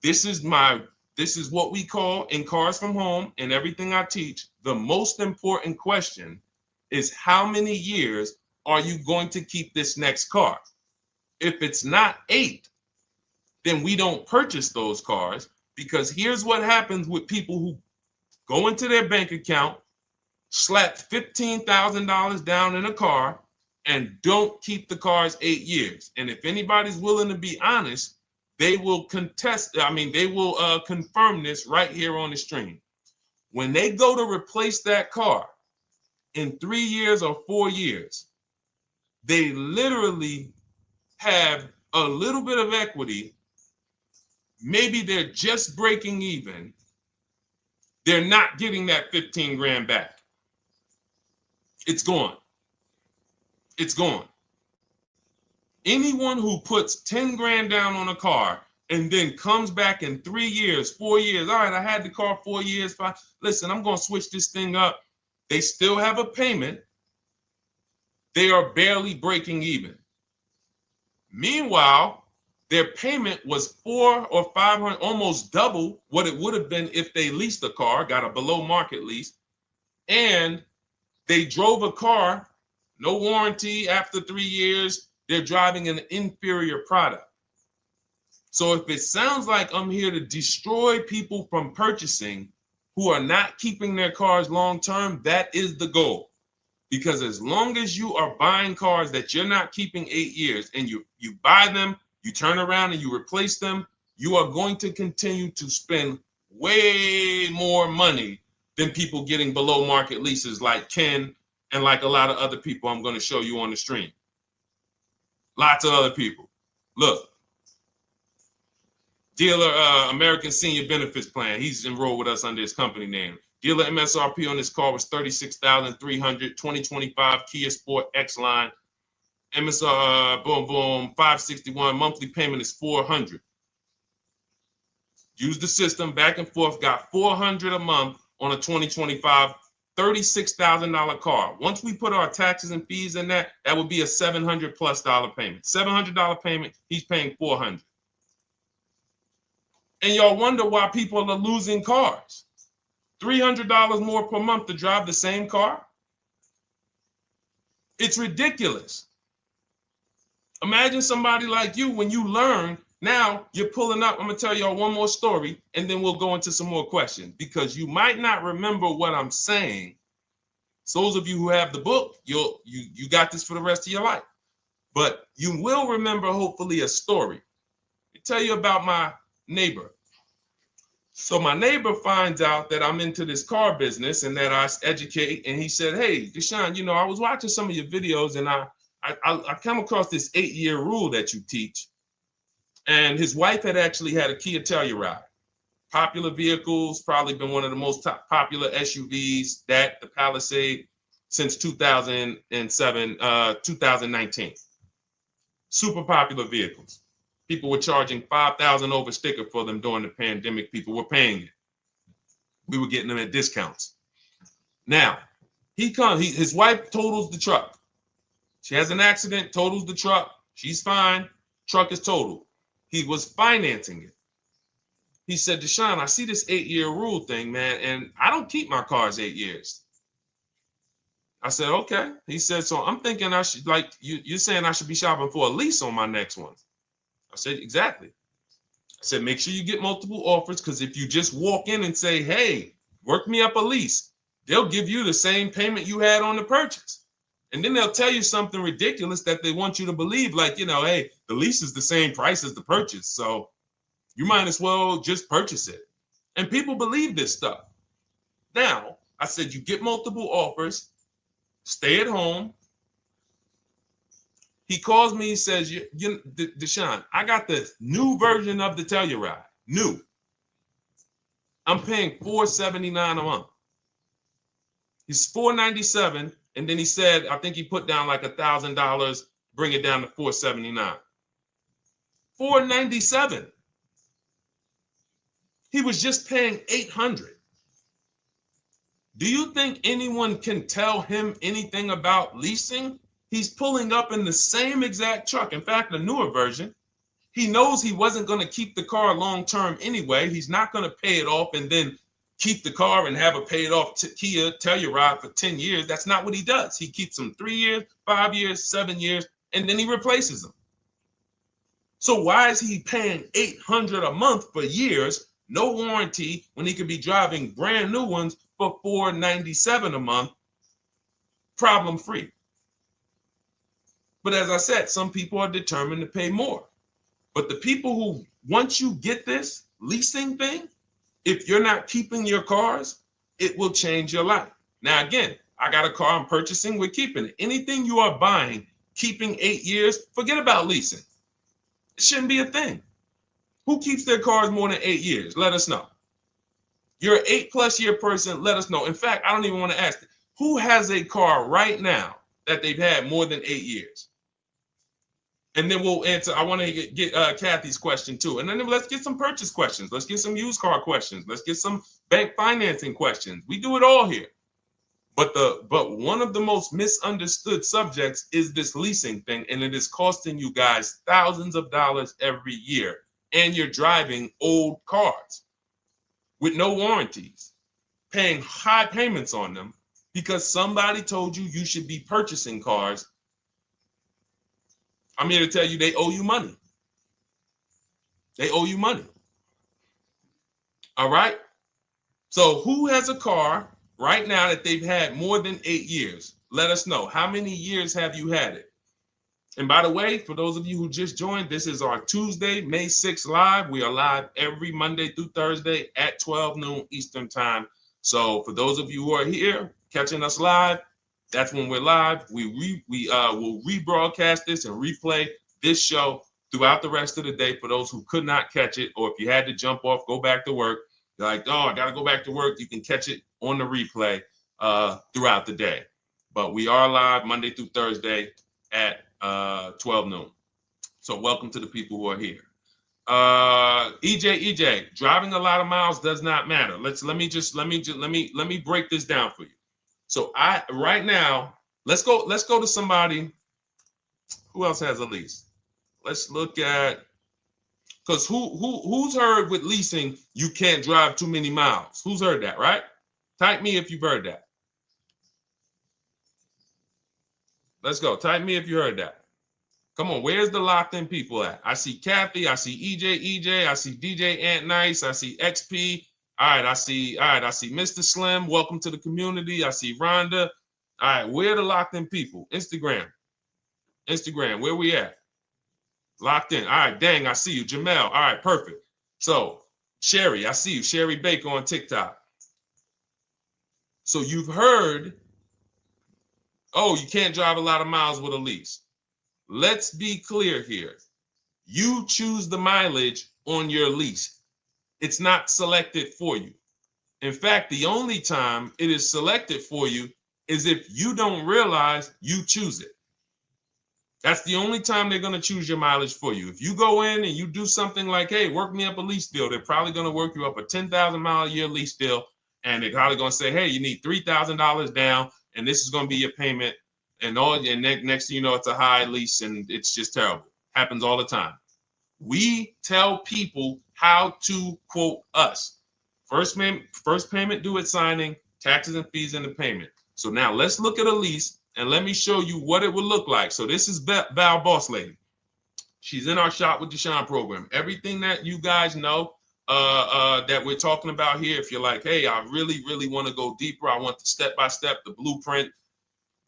This is what we call in Cars from Home and everything I teach, the most important question is how many years are you going to keep this next car? If it's not 8, then we don't purchase those cars, because here's what happens with people who go into their bank account, slap $15,000 down in a car, and don't keep the cars 8 years. And if anybody's willing to be honest, they will confirm this right here on the stream. When they go to replace that car in 3 years or 4 years, they literally have a little bit of equity. Maybe they're just breaking even. They're not getting that 15 grand back. It's gone. It's gone. Anyone who puts 10 grand down on a car and then comes back in 3 years, 4 years, all right, I had the car 4 years, 5, listen, I'm going to switch this thing up. They still have a payment. They are barely breaking even. Meanwhile, their payment was $400 or $500, almost double what it would have been if they leased a car, got a below market lease, and they drove a car, no warranty after 3 years. They're driving an inferior product. So if it sounds like I'm here to destroy people from purchasing who are not keeping their cars long term, that is the goal. Because as long as you are buying cars that you're not keeping 8 years and you buy them, you turn around and you replace them, you are going to continue to spend way more money than people getting below market leases like Ken and like a lot of other people I'm going to show you on the stream. Lots of other people. Look, dealer American Senior Benefits Plan. He's enrolled with us under his company name. Dealer MSRP on this car was $36,300. 2025 Kia Sport X line. MSR boom boom 561. Monthly payment is $400. Use the system back and forth. Got $400 a month on a 2025 $36,000 car. Once we put our taxes and fees in that would be a $700+ payment. $700 payment. He's paying $400. And y'all wonder why people are losing cars. $300 more per month to drive the same car? It's ridiculous. Imagine somebody like you, when you learn, now you're pulling up. I'm going to tell y'all one more story, and then we'll go into some more questions, because you might not remember what I'm saying. So those of you who have the book, you got this for the rest of your life. But you will remember, hopefully, a story. I'll tell you about my neighbor. So my neighbor finds out that I'm into this car business and that I educate. And he said, hey, Deshone, I was watching some of your videos and I come across this 8-year rule that you teach. And his wife had actually had a Kia Telluride. Popular vehicles, probably been one of the most popular SUVs, that the Palisade, since 2007, 2019. Super popular vehicles. People were charging $5,000 over sticker for them during the pandemic. People were paying it. We were getting them at discounts. Now, his wife totals the truck. She has an accident, totals the truck. She's fine. Truck is totaled. He was financing it. He said, Deshone, I see this 8-year rule thing, man, and I don't keep my cars 8 years. I said, okay. He said, so I'm thinking I should, like, you're saying I should be shopping for a lease on my next one. I said, exactly. I said, make sure you get multiple offers, because if you just walk in and say, hey, work me up a lease, they'll give you the same payment you had on the purchase. And then they'll tell you something ridiculous that they want you to believe, like, hey, the lease is the same price as the purchase, so you might as well just purchase it. And people believe this stuff. Now, I said, you get multiple offers, stay at home. He calls me, he says, Deshone, I got the new version of the Telluride, new. I'm paying $479 a month. He's $497, and then he said, I think he put down like $1,000, bring it down to $479. $497. He was just paying $800. Do you think anyone can tell him anything about leasing? He's pulling up in the same exact truck. In fact, a newer version. He knows he wasn't going to keep the car long term anyway. He's not going to pay it off and then keep the car and have a paid off Kia Telluride for 10 years. That's not what he does. He keeps them 3 years, 5 years, 7 years, and then he replaces them. So why is he paying $800 a month for years, no warranty, when he could be driving brand new ones for $497 a month, problem free? But as I said, some people are determined to pay more. But the people who, once you get this leasing thing, if you're not keeping your cars, it will change your life. Now, again, I got a car I'm purchasing, we're keeping it. Anything you are buying, keeping 8 years, forget about leasing. It shouldn't be a thing. Who keeps their cars more than 8 years? Let us know. You're an 8+ year person, let us know. In fact, I don't even want to ask, who has a car right now that they've had more than 8 years? And then we'll answer. I want to get Kathy's question too. And then let's get some purchase questions. Let's get some used car questions. Let's get some bank financing questions. We do it all here. But one of the most misunderstood subjects is this leasing thing, and it is costing you guys thousands of dollars every year. And you're driving old cars with no warranties, paying high payments on them because somebody told you you should be purchasing cars. I'm here to tell you they owe you money. They owe you money. All right? So who has a car right now that they've had more than 8 years? Let us know. How many years have you had it? And by the way, for those of you who just joined, this is our Tuesday, May 6th live. We are live every Monday through Thursday at 12 noon Eastern time. So for those of you who are here catching us live, that's when we're live. We will rebroadcast this and replay this show throughout the rest of the day for those who could not catch it, or if you had to jump off, go back to work. You're like, oh, I got to go back to work. You can catch it on the replay throughout the day. But we are live Monday through Thursday at 12 noon. So welcome to the people who are here. EJ, driving a lot of miles does not matter. Let me break this down for you. So right now, let's go to somebody who else has a lease. Let's look at, because who's heard with leasing you can't drive too many miles? Who's heard that, right? Type me if you've heard that. Let's go. Type me if you heard that. Come on, where's the locked in people at? I see Kathy, I see EJ, I see DJ Ant Nice, I see XP. All right, I see Mr. Slim. Welcome to the community. I see Rhonda. All right, where are the locked in people? Instagram, where we at? Locked in. All right, dang, I see you. Jamel. All right, perfect. So Sherry, I see you. Sherry Baker on TikTok. So you've heard, oh, you can't drive a lot of miles with a lease. Let's be clear here. You choose the mileage on your lease. It's not selected for you. In fact, the only time it is selected for you is if you don't realize you choose it. That's the only time they're going to choose your mileage for you. If you go in and you do something like, hey, work me up a lease deal, they're probably going to work you up a 10,000 mile a year lease deal. And they're probably going to say, hey, you need $3,000 down, and this is going to be your payment. And next thing you know, it's a high lease, and it's just terrible. Happens all the time. We tell people how to quote us. First payment due at signing, taxes and fees in the payment. So now let's look at a lease, and let me show you what it would look like. So this is Val Boss Lady. She's in our Shop with Deshone program. Everything that you guys know that we're talking about here, if you're like, hey, I really, really want to go deeper, I want the step-by-step, the blueprint,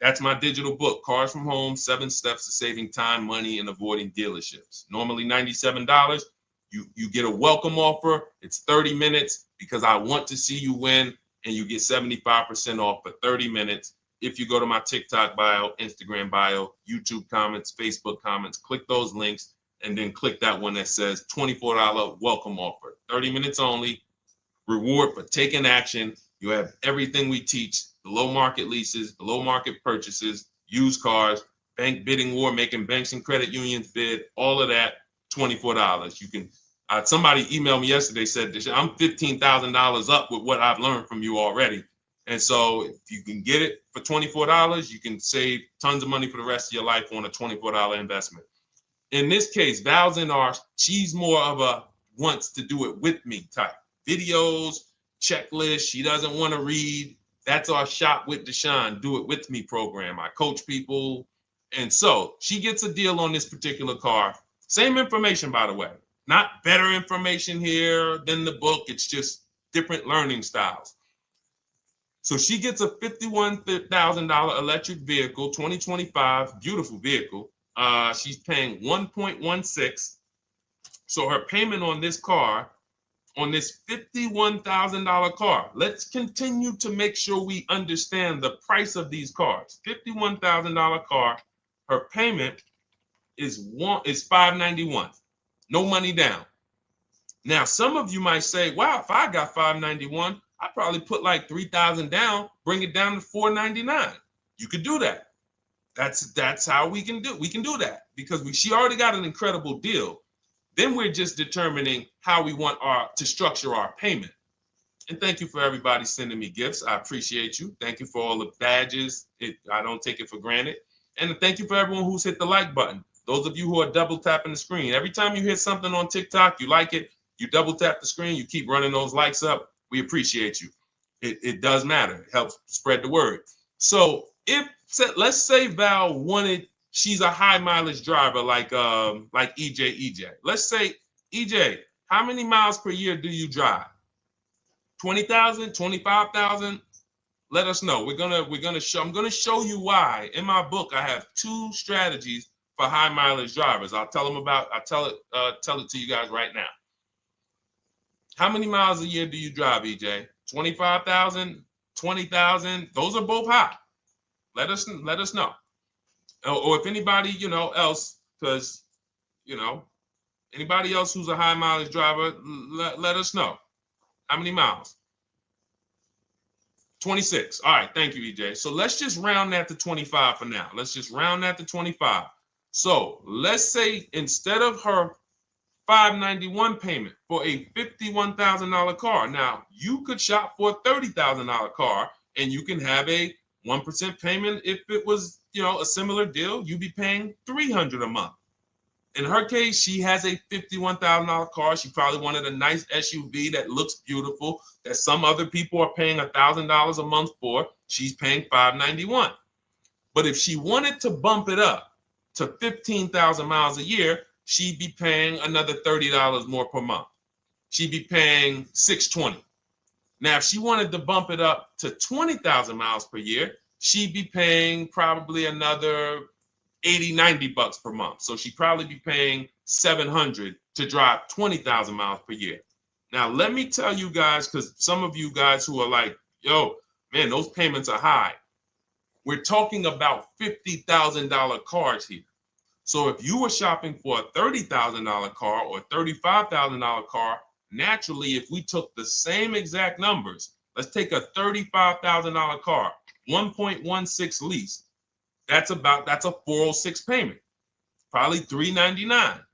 that's my digital book, Cars from Home, 7 Steps to Saving Time, Money, and Avoiding Dealerships. Normally $97. You get a welcome offer. It's 30 minutes because I want to see you win, and you get 75% off for 30 minutes. If you go to my TikTok bio, Instagram bio, YouTube comments, Facebook comments, click those links, and then click that one that says $24 welcome offer. 30 minutes only, reward for taking action. You have everything we teach, the low market leases, the low market purchases, used cars, bank bidding war, making banks and credit unions bid, all of that, $24. You can, somebody emailed me yesterday, said, I'm $15,000 up with what I've learned from you already. And so if you can get it for $24, you can save tons of money for the rest of your life on a $24 investment. In this case, Val's in our, she's more of a wants to do it with me type. Videos, checklist, she doesn't want to read. That's our Shop with Deshone, do it with me program. I coach people. And so she gets a deal on this particular car. Same information, by the way. Not better information here than the book. It's just different learning styles. So she gets a $51,000 electric vehicle, 2025, beautiful vehicle. She's paying 1.16. So her payment on this car, on this $51,000 car, let's continue to make sure we understand the price of these cars. $51,000 car, her payment is $591. No money down. Now, some of you might say, wow, if I got $591, I'd probably put like $3,000 down, bring it down to $499. You could do that. That's how we can do. We can do that because she already got an incredible deal. Then we're just determining how we want to structure our payment. And thank you for everybody sending me gifts. I appreciate you. Thank you for all the badges. I don't take it for granted. And thank you for everyone who's hit the like button. Those of you who are double tapping the screen. Every time you hit something on TikTok, you like it, you double tap the screen, you keep running those likes up. We appreciate you. It does matter. It helps spread the word. So let's say Val wanted, she's a high mileage driver like EJ. Let's say, EJ, how many miles per year do you drive? 20,000, 25,000? Let us know. I'm gonna show you why. In my book, I have 2 strategies for high mileage drivers. I'll tell it to you guys right now. How many miles a year do you drive, EJ? 25,000, 20,000? Those are both high. Let us know. Or if anybody, else, because, anybody else who's a high mileage driver, let us know. How many miles? 26. All right. Thank you, EJ. So let's just round that to 25 for now. Let's just round that to 25. So let's say instead of her $591 payment for a $51,000 car, now you could shop for a $30,000 car and you can have a 1% payment. If it was, a similar deal, you'd be paying $300 a month. In her case, she has a $51,000 car. She probably wanted a nice SUV that looks beautiful, that some other people are paying $1,000 a month for. She's paying $591. But if she wanted to bump it up to 15,000 miles a year, she'd be paying another $30 more per month. She'd be paying $620. Now, if she wanted to bump it up to 20,000 miles per year, she'd be paying probably another $80, $90 per month. So she'd probably be paying $700 to drive 20,000 miles per year. Now, let me tell you guys, because some of you guys who are like, yo, man, those payments are high. We're talking about $50,000 cars here. So if you were shopping for a $30,000 car or $35,000 car, naturally, if we took the same exact numbers, let's take a $35,000 car, 1.16 lease. That's a 406 payment, probably $399.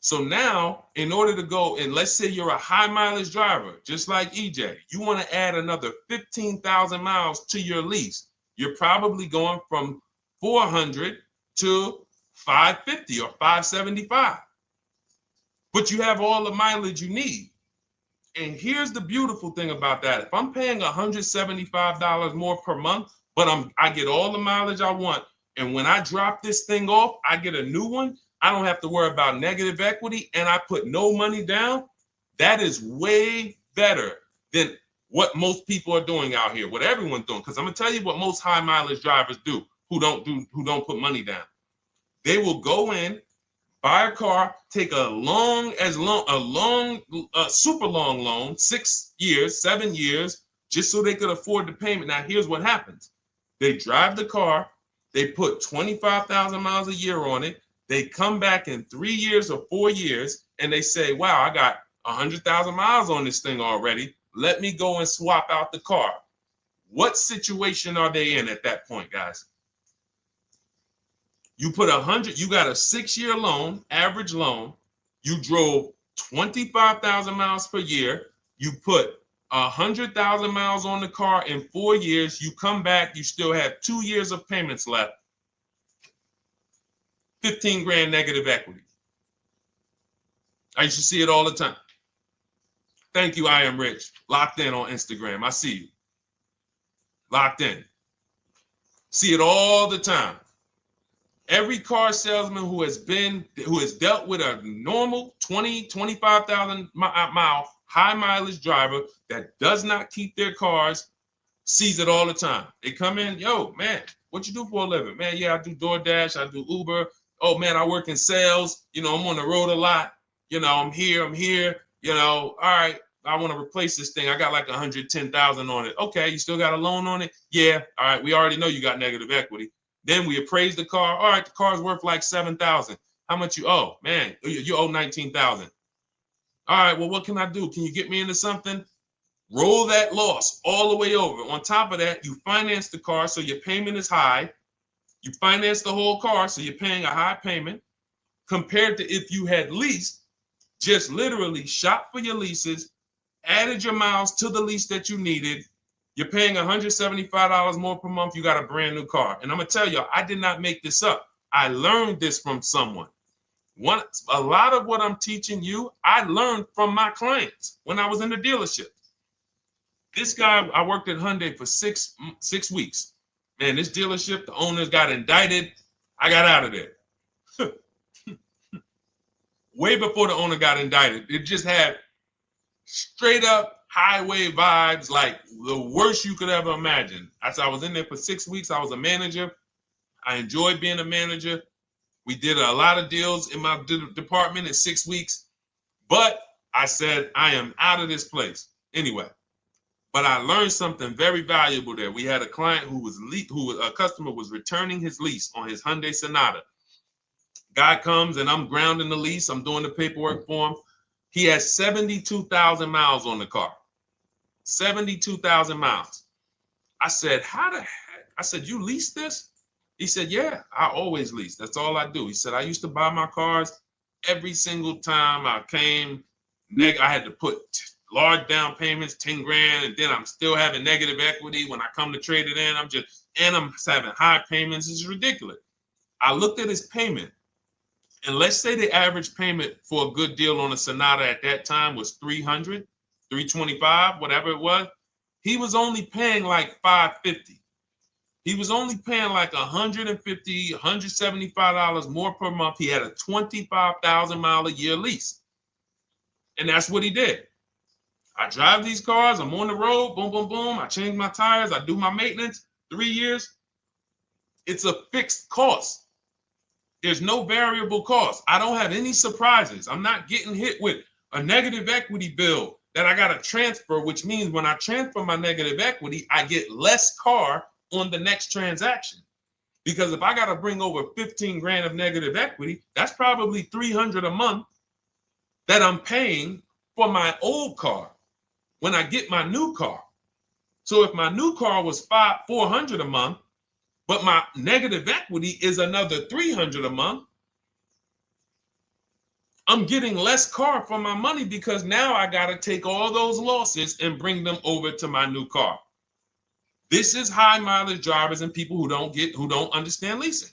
So now, in order to go, and let's say you're a high mileage driver, just like EJ, you want to add another 15,000 miles to your lease. You're probably going from 400 to 550 or 575. But you have all the mileage you need. And here's the beautiful thing about that. If I'm paying $175 more per month, but I get all the mileage I want, and when I drop this thing off, I get a new one, I don't have to worry about negative equity, and I put no money down. That is way better than what most people are doing out here, what everyone's doing. Because I'm gonna tell you what most high mileage drivers do who don't put money down. They will go in, buy a car, take a super long loan, 6 years, 7 years, just so they could afford the payment. Now, here's what happens. They drive the car, they put 25,000 miles a year on it. They come back in 3 years or 4 years, and they say, wow, I got 100,000 miles on this thing already. Let me go and swap out the car. What situation are they in at that point, guys? You put 100, you got a 6-year loan, average loan. You drove 25,000 miles per year. You put 100,000 miles on the car in 4 years. You come back, you still have 2 years of payments left. 15 grand negative equity. I used to see it all the time. Thank you, I am rich. Locked in on Instagram. I see you. Locked in. See it all the time. Every car salesman who has dealt with a normal 25,000 mile high mileage driver that does not keep their cars sees it all the time. They come in, yo, man, what you do for a living? Man, yeah, I do DoorDash, I do Uber. Oh man, I work in sales. You know, I'm on the road a lot. You know, I'm here. You know, all right, I want to replace this thing. I got like 110,000 on it. Okay, you still got a loan on it? Yeah. All right, we already know you got negative equity. Then we appraise the car. All right, the car's worth like 7,000. How much you owe? Man, you owe 19,000. All right, well, what can I do? Can you get me into something? Roll that loss all the way over. On top of that, you finance the car, so your payment is high. You finance the whole car, so you're paying a high payment compared to if you had leased, just literally shop for your leases, added your miles to the lease that you needed. You're paying $175 more per month. You got a brand new car. And I'm going to tell you, I did not make this up. I learned this from someone. A lot of what I'm teaching you, I learned from my clients when I was in the dealership. This guy, I worked at Hyundai for six weeks. Man, this dealership, the owners got indicted. I got out of there. Way before the owner got indicted. It just had straight up highway vibes, like the worst you could ever imagine. As I was in there for 6 weeks, I was a manager. I enjoyed being a manager. We did a lot of deals in my department in 6 weeks. But I said, I am out of this place. Anyway. But I learned something very valuable there. We had a client a customer was returning his lease on his Hyundai Sonata. Guy comes and I'm grounding the lease. I'm doing the paperwork for him. He has 72,000 miles on the car. 72,000 miles. I said, how the heck? I said, you lease this? He said, yeah, I always lease. That's all I do. He said, I used to buy my cars every single time I came. I had to put large down payments, 10 grand, and then I'm still having negative equity when I come to trade it in. I'm having high payments. It's ridiculous. I looked at his payment, and let's say the average payment for a good deal on a Sonata at that time was $300, $325, whatever it was. He was only paying like $550. He was only paying like $150, $175 more per month. He had a 25,000 mile a year lease. And that's what he did. I drive these cars. I'm on the road. Boom, boom, boom. I change my tires. I do my maintenance. 3 years. It's a fixed cost. There's no variable cost. I don't have any surprises. I'm not getting hit with a negative equity bill that I got to transfer, which means when I transfer my negative equity, I get less car on the next transaction Because if I got to bring over 15 grand of negative equity, that's probably 300 a month that I'm paying for my old car when I get my new car. So if my new car was 400 a month, but my negative equity is another 300 a month, I'm getting less car for my money because now I got to take all those losses and bring them over to my new car. This is high mileage drivers and people who don't understand leasing.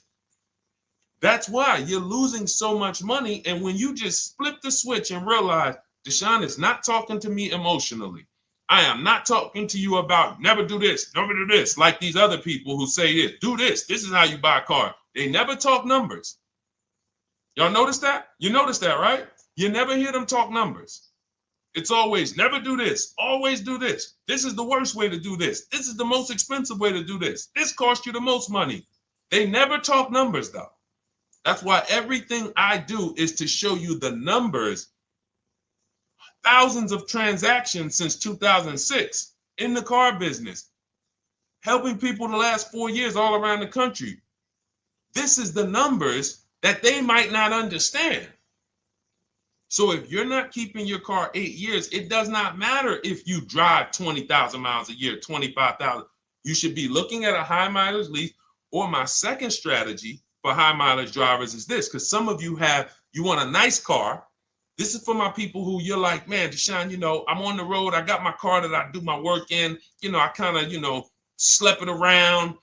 That's why you're losing so much money. And when you just flip the switch and realize Deshone is not talking to me emotionally, I am not talking to you about never do this, like these other people who say this, do this. This is how you buy a car. They never talk numbers. Y'all notice that? You notice that, right? You never hear them talk numbers. It's always never do this, always do this. This is the worst way to do this. This is the most expensive way to do this. This costs you the most money. They never talk numbers though. That's why everything I do is to show you the numbers. Thousands of transactions since 2006 in the car business, helping people the last 4 years all around the country. This is the numbers that they might not understand. So if you're not keeping your car 8 years, it does not matter if you drive 20,000 miles a year, 25,000. You should be looking at a high mileage lease. Or my second strategy for high mileage drivers is this, because some of you want a nice car. This is for my people who you're like, man, Deshone, I'm on the road. I got my car that I do my work in. I kind of, slep it around.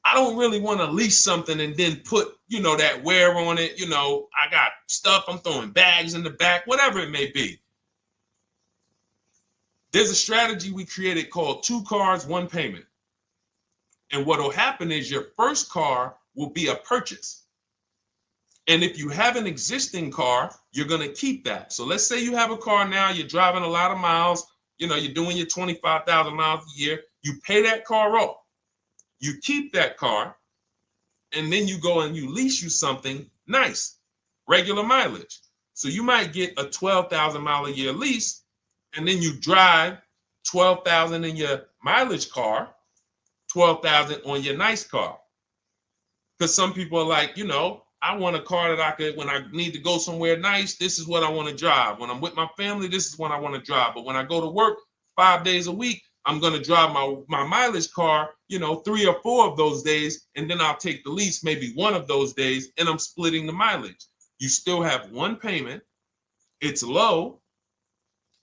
I don't really want to lease something and then put, that wear on it. I got stuff, I'm throwing bags in the back, whatever it may be. There's a strategy we created called 2 cars, 1 payment. And what will happen is your first car will be a purchase. And if you have an existing car, you're going to keep that. So let's say you have a car now, you're driving a lot of miles, you're doing your 25,000 miles a year. You pay that car off. You keep that car, and then you go and you lease you something nice, regular mileage. So you might get a 12,000 mile a year lease, and then you drive 12,000 in your mileage car, 12,000 on your nice car. Because some people are like, I want a car that I could, when I need to go somewhere nice, this is what I want to drive. When I'm with my family, this is what I want to drive. But when I go to work 5 days a week, I'm going to drive my mileage car, 3 or 4 of those days, and then I'll take the lease maybe 1 of those days, and I'm splitting the mileage. You still have 1 payment. It's low.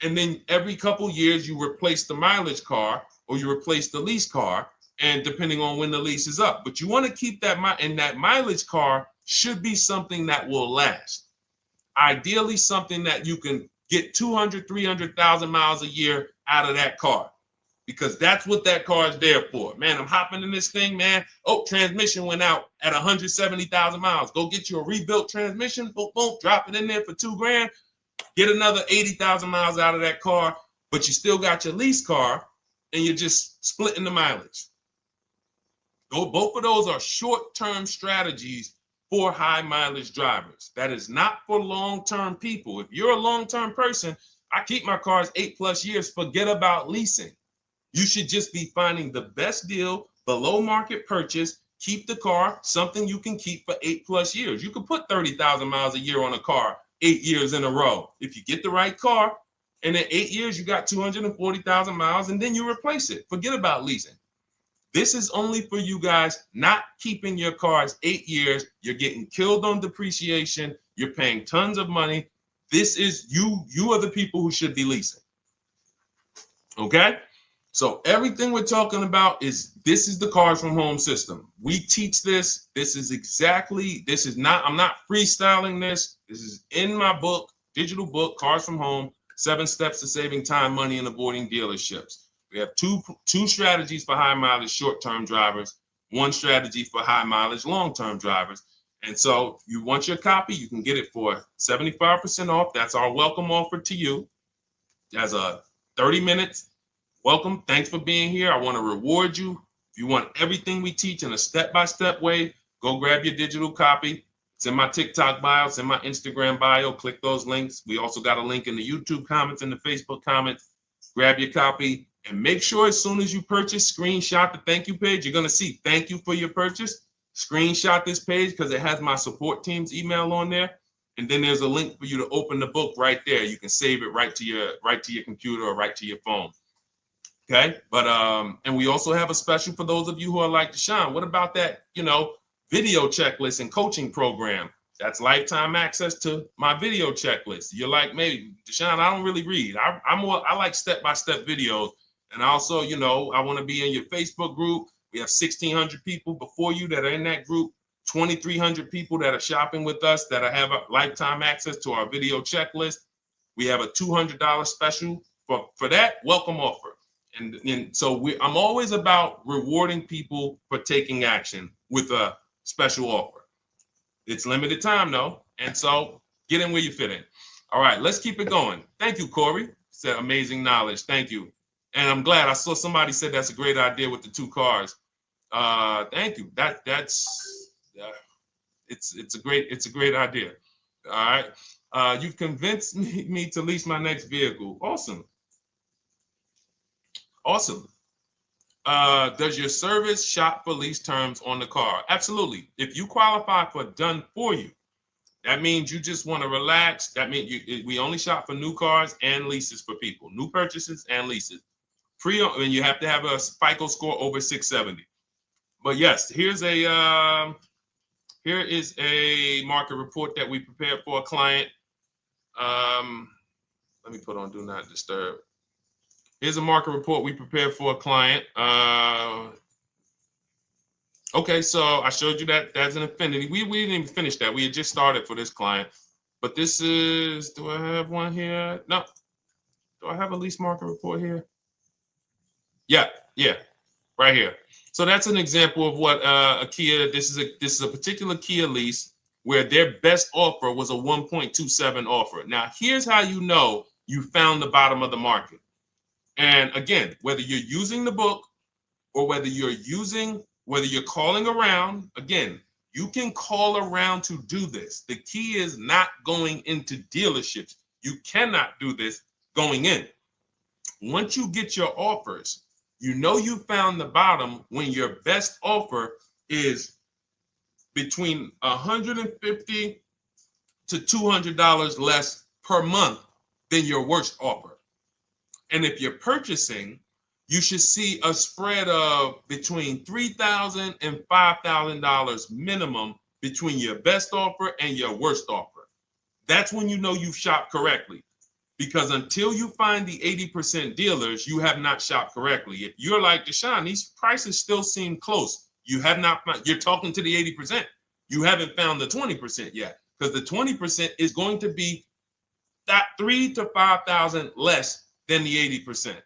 And then every couple years, you replace the mileage car or you replace the lease car, and depending on when the lease is up. But you want to keep that, and that mileage car should be something that will last. Ideally, something that you can get 200, 300,000 miles a year out of that car, because that's what that car is there for. Man, I'm hopping in this thing, man. Oh, transmission went out at 170,000 miles. Go get you a rebuilt transmission, boom, boom, drop it in there for $2 grand, get another 80,000 miles out of that car, but you still got your lease car and you're just splitting the mileage. Both of those are short-term strategies for high mileage drivers. That is not for long-term people. If you're a long-term person, I keep my cars 8+ years, forget about leasing. You should just be finding the best deal, below market purchase, keep the car, something you can keep for 8+ years. You can put 30,000 miles a year on a car 8 years in a row. If you get the right car, and in 8 years, you got 240,000 miles, and then you replace it. Forget about leasing. This is only for you guys not keeping your cars 8 years. You're getting killed on depreciation. You're paying tons of money. This is you are the people who should be leasing. Okay? So everything we're talking about this is the Cars from Home system. We teach this. I'm not freestyling this. This is in my book, digital book, Cars from Home, 7 Steps to Saving Time, Money, and Avoiding Dealerships. We have two strategies for high mileage short-term drivers, 1 strategy for high mileage long-term drivers. And so if you want your copy, you can get it for 75% off. That's our welcome offer to you. As a 30 minutes welcome. Thanks for being here. I want to reward you. If you want everything we teach in a step-by-step way, go grab your digital copy. It's in my TikTok bio. It's in my Instagram bio. Click those links. We also got a link in the YouTube comments and the Facebook comments. Grab your copy. And make sure as soon as you purchase, screenshot the thank you page. You're going to see thank you for your purchase. screenshot this page because it has my support team's email on there. And then there's a link for you to open the book right there. You can save it right to your computer or right to your phone. Okay. But and we also have a special for those of you who are like Deshone. What about that, video checklist and coaching program? That's lifetime access to my video checklist. You're like, maybe Deshone, I don't really read. I like step-by-step videos. And also, I want to be in your Facebook group. We have 1,600 people before you that are in that group, 2,300 people that are shopping with us that have a lifetime access to our video checklist. We have a $200 special for that welcome offer. And so I'm always about rewarding people for taking action with a special offer. It's limited time though. And so get in where you fit in. All right, let's keep it going. Thank you, Corey. Said amazing knowledge. Thank you. And I'm glad I saw somebody said that's a great idea with the 2 cars. Thank you. It's a great idea. All right. You've convinced me to lease my next vehicle. Awesome. Awesome. Does your service shop for lease terms on the car? Absolutely. If you qualify for done for you, that means you just want to relax. That means we only shop for new cars and leases for people, new purchases and leases. And you have to have a FICO score over 670. But yes, here is a market report that we prepared for a client. Let me put on do not disturb. Here's a market report we prepared for a client. Okay, so I showed you that that's an Infinity. We didn't even finish that. We had just started for this client. But this is, do I have one here? No. Do I have a lease market report here? Yeah, right here. So that's an example of what a Kia, this is a particular Kia lease where their best offer was a 1.27 offer. Now, here's how you know you found the bottom of the market. And again, whether you're using the book or whether you're calling around, again, you can call around to do this. The key is not going into dealerships. You cannot do this going in. Once you get your offers, you know you found the bottom when your best offer is between $150 to $200 less per month than your worst offer. And if you're purchasing, you should see a spread of between $3,000 and $5,000 minimum between your best offer and your worst offer. That's when you know you've shopped correctly. Because until you find the 80% dealers, you have not shopped correctly. If you're like Deshone, these prices still seem close. You have not found, you're talking to the 80%. You haven't found the 20% yet. Because the 20% is going to be that $3,000 to $5,000 less than the 80%.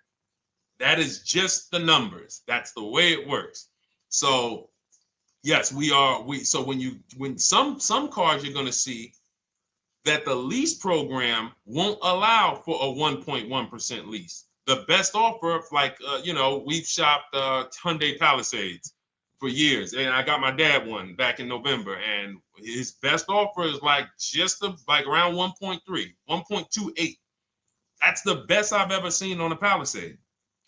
That is just the numbers. That's the way it works. So yes, so when some cars you're going to see that the lease program won't allow for a 1.1% lease. The best offer, we've shopped Hyundai Palisades for years, and I got my dad one back in November, and his best offer is around 1.3, 1.28. That's the best I've ever seen on a Palisade.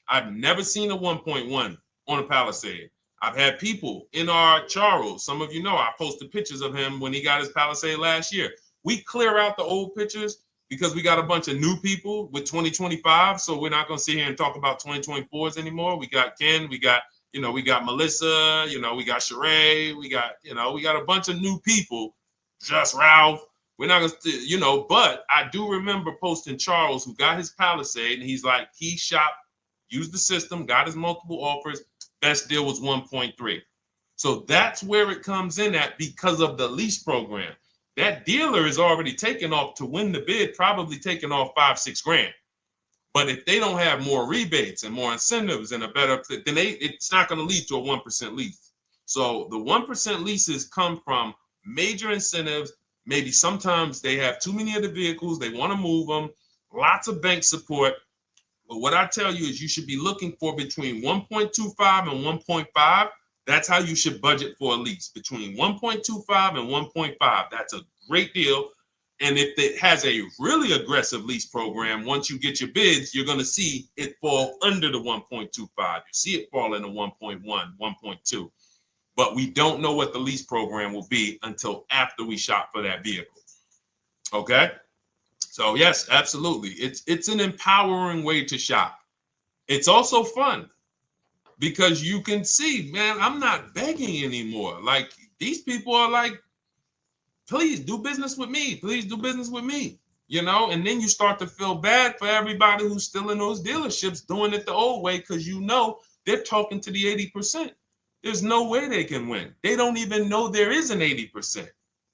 I've never seen a 1.1 on a Palisade. I've had people in our Charles, some of you know, I posted pictures of him when he got his Palisade last year. We clear out the old pictures because we got a bunch of new people with 2025. So we're not going to sit here and talk about 2024s anymore. We got Ken, we got Melissa, we got Sheree, we got a bunch of new people, just Ralph. We're not going to, but I do remember posting Charles who got his Palisade and he's like, he shopped, used the system, got his multiple offers. Best deal was 1.3. So that's where it comes in at because of the lease program. That dealer is already taken off to win the bid, probably taking off $5-6 grand. But if they don't have more rebates and more incentives and then it's not going to lead to a 1% lease. So the 1% leases come from major incentives. Maybe sometimes they have too many of the vehicles. They want to move them. Lots of bank support. But what I tell you is you should be looking for between 1.25 and 1.5. That's how you should budget for a lease, between 1.25 and 1.5. That's a great deal. And if it has a really aggressive lease program, once you get your bids, you're going to see it fall under the 1.25. You see it fall into 1.1, 1.2. but we don't know what the lease program will be until after we shop for that vehicle. Okay? So yes, absolutely. It's an empowering way to shop. It's also fun because you can see, man, I'm not begging anymore. Like these people are like, please do business with me. Please do business with me. You know, and then you start to feel bad for everybody who's still in those dealerships doing it the old way because you know they're talking to the 80%. There's no way they can win. They don't even know there is an 80%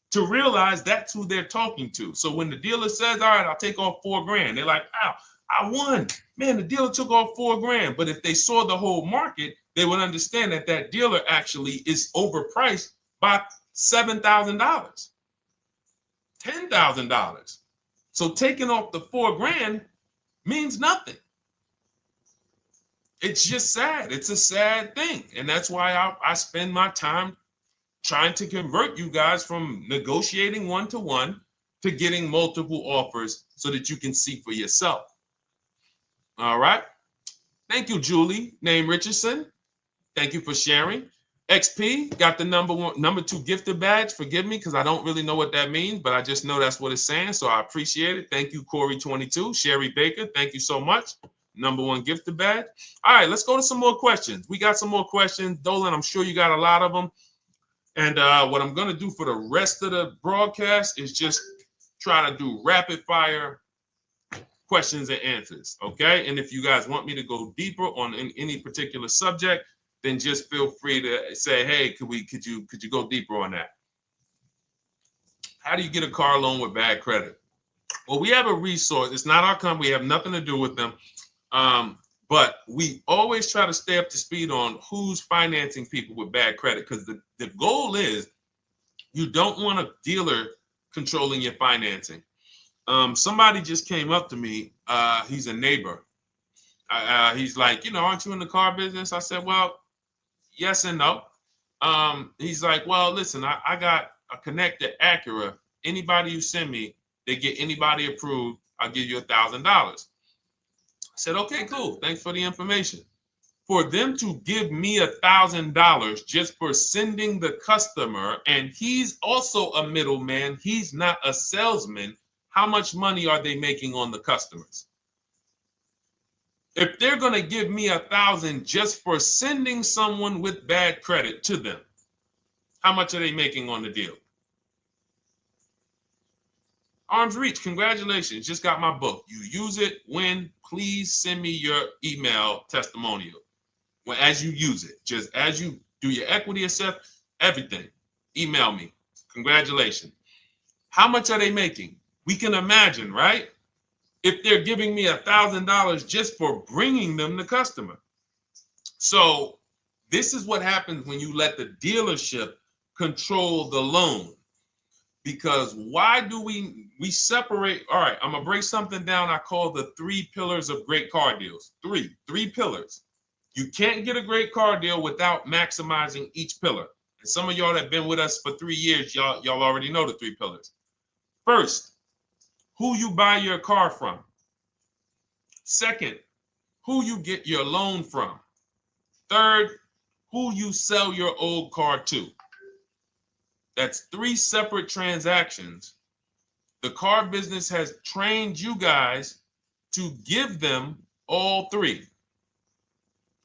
to realize that's who they're talking to. So when the dealer says, all right, I'll take off $4,000, they're like, ow, I won. Man, the dealer took off $4,000. But if they saw the whole market, they would understand that that dealer actually is overpriced by $7,000, $10,000. So taking off the $4,000 means nothing. It's just sad. It's a sad thing. And that's why I spend my time trying to convert you guys from negotiating one-to-one to getting multiple offers so that you can see for yourself. All right. Thank you, Julie, name Richardson. Thank you for sharing. XP got the number 2 gifted badge. Forgive me because I don't really know what that means, but I just know that's what it's saying. So I appreciate it. Thank you, Corey22. Sherry Baker, thank you so much. Number 1 gifted badge. All right, let's go to some more questions. We got some more questions. Dolan, I'm sure you got a lot of them. And what I'm going to do for the rest of the broadcast is just try to do rapid fire questions and answers. Okay. And if you guys want me to go deeper on any particular subject, then just feel free to say, hey, could you go deeper on that? How do you get a car loan with bad credit? Well, we have a resource. It's not our company. We have nothing to do with them. But we always try to stay up to speed on who's financing people with bad credit, because the goal is you don't want a dealer controlling your financing. Somebody just came up to me. He's a neighbor. He's like, aren't you in the car business? I said, well, yes and no. He's like, well, listen, I got a connected Acura. Anybody you send me, they get anybody approved, I'll give you $1,000. I said, okay, cool. Thanks for the information. For them to give me $1,000 just for sending the customer, and he's also a middleman, he's not a salesman, how much money are they making on the customers? If they're going to give me $1,000 just for sending someone with bad credit to them, how much are they making on the deal? Arms Reach, congratulations. Just got my book. You use it when, please send me your email testimonial. Well, as you use it, just as you do your equity assessment, everything, email me. Congratulations. How much are they making? We can imagine, right? If they're giving me $1,000 just for bringing them the customer. So this is what happens when you let the dealership control the loan. Because why do we separate? All right, I'm going to break something down I call the 3 pillars of great car deals. Three pillars. You can't get a great car deal without maximizing each pillar. And some of y'all that have been with us for 3 years, y'all already know the 3 pillars. First, who you buy your car from. Second, who you get your loan from. Third, who you sell your old car to. That's 3 separate transactions. The car business has trained you guys to give them all 3.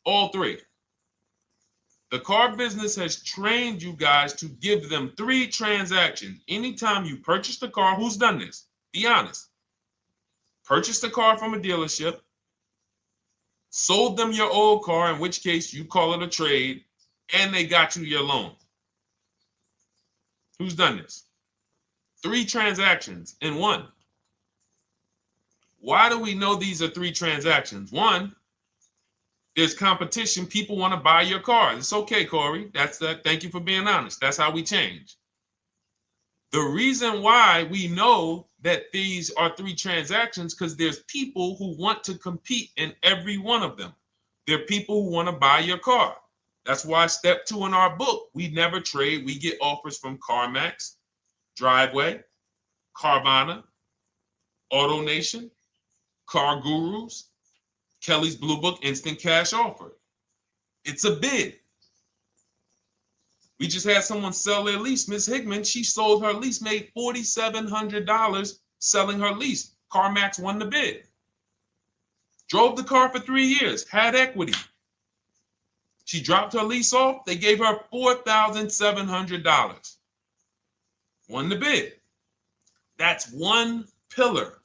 All 3. The car business has trained you guys to give them 3 transactions. Anytime you purchase the car, who's done this? Be honest. Purchase the car from a dealership, sold them your old car, in which case you call it a trade, and they got you your loan. Who's done this? 3 transactions in one. Why do we know these are 3 transactions? One, there's competition. People want to buy your car. It's okay, Corey. That's that. Thank you for being honest. That's how we change. The reason why we know that these are 3 transactions, because there's people who want to compete in every one of them. There are people who want to buy your car. That's why step 2 in our book, we never trade. We get offers from CarMax, Driveway, Carvana, AutoNation, Car Gurus, Kelly's Blue Book Instant Cash Offer. It's a bid. We just had someone sell their lease. Miss Hickman, she sold her lease, made $4,700 selling her lease. CarMax won the bid. Drove the car for 3 years, had equity. She dropped her lease off. They gave her $4,700. Won the bid. That's one pillar.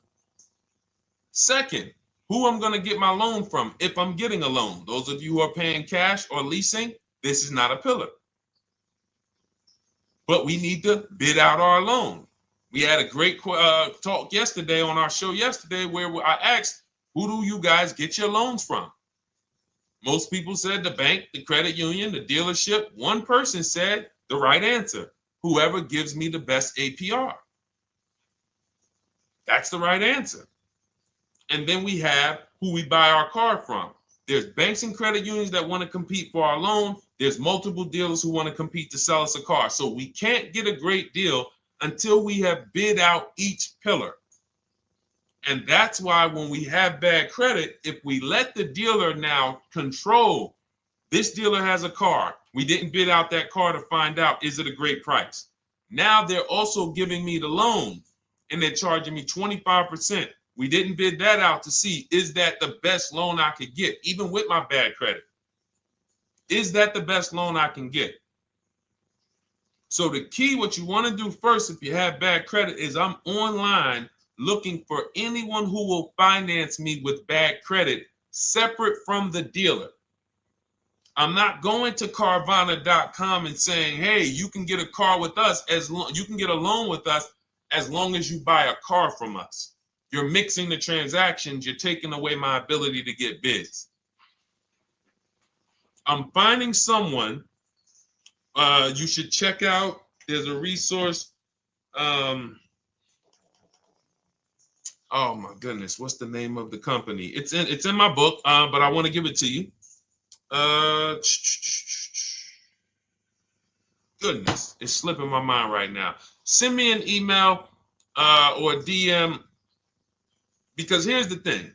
Second, who I'm going to get my loan from if I'm getting a loan. Those of you who are paying cash or leasing, this is not a pillar. But we need to bid out our loan. We had a great talk yesterday on our show yesterday where I asked, who do you guys get your loans from? Most people said the bank, the credit union, the dealership. One person said the right answer, whoever gives me the best APR. That's the right answer. And then we have who we buy our car from. There's banks and credit unions that want to compete for our loan. There's multiple dealers who want to compete to sell us a car. So we can't get a great deal until we have bid out each pillar. And that's why when we have bad credit, if we let the dealer now control, this dealer has a car. We didn't bid out that car to find out, is it a great price? Now they're also giving me the loan and they're charging me 25%. We didn't bid that out to see, is that the best loan I could get, even with my bad credit? Is that the best loan I can get? So the key, what you want to do first if you have bad credit is I'm online looking for anyone who will finance me with bad credit separate from the dealer. I'm not going to Carvana.com and saying, hey, you can get a car with us you can get a loan with us as long as you buy a car from us. You're mixing the transactions. You're taking away my ability to get bids. I'm finding someone you should check out. There's a resource. Oh my goodness, what's the name of the company? It's in my book, but I want to give it to you. Goodness, it's slipping my mind right now. Send me an email or a DM. Because here's the thing,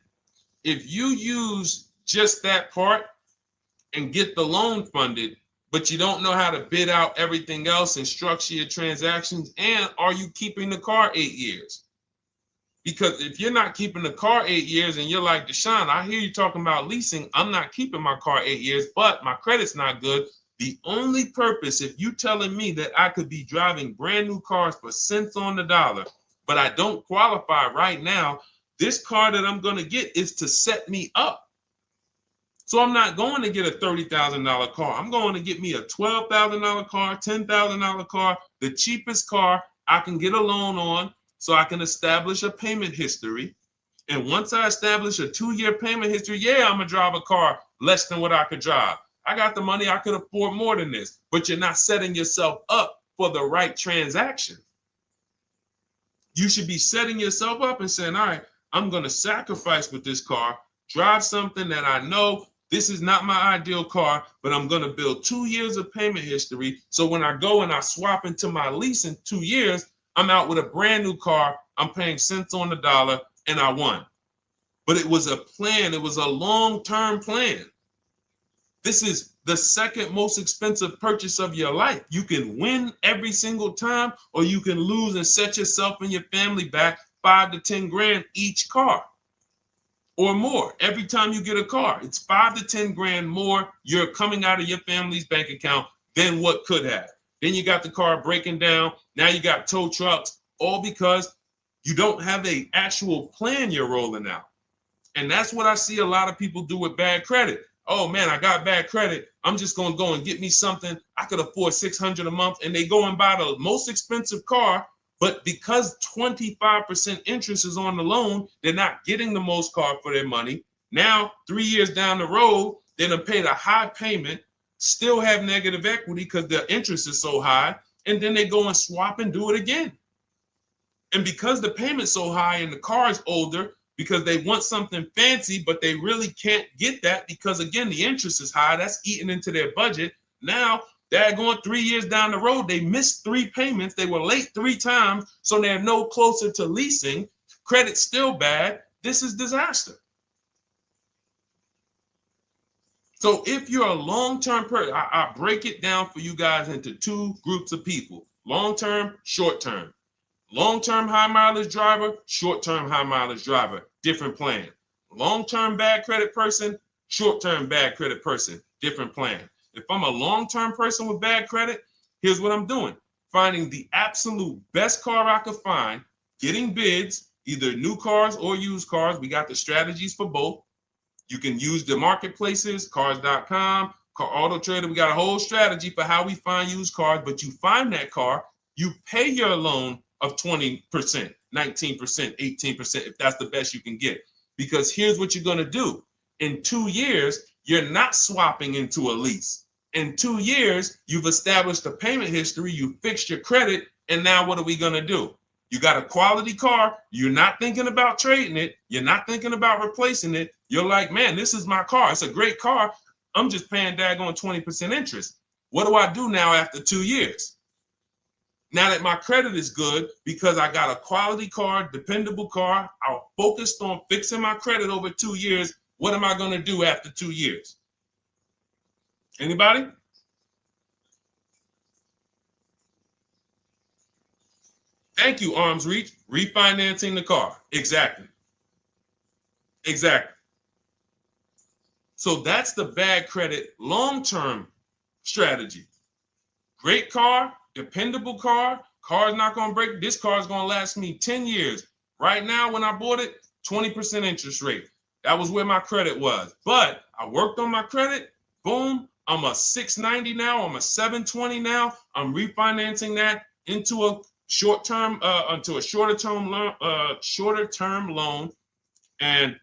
if you use just that part and get the loan funded, but you don't know how to bid out everything else and structure your transactions, and are you keeping the car 8 years? Because if you're not keeping the car 8 years and you're like, Deshone, I hear you talking about leasing, I'm not keeping my car 8 years, but my credit's not good. The only purpose, if you telling me that I could be driving brand new cars for cents on the dollar, but I don't qualify right now, this car that I'm going to get is to set me up. So I'm not going to get a $30,000 car. I'm going to get me a $12,000 car, $10,000 car, the cheapest car I can get a loan on so I can establish a payment history. And once I establish a 2-year payment history, yeah, I'm going to drive a car less than what I could drive. I got the money. I could afford more than this. But you're not setting yourself up for the right transaction. You should be setting yourself up and saying, all right, I'm going to sacrifice with this car, drive something that I know this is not my ideal car, but I'm going to build 2 years of payment history. So when I go and I swap into my lease in 2 years, I'm out with a brand new car. I'm paying cents on the dollar and I won. But it was a plan. It was a long-term plan. This is the second most expensive purchase of your life. You can win every single time, or you can lose and set yourself and your family back 5 to 10 grand each car or more. Every time you get a car, it's 5 to 10 grand more you're coming out of your family's bank account than what could have. Then you got the car breaking down. Now you got tow trucks, all because you don't have an actual plan you're rolling out. And that's what I see a lot of people do with bad credit. Oh man, I got bad credit. I'm just going to go and get me something. I could afford $600 a month. And they go and buy the most expensive car. But because 25% interest is on the loan, they're not getting the most car for their money. Now, 3 years down the road, they're going to pay the high payment, still have negative equity because their interest is so high. And then they go and swap and do it again. And because the payment's so high and the car is older, because they want something fancy, but they really can't get that because, again, the interest is high. That's eating into their budget. Now, they're going 3 years down the road. They missed 3 payments. They were late 3 times, so they're no closer to leasing. Credit's still bad. This is disaster. So if you're a long-term person, I break it down for you guys into two groups of people: long-term, short-term. Long-term high mileage driver, short-term high mileage driver, different plan. Long-term bad credit person, short-term bad credit person, different plan. If I'm a long-term person with bad credit, here's what I'm doing: finding the absolute best car I could find, getting bids, either new cars or used cars. We got the strategies for both. You can use the marketplaces, cars.com, Car Auto Trader. We got a whole strategy for how we find used cars, but you find that car, you pay your loan of 20%, 19%, 18%, if that's the best you can get. Because here's what you're going to do. In 2 years, you're not swapping into a lease. In 2 years, you've established a payment history, you fixed your credit, and now what are we going to do? You got a quality car. You're not thinking about trading it. You're not thinking about replacing it. You're like, man, this is my car. It's a great car. I'm just paying daggone 20% interest. What do I do now after 2 years? Now that my credit is good because I got a quality car, dependable car, I focused on fixing my credit over 2 years. What am I going to do after 2 years? Anybody? Thank you, Arms Reach. Refinancing the car. Exactly. Exactly. So that's the bad credit long-term strategy. Great car, dependable car. Car's not going to break. This car is going to last me 10 years. Right now, when I bought it, 20% interest rate. That was where my credit was. But I worked on my credit. Boom. I'm a 690 now. I'm a 720 now. I'm refinancing that into a short-term, into a shorter-term loan, and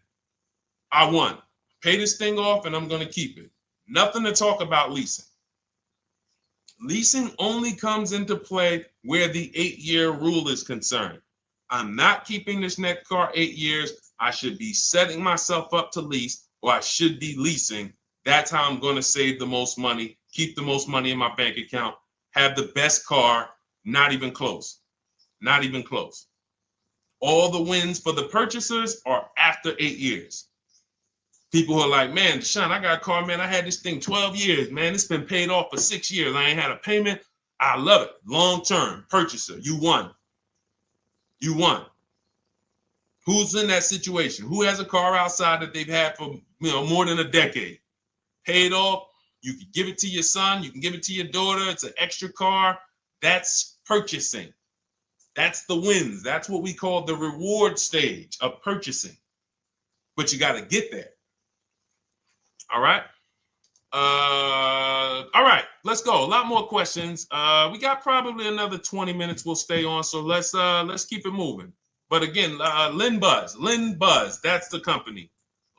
I won. Pay this thing off, and I'm going to keep it. Nothing to talk about leasing. Leasing only comes into play where the 8-year rule is concerned. I'm not keeping this next car 8 years. I should be setting myself up to lease, or I should be leasing. That's how I'm going to save the most money, keep the most money in my bank account, have the best car. Not even close. Not even close. All the wins for the purchasers are after 8 years. People who are like, man, Sean, I got a car, man. I had this thing 12 years, man. It's been paid off for 6 years. I ain't had a payment. I love it. Long-term purchaser. You won. You won. Who's in that situation? Who has a car outside that they've had for more than a decade? Paid off. You can give it to your son. You can give it to your daughter. It's an extra car. That's purchasing. That's the wins. That's what we call the reward stage of purchasing. But you got to get there. All right. All right. Let's go. A lot more questions. We got probably another 20 minutes. We'll stay on. So let's keep it moving. But again, Lynn Buzz. That's the company.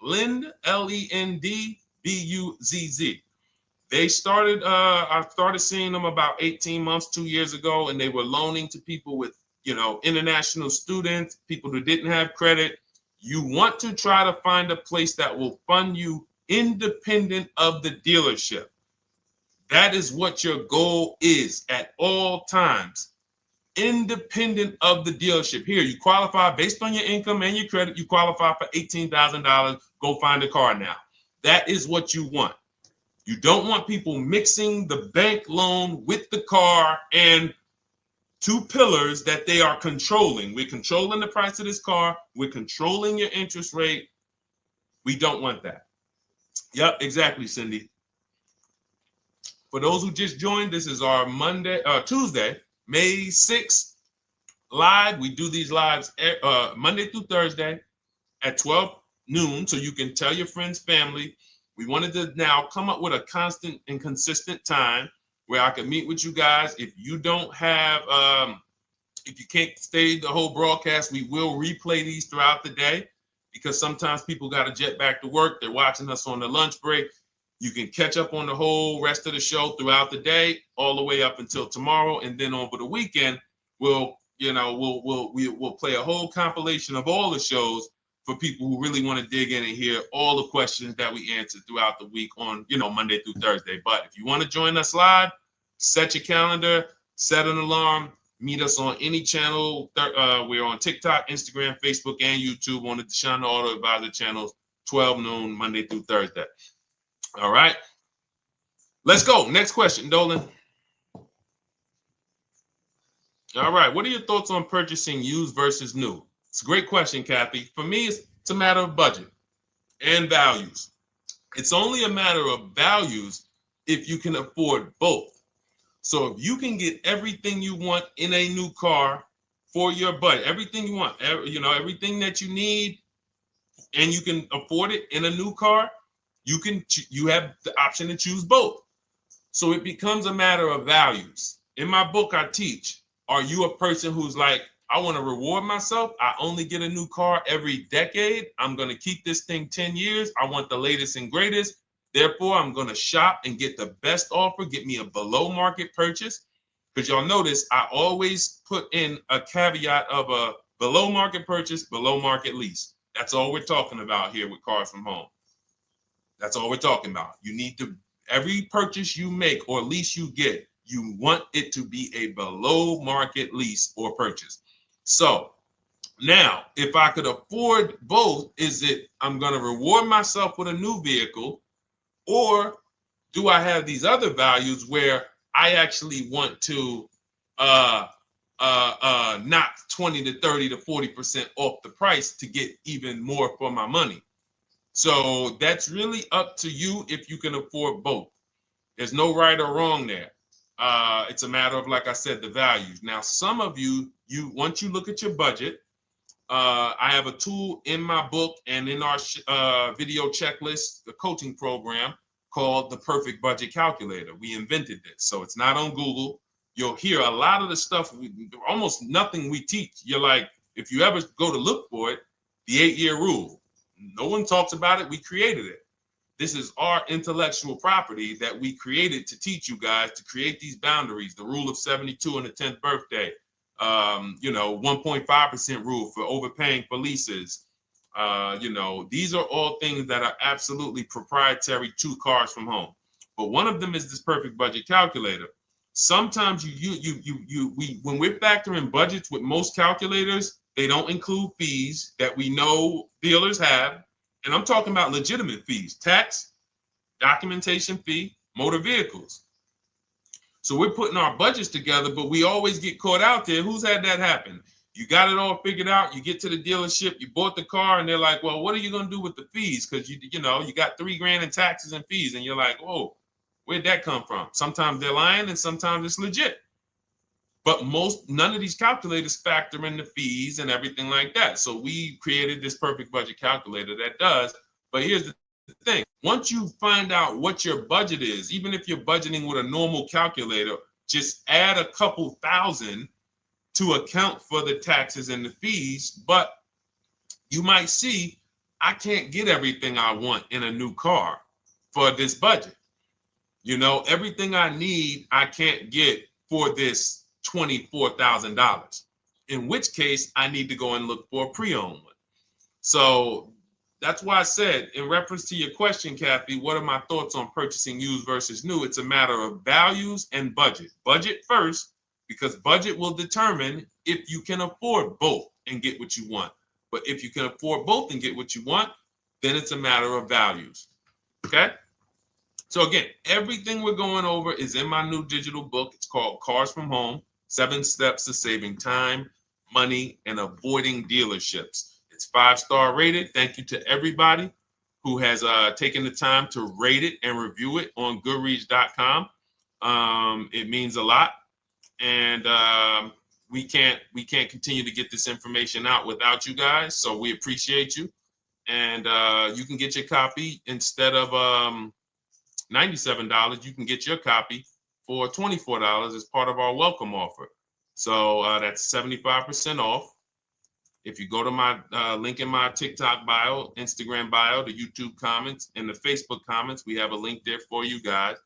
Lend, Lendbuzzz. They started, I started seeing them about 18 months, 2 years ago, and they were loaning to people with, international students, people who didn't have credit. You want to try to find a place that will fund you independent of the dealership. That is what your goal is at all times. Independent of the dealership. Here, you qualify based on your income and your credit. You qualify for $18,000. Go find a car now. That is what you want. You don't want people mixing the bank loan with the car and two pillars that they are controlling. We're controlling the price of this car. We're controlling your interest rate. We don't want that. Yep, exactly, Cindy. For those who just joined, this is our Tuesday, May 6th live. We do these lives Monday through Thursday at 12 noon, so you can tell your friends, family. We wanted to now come up with a constant and consistent time where I can meet with you guys. If you don't have, if you can't stay the whole broadcast, we will replay these throughout the day, because sometimes people got to jet back to work. They're watching us on the lunch break. You can catch up on the whole rest of the show throughout the day, all the way up until tomorrow, and then over the weekend, we'll play a whole compilation of all the shows for people who really want to dig in and hear all the questions that we answered throughout the week on, Monday through Thursday. But if you want to join us live, set your calendar, set an alarm, meet us on any channel. We're on TikTok, Instagram, Facebook, and YouTube on the Deshone the Auto Advisor channels, 12 noon, Monday through Thursday. All right. Let's go. Next question, Dolan. All right. What are your thoughts on purchasing used versus new? It's a great question, Kathy. For me, it's a matter of budget and values. It's only a matter of values if you can afford both. So if you can get everything you want in a new car for your budget, everything you want, everything that you need, and you can afford it in a new car, you have the option to choose both. So it becomes a matter of values. In my book, I teach, are you a person who's like, I want to reward myself. I only get a new car every decade. I'm going to keep this thing 10 years. I want the latest and greatest. Therefore, I'm going to shop and get the best offer, get me a below market purchase. Because y'all notice I always put in a caveat of a below market purchase, below market lease. That's all we're talking about here with Cars from Home. That's all we're talking about. You need to, every purchase you make or lease you get, you want it to be a below market lease or purchase. So now, if I could afford both, is it I'm going to reward myself with a new vehicle, or do I have these other values where I actually want to knock 20 to 30 to 40% off the price to get even more for my money? So that's really up to you if you can afford both. There's no right or wrong there. It's a matter of, like I said, the values. Now, some of you once you look at your budget, I have a tool in my book and in our video checklist, the coaching program called the Perfect Budget Calculator. We invented this, so it's not on Google. You'll hear a lot of the stuff, almost nothing we teach. You're like, if you ever go to look for it, the 8-year rule. No one talks about it. We created it. This is our intellectual property that we created to teach you guys to create these boundaries, the rule of 72 and the 10th birthday, 1.5% rule for overpaying for leases. These are all things that are absolutely proprietary to Cars from Home. But one of them is this perfect budget calculator. Sometimes when we're factoring budgets with most calculators, they don't include fees that we know dealers have. And I'm talking about legitimate fees, tax, documentation fee, motor vehicles. So we're putting our budgets together, but we always get caught out there. Who's had that happen? You got it all figured out. You get to the dealership, you bought the car, and they're like, well, what are you going to do with the fees? Because you got $3,000 in taxes and fees. And you're like, oh, where'd that come from? Sometimes they're lying and sometimes it's legit. But none of these calculators factor in the fees and everything like that. So we created this perfect budget calculator that does. But here's the thing. Once you find out what your budget is, even if you're budgeting with a normal calculator, just add a couple thousand to account for the taxes and the fees. But you might see, I can't get everything I want in a new car for this budget. Everything I need, I can't get for this $24,000, in which case I need to go and look for a pre-owned one. So that's why I said, in reference to your question, Kathy, what are my thoughts on purchasing used versus new? It's a matter of values and budget. Budget first, because budget will determine if you can afford both and get what you want. But if you can afford both and get what you want, then it's a matter of values. Okay? So again, everything we're going over is in my new digital book. It's called Cars from Home, 7 Steps to Saving Time, Money, and Avoiding Dealerships. It's 5-star rated. Thank you to everybody who has taken the time to rate it and review it on Goodreads.com. It means a lot. And we can't continue to get this information out without you guys. So we appreciate you. And you can get your copy instead of $97, you can get your copy for $24 as part of our welcome offer. So that's 75% off. If you go to my link in my TikTok bio, Instagram bio, the YouTube comments, and the Facebook comments, we have a link there for you guys.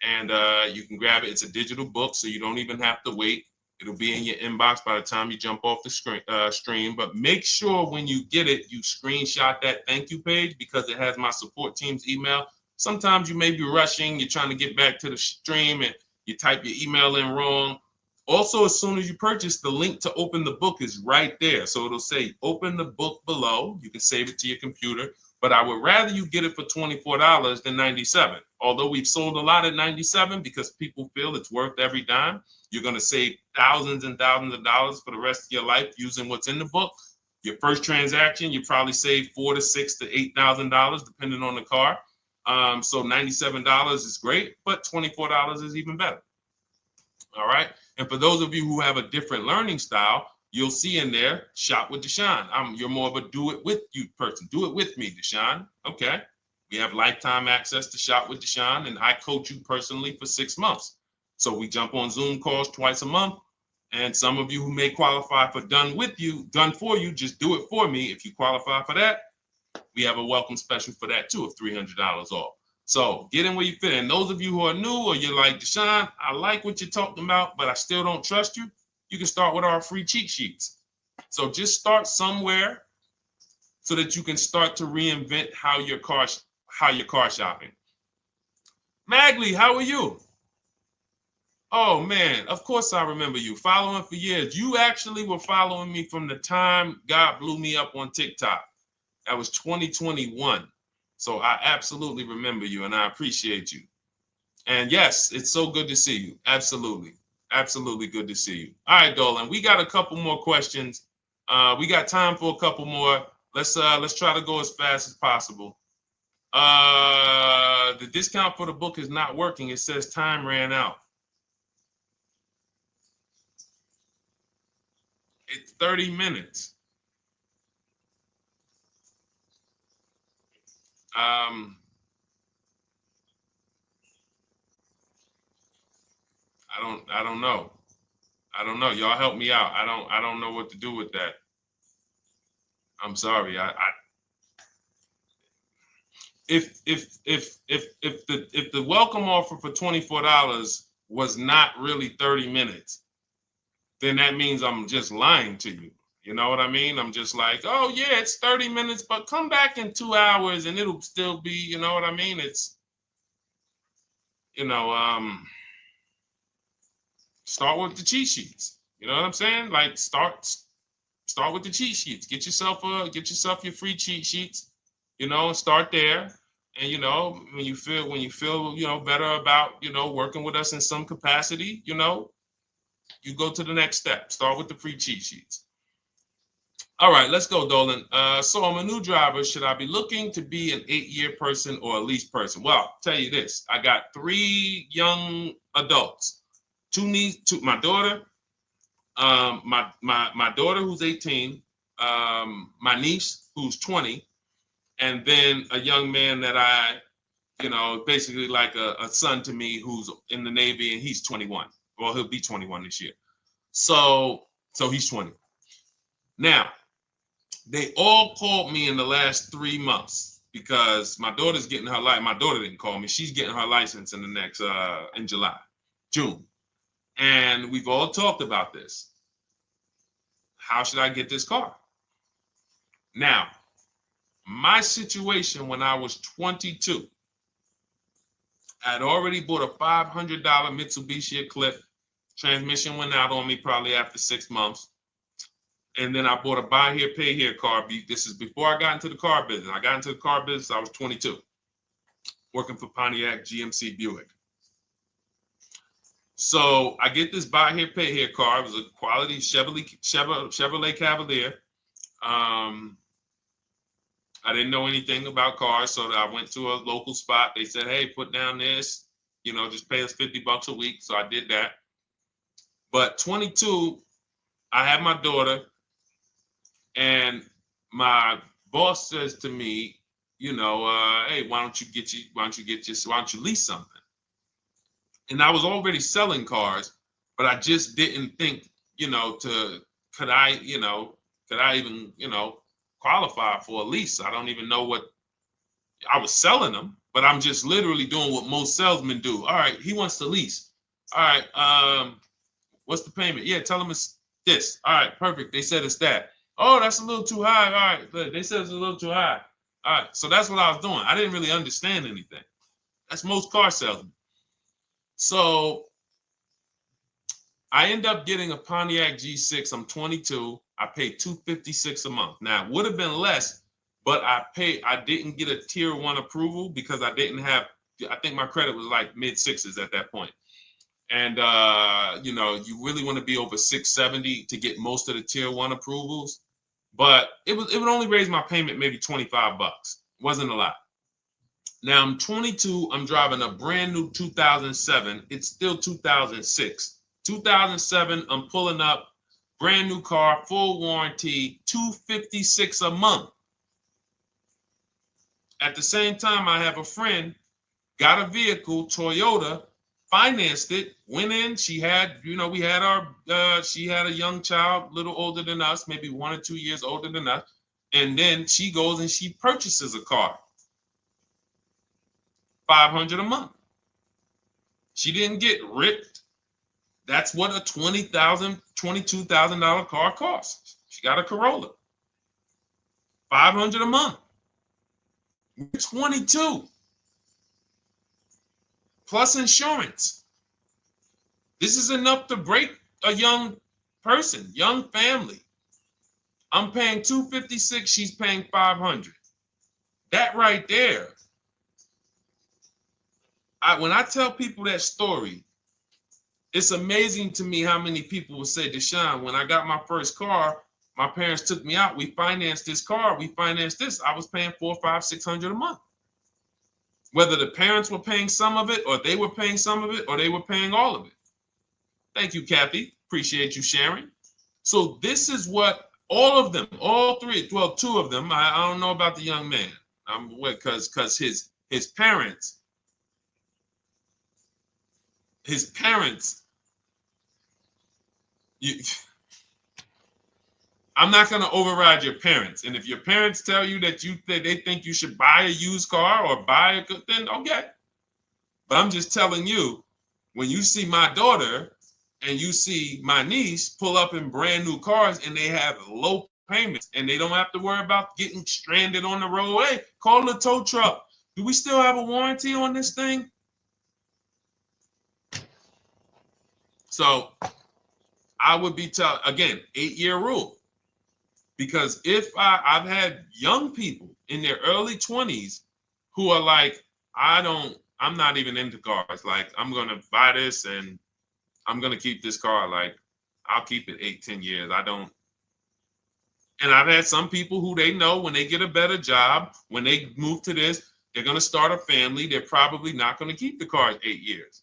And you can grab it. It's a digital book, so you don't even have to wait. It'll be in your inbox by the time you jump off the stream. But make sure when you get it, you screenshot that thank you page, because it has my support team's email. Sometimes you may be rushing, you're trying to get back to the stream and you type your email in wrong. Also, as soon as you purchase, the link to open the book is right there. So it'll say open the book below. You can save it to your computer. but I would rather you get it for $24 than $97. Although we've sold a lot at $97 because people feel it's worth every dime. You're going to save thousands and thousands of dollars for the rest of your life using what's in the book. Your first transaction, you probably save $4,000 to $6,000 to $8,000 depending on the car. So $97 is great, but $24 is even better. All right. And for those of you who have a different learning style, you'll see in there, shop with Deshone. You're more of a do it with you person. Do it with me, Deshone. Okay. We have lifetime access to shop with Deshone, and I coach you personally for 6 months. So we jump on Zoom calls twice a month. And some of you who may qualify for done for you, just do it for me. If you qualify for that, we have a welcome special for that too of $300 off. So get in where you fit. And those of you who are new or you're like, Deshone, I like what you're talking about, but I still don't trust you. You can start with our free cheat sheets. So just start somewhere so that you can start to reinvent how you're car shopping. Magley, how are you? Oh man, of course I remember you. Following for years. You actually were following me from the time God blew me up on TikTok. That was 2021. So I absolutely remember you and I appreciate you. And yes, it's so good to see you. Absolutely. Absolutely good to see you. All right, Dolan, we got a couple more questions. We got time for a couple more. Let's try to go as fast as possible. The discount for the book is not working. It says time ran out. It's 30 minutes. I don't know. I don't know. Y'all help me out. I don't know what to do with that. I'm sorry. If the welcome offer for $24 was not really 30 minutes, then that means I'm just lying to you. You know what I mean? I'm just like, oh yeah, it's 30 minutes, but come back in 2 hours and it'll still be, you know what I mean? It's, start with the cheat sheets. You know what I'm saying? Like start with the cheat sheets. Get yourself your free cheat sheets, and start there. And when you feel better about working with us in some capacity, you go to the next step. Start with the free cheat sheets. All right, let's go, Dolan. So I'm a new driver. Should I be looking to be an 8-year person or a lease person? Well, I'll tell you this. I got 3 young adults. My daughter, my daughter who's 18, my niece who's 20, and then a young man that I, basically like a son to me who's in the Navy and he's 21. Well, he'll be 21 this year. So he's 20. Now, they all called me in the last 3 months because my daughter's getting her license. My daughter didn't call me. She's getting her license in the next, in June. And we've all talked about this. How should I get this car? Now, my situation when I was 22, I'd already bought a $500 Mitsubishi Eclipse. Transmission went out on me probably after 6 months. And then I bought a buy here, pay here car. This is before I got into the car business. I got into the car business, I was 22, working for Pontiac GMC Buick. So I get this buy here, pay here car. It was a quality Chevrolet Cavalier. I didn't know anything about cars, so I went to a local spot. They said, hey, put down this, just pay us $50 a week. So I did that. But 22, I had my daughter, and my boss says to me, hey, why don't you lease something? And I was already selling cars, but I just didn't think, could I even, qualify for a lease? I don't even know what I was selling them, but I'm just literally doing what most salesmen do. All right, he wants to lease. All right, what's the payment? Yeah, tell him it's this. All right, perfect. They said it's that. Oh, that's a little too high. All right, they said it's a little too high. All right, so that's what I was doing. I didn't really understand anything. That's most car salesmen. So I end up getting a Pontiac G6. I'm 22. I paid $256 a month. Now, it would have been less, but I didn't get a tier 1 approval because I think my credit was like mid 6s at that point. And you know, you really want to be over 670 to get most of the tier 1 approvals. But it would only raise my payment maybe $25. Wasn't a lot. Now I'm 22. I'm driving a brand new 2007. It's still 2006. 2007. I'm pulling up, brand new car, full warranty, $256 a month. At the same time, I have a friend, got a vehicle, Toyota, financed it, went in. She had, you know, we had she had a young child, a little older than us, maybe 1 or 2 years older than us. And then she goes and she purchases a car, $500 a month. She didn't get ripped. That's what a $20,000, $22,000 car costs. She got a Corolla, $500 a month. We're 22. Plus insurance. This is enough to break a young person, young family. I'm paying $256, she's paying $500. That right there. When I tell people that story, it's amazing to me how many people will say, Deshone, when I got my first car, my parents took me out. We financed this car. We financed this. I was paying $400, $500, $600 a month. Whether the parents were paying some of it, or they were paying some of it, or they were paying all of it. Thank you, Kathy. Appreciate you sharing. So this is what all of them, all three, well, 2 of them. I don't know about the young man. Because his parents. I'm not going to override your parents. And if your parents tell you that they think you should buy a used car or buy a good, then okay. But I'm just telling you, when you see my daughter and you see my niece pull up in brand new cars and they have low payments and they don't have to worry about getting stranded on the road, hey, call the tow truck. Do we still have a warranty on this thing? So I would be telling, again, 8-year rule. Because if I've had young people in their early 20s who are like, I'm not even into cars. Like, I'm going to buy this and I'm going to keep this car. Like, I'll keep it 8-10 years. And I've had some people who they know when they get a better job, when they move to this, they're going to start a family. They're probably not going to keep the car 8 years.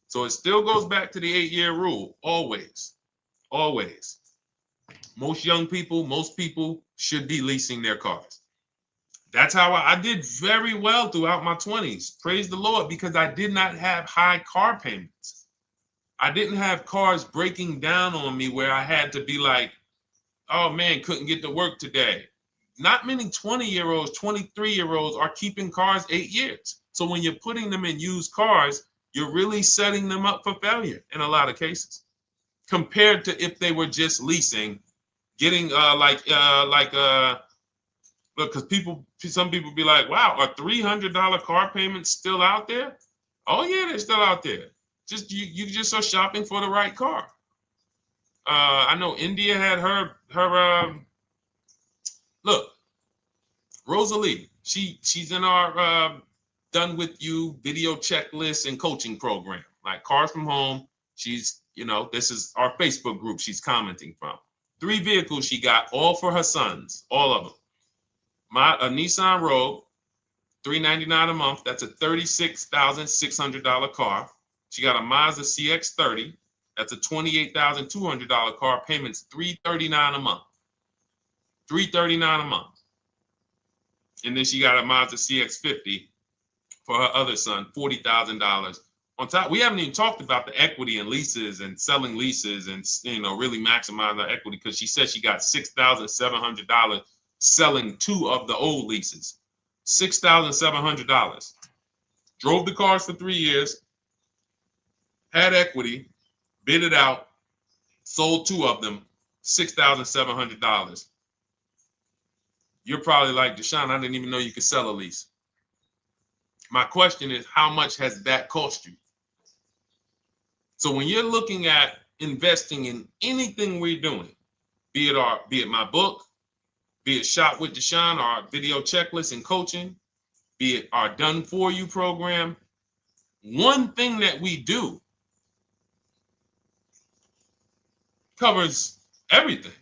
So it still goes back to the 8-year rule. Always. Always. Most people should be leasing their cars. That's how I did very well throughout my 20s. Praise the Lord, because I did not have high car payments. I didn't have cars breaking down on me where I had to be like, oh man, couldn't get to work today. Not many 20-year-olds, 23-year-olds are keeping cars 8 years. So when you're putting them in used cars, you're really setting them up for failure in a lot of cases, compared to if they were just leasing, getting look, because some people be like, wow, are $300 car payments still out there? Oh yeah, they're still out there. Just you just are shopping for the right car. I know India had her look, Rosalie, she's in our Done With You video checklist and coaching program, like Cars from Home. She's, this is our Facebook group she's commenting from. 3 vehicles she got, all for her sons, all of them. A Nissan Rogue, $399 a month. That's a $36,600 car. She got a Mazda CX-30. That's a $28,200 car. Payments $339 a month. $339 a month. And then she got a Mazda CX-50 for her other son, $40,000. On top, we haven't even talked about the equity and leases and selling leases and really maximizing her equity, because she said she got $6,700 selling 2 of the old leases. $6,700. Drove the cars for 3 years, had equity, bid it out, sold 2 of them, $6,700. You're probably like, Deshone, I didn't even know you could sell a lease. My question is, how much has that cost you? So when you're looking at investing in anything we're doing, be it my book, be it Shop with Deshone, our video checklist and coaching, be it our Done For You program. One thing that we do covers everything.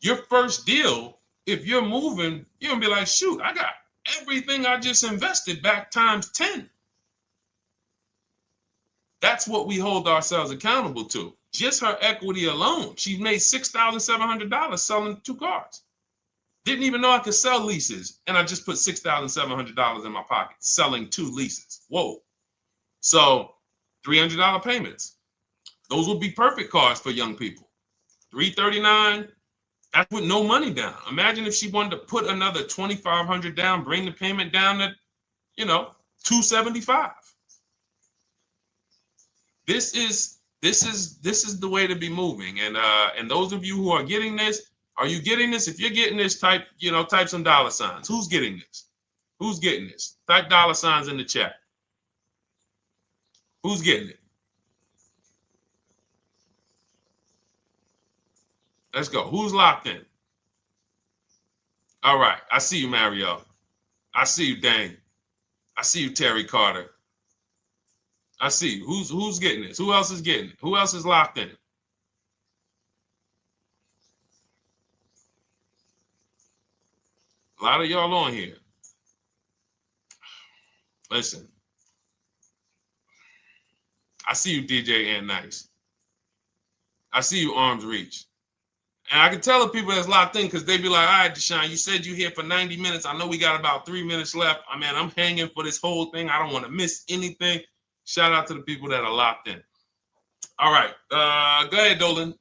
Your first deal, if you're moving, you're gonna be like, shoot, I got everything I just invested back times 10. That's what we hold ourselves accountable to. Just her equity alone, she made $6,700 selling 2 cars. Didn't even know I could sell leases, and I just put $6,700 in my pocket selling 2 leases. Whoa. So $300 payments. Those would be perfect cars for young people. $339, that's with no money down. Imagine if she wanted to put another $2,500 down, bring the payment down to, $275. This is the way to be moving. And those of you who are getting this, are you getting this? If you're getting this, type some dollar signs. Who's getting this? Who's getting this? Type dollar signs in the chat. Who's getting it? Let's go. Who's locked in? All right. I see you, Mario. I see you, Dane. I see you, Terry Carter. I see you. Who's getting this? Who else is getting it? Who else is locked in? A lot of y'all on here. Listen. I see you, DJ and Nice. I see you, Arms Reach. And I can tell the people that's locked in because they be like, all right, Deshone, you said you're here for 90 minutes. I know we got about 3 minutes left. I'm hanging for this whole thing. I don't want to miss anything. Shout out to the people that are locked in. All right. Go ahead, Dolan.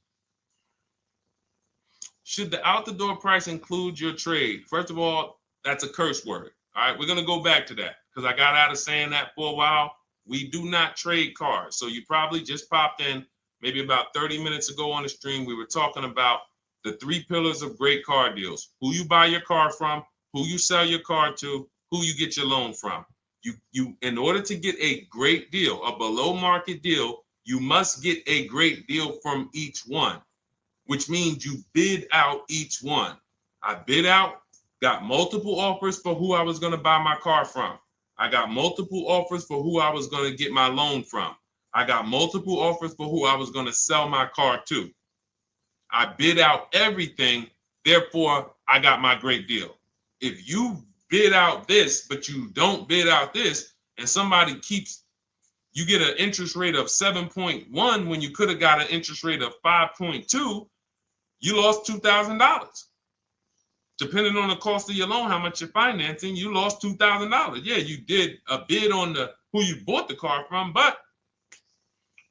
Should the out-the-door price include your trade? First of all, that's a curse word. All right. We're going to go back to that because I got out of saying that for a while. We do not trade cars. So you probably just popped in maybe about 30 minutes ago on the stream. We were talking about the 3 pillars of great car deals: who you buy your car from, who you sell your car to, who you get your loan from. You in order to get a great deal, a below market deal, you must get a great deal from each one, which means you bid out each one. I bid out, got multiple offers for who I was going to buy my car from. I got multiple offers for who I was going to get my loan from. I got multiple offers for who I was going to sell my car to. I bid out everything, therefore I got my great deal. If you bid out this, but you don't bid out this, and somebody you get an interest rate of 7.1 when you could have got an interest rate of 5.2, you lost $2,000. Depending on the cost of your loan, how much you're financing, you lost $2,000. Yeah, you did a bid on who you bought the car from,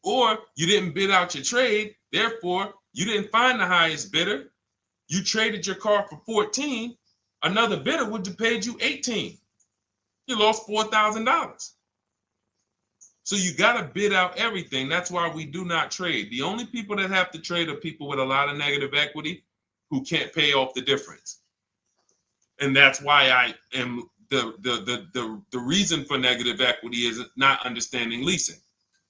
or you didn't bid out your trade, therefore you didn't find the highest bidder. You traded your car for 14. Another bidder would have paid you 18. You lost $4,000. So you got to bid out everything. That's why we do not trade. The only people that have to trade are people with a lot of negative equity who can't pay off the difference. And that's why I am the reason for negative equity is not understanding leasing.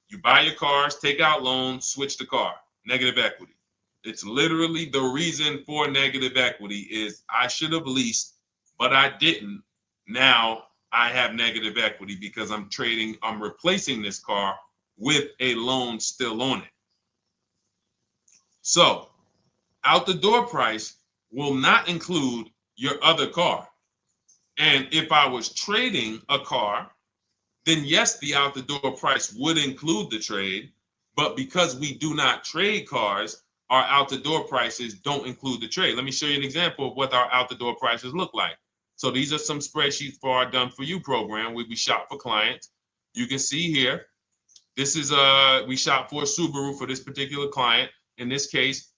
You buy your cars, take out loans, switch the car. Negative equity. It's literally the reason for negative equity is I should have leased, but I didn't. Now I have negative equity because I'm replacing this car with a loan still on it. So out the door price will not include your other car. And if I was trading a car, then yes, the out the door price would include the trade. But because we do not trade cars, our out the door prices don't include the trade. Let me show you an example of what our out the door prices look like. So these are some spreadsheets for our Done For You program where we shop for clients. You can see here, this is we shop for a Subaru for this particular client. In this case,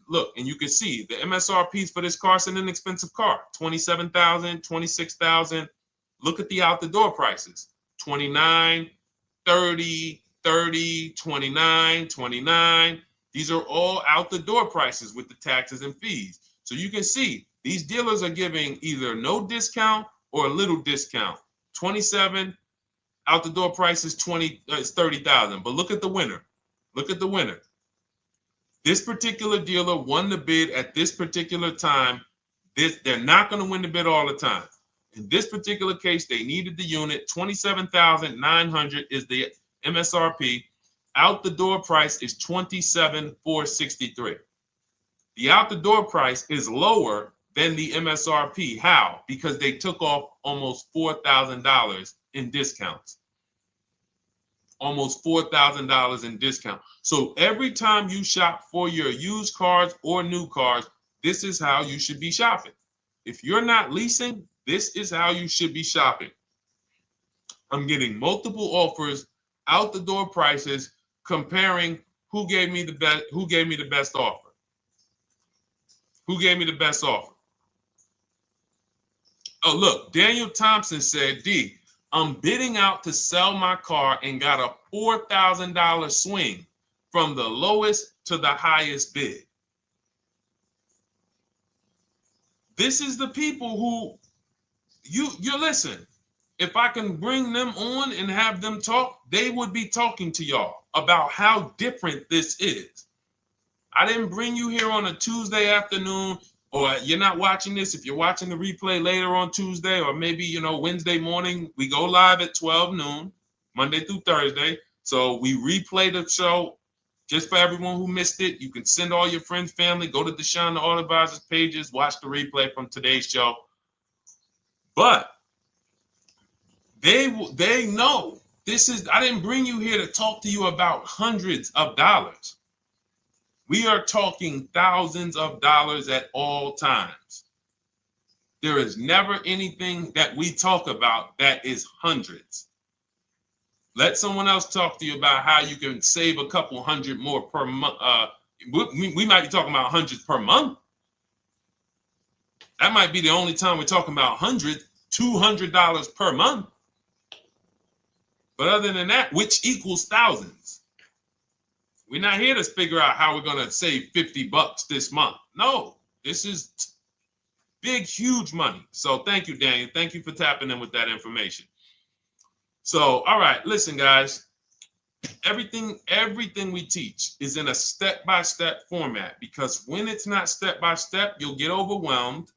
look, and you can see the MSRPs for this car. It's an inexpensive car, $27,000, $26,000. Look at the out the door prices, 29, 30, 30, 29, 29. These are all out the door prices with the taxes and fees. So you can see these dealers are giving either no discount or a little discount. 27 out the door price is 30,000. But look at the winner. Look at the winner. This particular dealer won the bid at this particular time They're not going to win the bid all the time. In this particular case, they needed the unit. $27,900 is the MSRP. Out the door price is $27,463. The out the door price is lower than the MSRP. How? Because they took off almost $4,000 in discounts. Almost $4,000 in discount. So every time you shop for your used cars or new cars, this is how you should be shopping. If you're not leasing, this is how you should be shopping. I'm getting multiple offers, out the door prices, comparing who gave me the best offer. Who gave me the best offer? Oh, look, Daniel Thompson said, D, I'm bidding out to sell my car and got a $4,000 swing from the lowest to the highest bid. This is the people who you listen. If I can bring them on and have them talk, they would be talking to y'all about how different this is. I didn't bring you here on a Tuesday afternoon, or you're not watching this. If you're watching the replay later on Tuesday, or maybe, Wednesday morning, we go live at 12 noon, Monday through Thursday. So we replay the show just for everyone who missed it. You can send all your friends, family, go to Deshone the Auto Advisor's pages, watch the replay from today's show. But they know this is, I didn't bring you here to talk to you about hundreds of dollars. We are talking thousands of dollars at all times. There is never anything that we talk about that is hundreds. Let someone else talk to you about how you can save a couple hundred more per month. We might be talking about hundreds per month. That might be the only time we're talking about hundreds, $200 per month. But other than that, which equals thousands. We're not here to figure out how we're going to save $50 this month. No, this is big, huge money. So thank you, Daniel. Thank you for tapping in with that information. So, all right, listen, guys. Everything we teach is in a step-by-step format, because when it's not step-by-step, you'll get overwhelmed.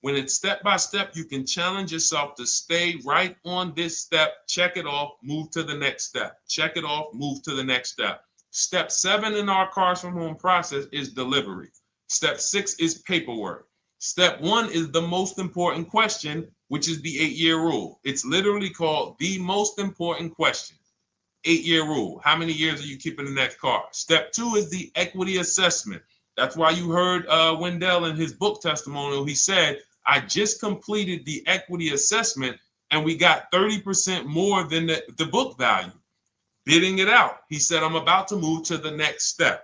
When it's step-by-step, you can challenge yourself to stay right on this step, check it off, move to the next step. Check it off, move to the next step. Step 7 in our Cars from Home process is delivery. Step 6 is paperwork. Step 1 is the most important question, which is the 8-year rule. It's literally called the most important question. 8-year rule. How many years are you keeping the next car? Step 2 is the equity assessment. That's why you heard Wendell in his book testimonial. He said, I just completed the equity assessment and we got 30% more than the book value. Bidding it out. He said, I'm about to move to the next step.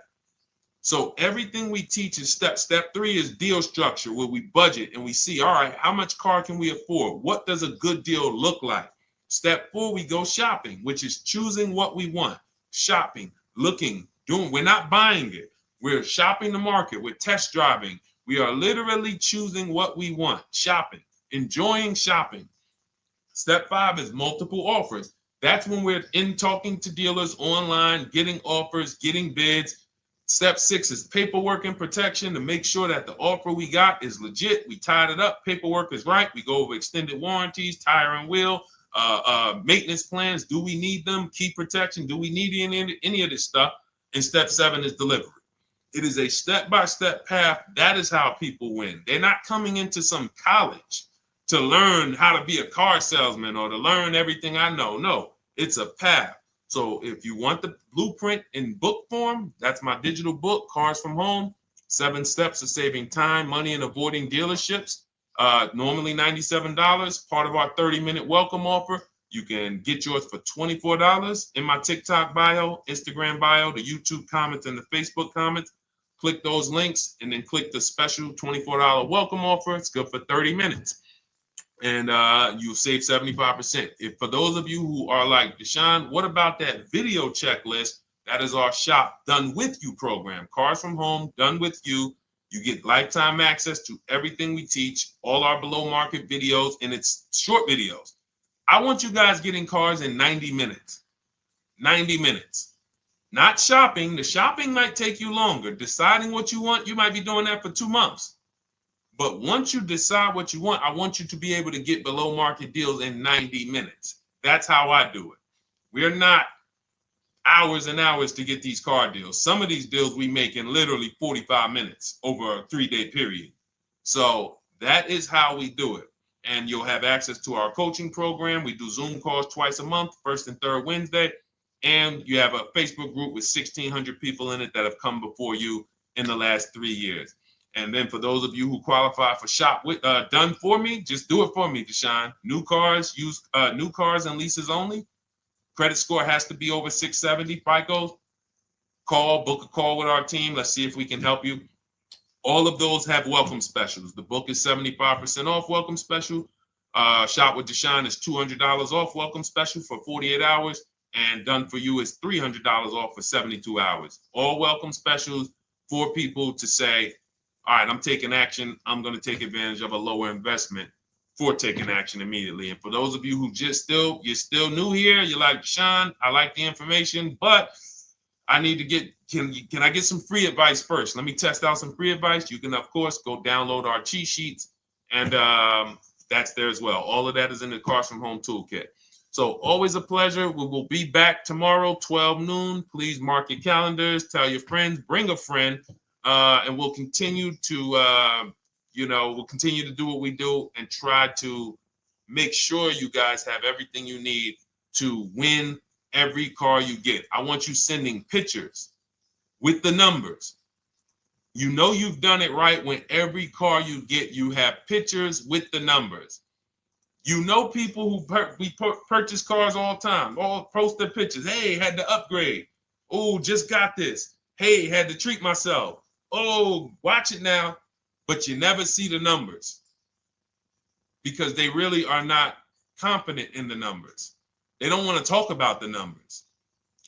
So everything we teach is step. Step 3 is deal structure, where we budget and we see, all right, how much car can we afford? What does a good deal look like? Step 4, we go shopping, which is choosing what we want. Shopping, looking, doing. We're not buying it. We're shopping the market. We're test driving. We are literally choosing what we want. Shopping, enjoying shopping. Step 5 is multiple offers. That's when we're in talking to dealers online, getting offers, getting bids. Step 6 is paperwork and protection, to make sure that the offer we got is legit. We tied it up. Paperwork is right. We go over extended warranties, tire and wheel, maintenance plans. Do we need them? Key protection. Do we need any of this stuff? And step 7 is delivery. It is a step-by-step path. That is how people win. They're not coming into some college to learn how to be a car salesman or to learn everything I know. No, it's a path. So if you want the blueprint in book form, that's my digital book, Cars from Home, 7 Steps of Saving Time, Money, and Avoiding Dealerships. Normally $97, part of our 30-minute welcome offer. You can get yours for $24 in my TikTok bio, Instagram bio, the YouTube comments, and the Facebook comments. Click those links and then click the special $24 welcome offer. It's good for 30 minutes. And you'll save 75%. If for those of you who are like, Deshone, what about that video checklist? That is our Shop Done With You program. Cars from Home, Done With You. You get lifetime access to everything we teach, all our below market videos, and it's short videos. I want you guys getting cars in 90 minutes. 90 minutes. Not shopping. The shopping might take you longer. Deciding what you want, you might be doing that for 2 months. But once you decide what you want, I want you to be able to get below market deals in 90 minutes. That's how I do it. We're not hours and hours to get these car deals. Some of these deals we make in literally 45 minutes over a 3-day period. So that is how we do it. And you'll have access to our coaching program. We do Zoom calls twice a month, first and third Wednesday. And you have a Facebook group with 1,600 people in it that have come before you in the last 3 years. And then for those of you who qualify for shop with done for me, just do it for me, Deshone. New cars, new cars and leases only. Credit score has to be over 670 FICO. Book a call with our team. Let's see if we can help you. All of those have welcome specials. The book is 75% off welcome special. Shop with Deshone is $200 off welcome special for 48 hours. And done for you is $300 off for 72 hours. All welcome specials for people to say, all right, I'm taking action. I'm going to take advantage of a lower investment for taking action immediately. And for those of you who you're still new here, you're like, Deshone, I like the information, but I need to get, can I get some free advice first? Let me test out some free advice. You can, of course, go download our cheat sheets, and that's there as well. All of that is in the Cars from Home Toolkit. So always a pleasure. We will be back tomorrow, 12 noon. Please mark your calendars, tell your friends, bring a friend, and we'll continue to, we'll continue to do what we do and try to make sure you guys have everything you need to win every car you get. I want you sending pictures with the numbers. You know you've done it right when every car you get, you have pictures with the numbers. You know people who purchase cars all the time, all post their pictures. Hey, had to upgrade. Oh, just got this. Hey, had to treat myself. Oh, watch it now. But you never see the numbers because they really are not confident in the numbers. They don't want to talk about the numbers.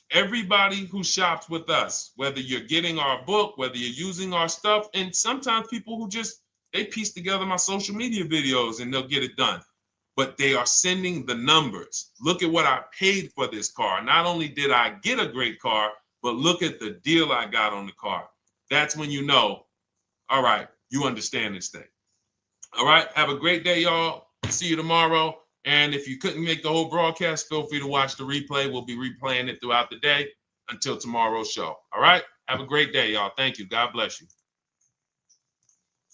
Everybody who shops with us, whether you're getting our book, whether you're using our stuff, and sometimes people who they piece together my social media videos and they'll get it done. But they are sending the numbers. Look at what I paid for this car. Not only did I get a great car, but look at the deal I got on the car. That's when you know, all right, you understand this thing. All right, have a great day, y'all. See you tomorrow. And if you couldn't make the whole broadcast, feel free to watch the replay. We'll be replaying it throughout the day until tomorrow's show. All right, have a great day, y'all. Thank you. God bless you.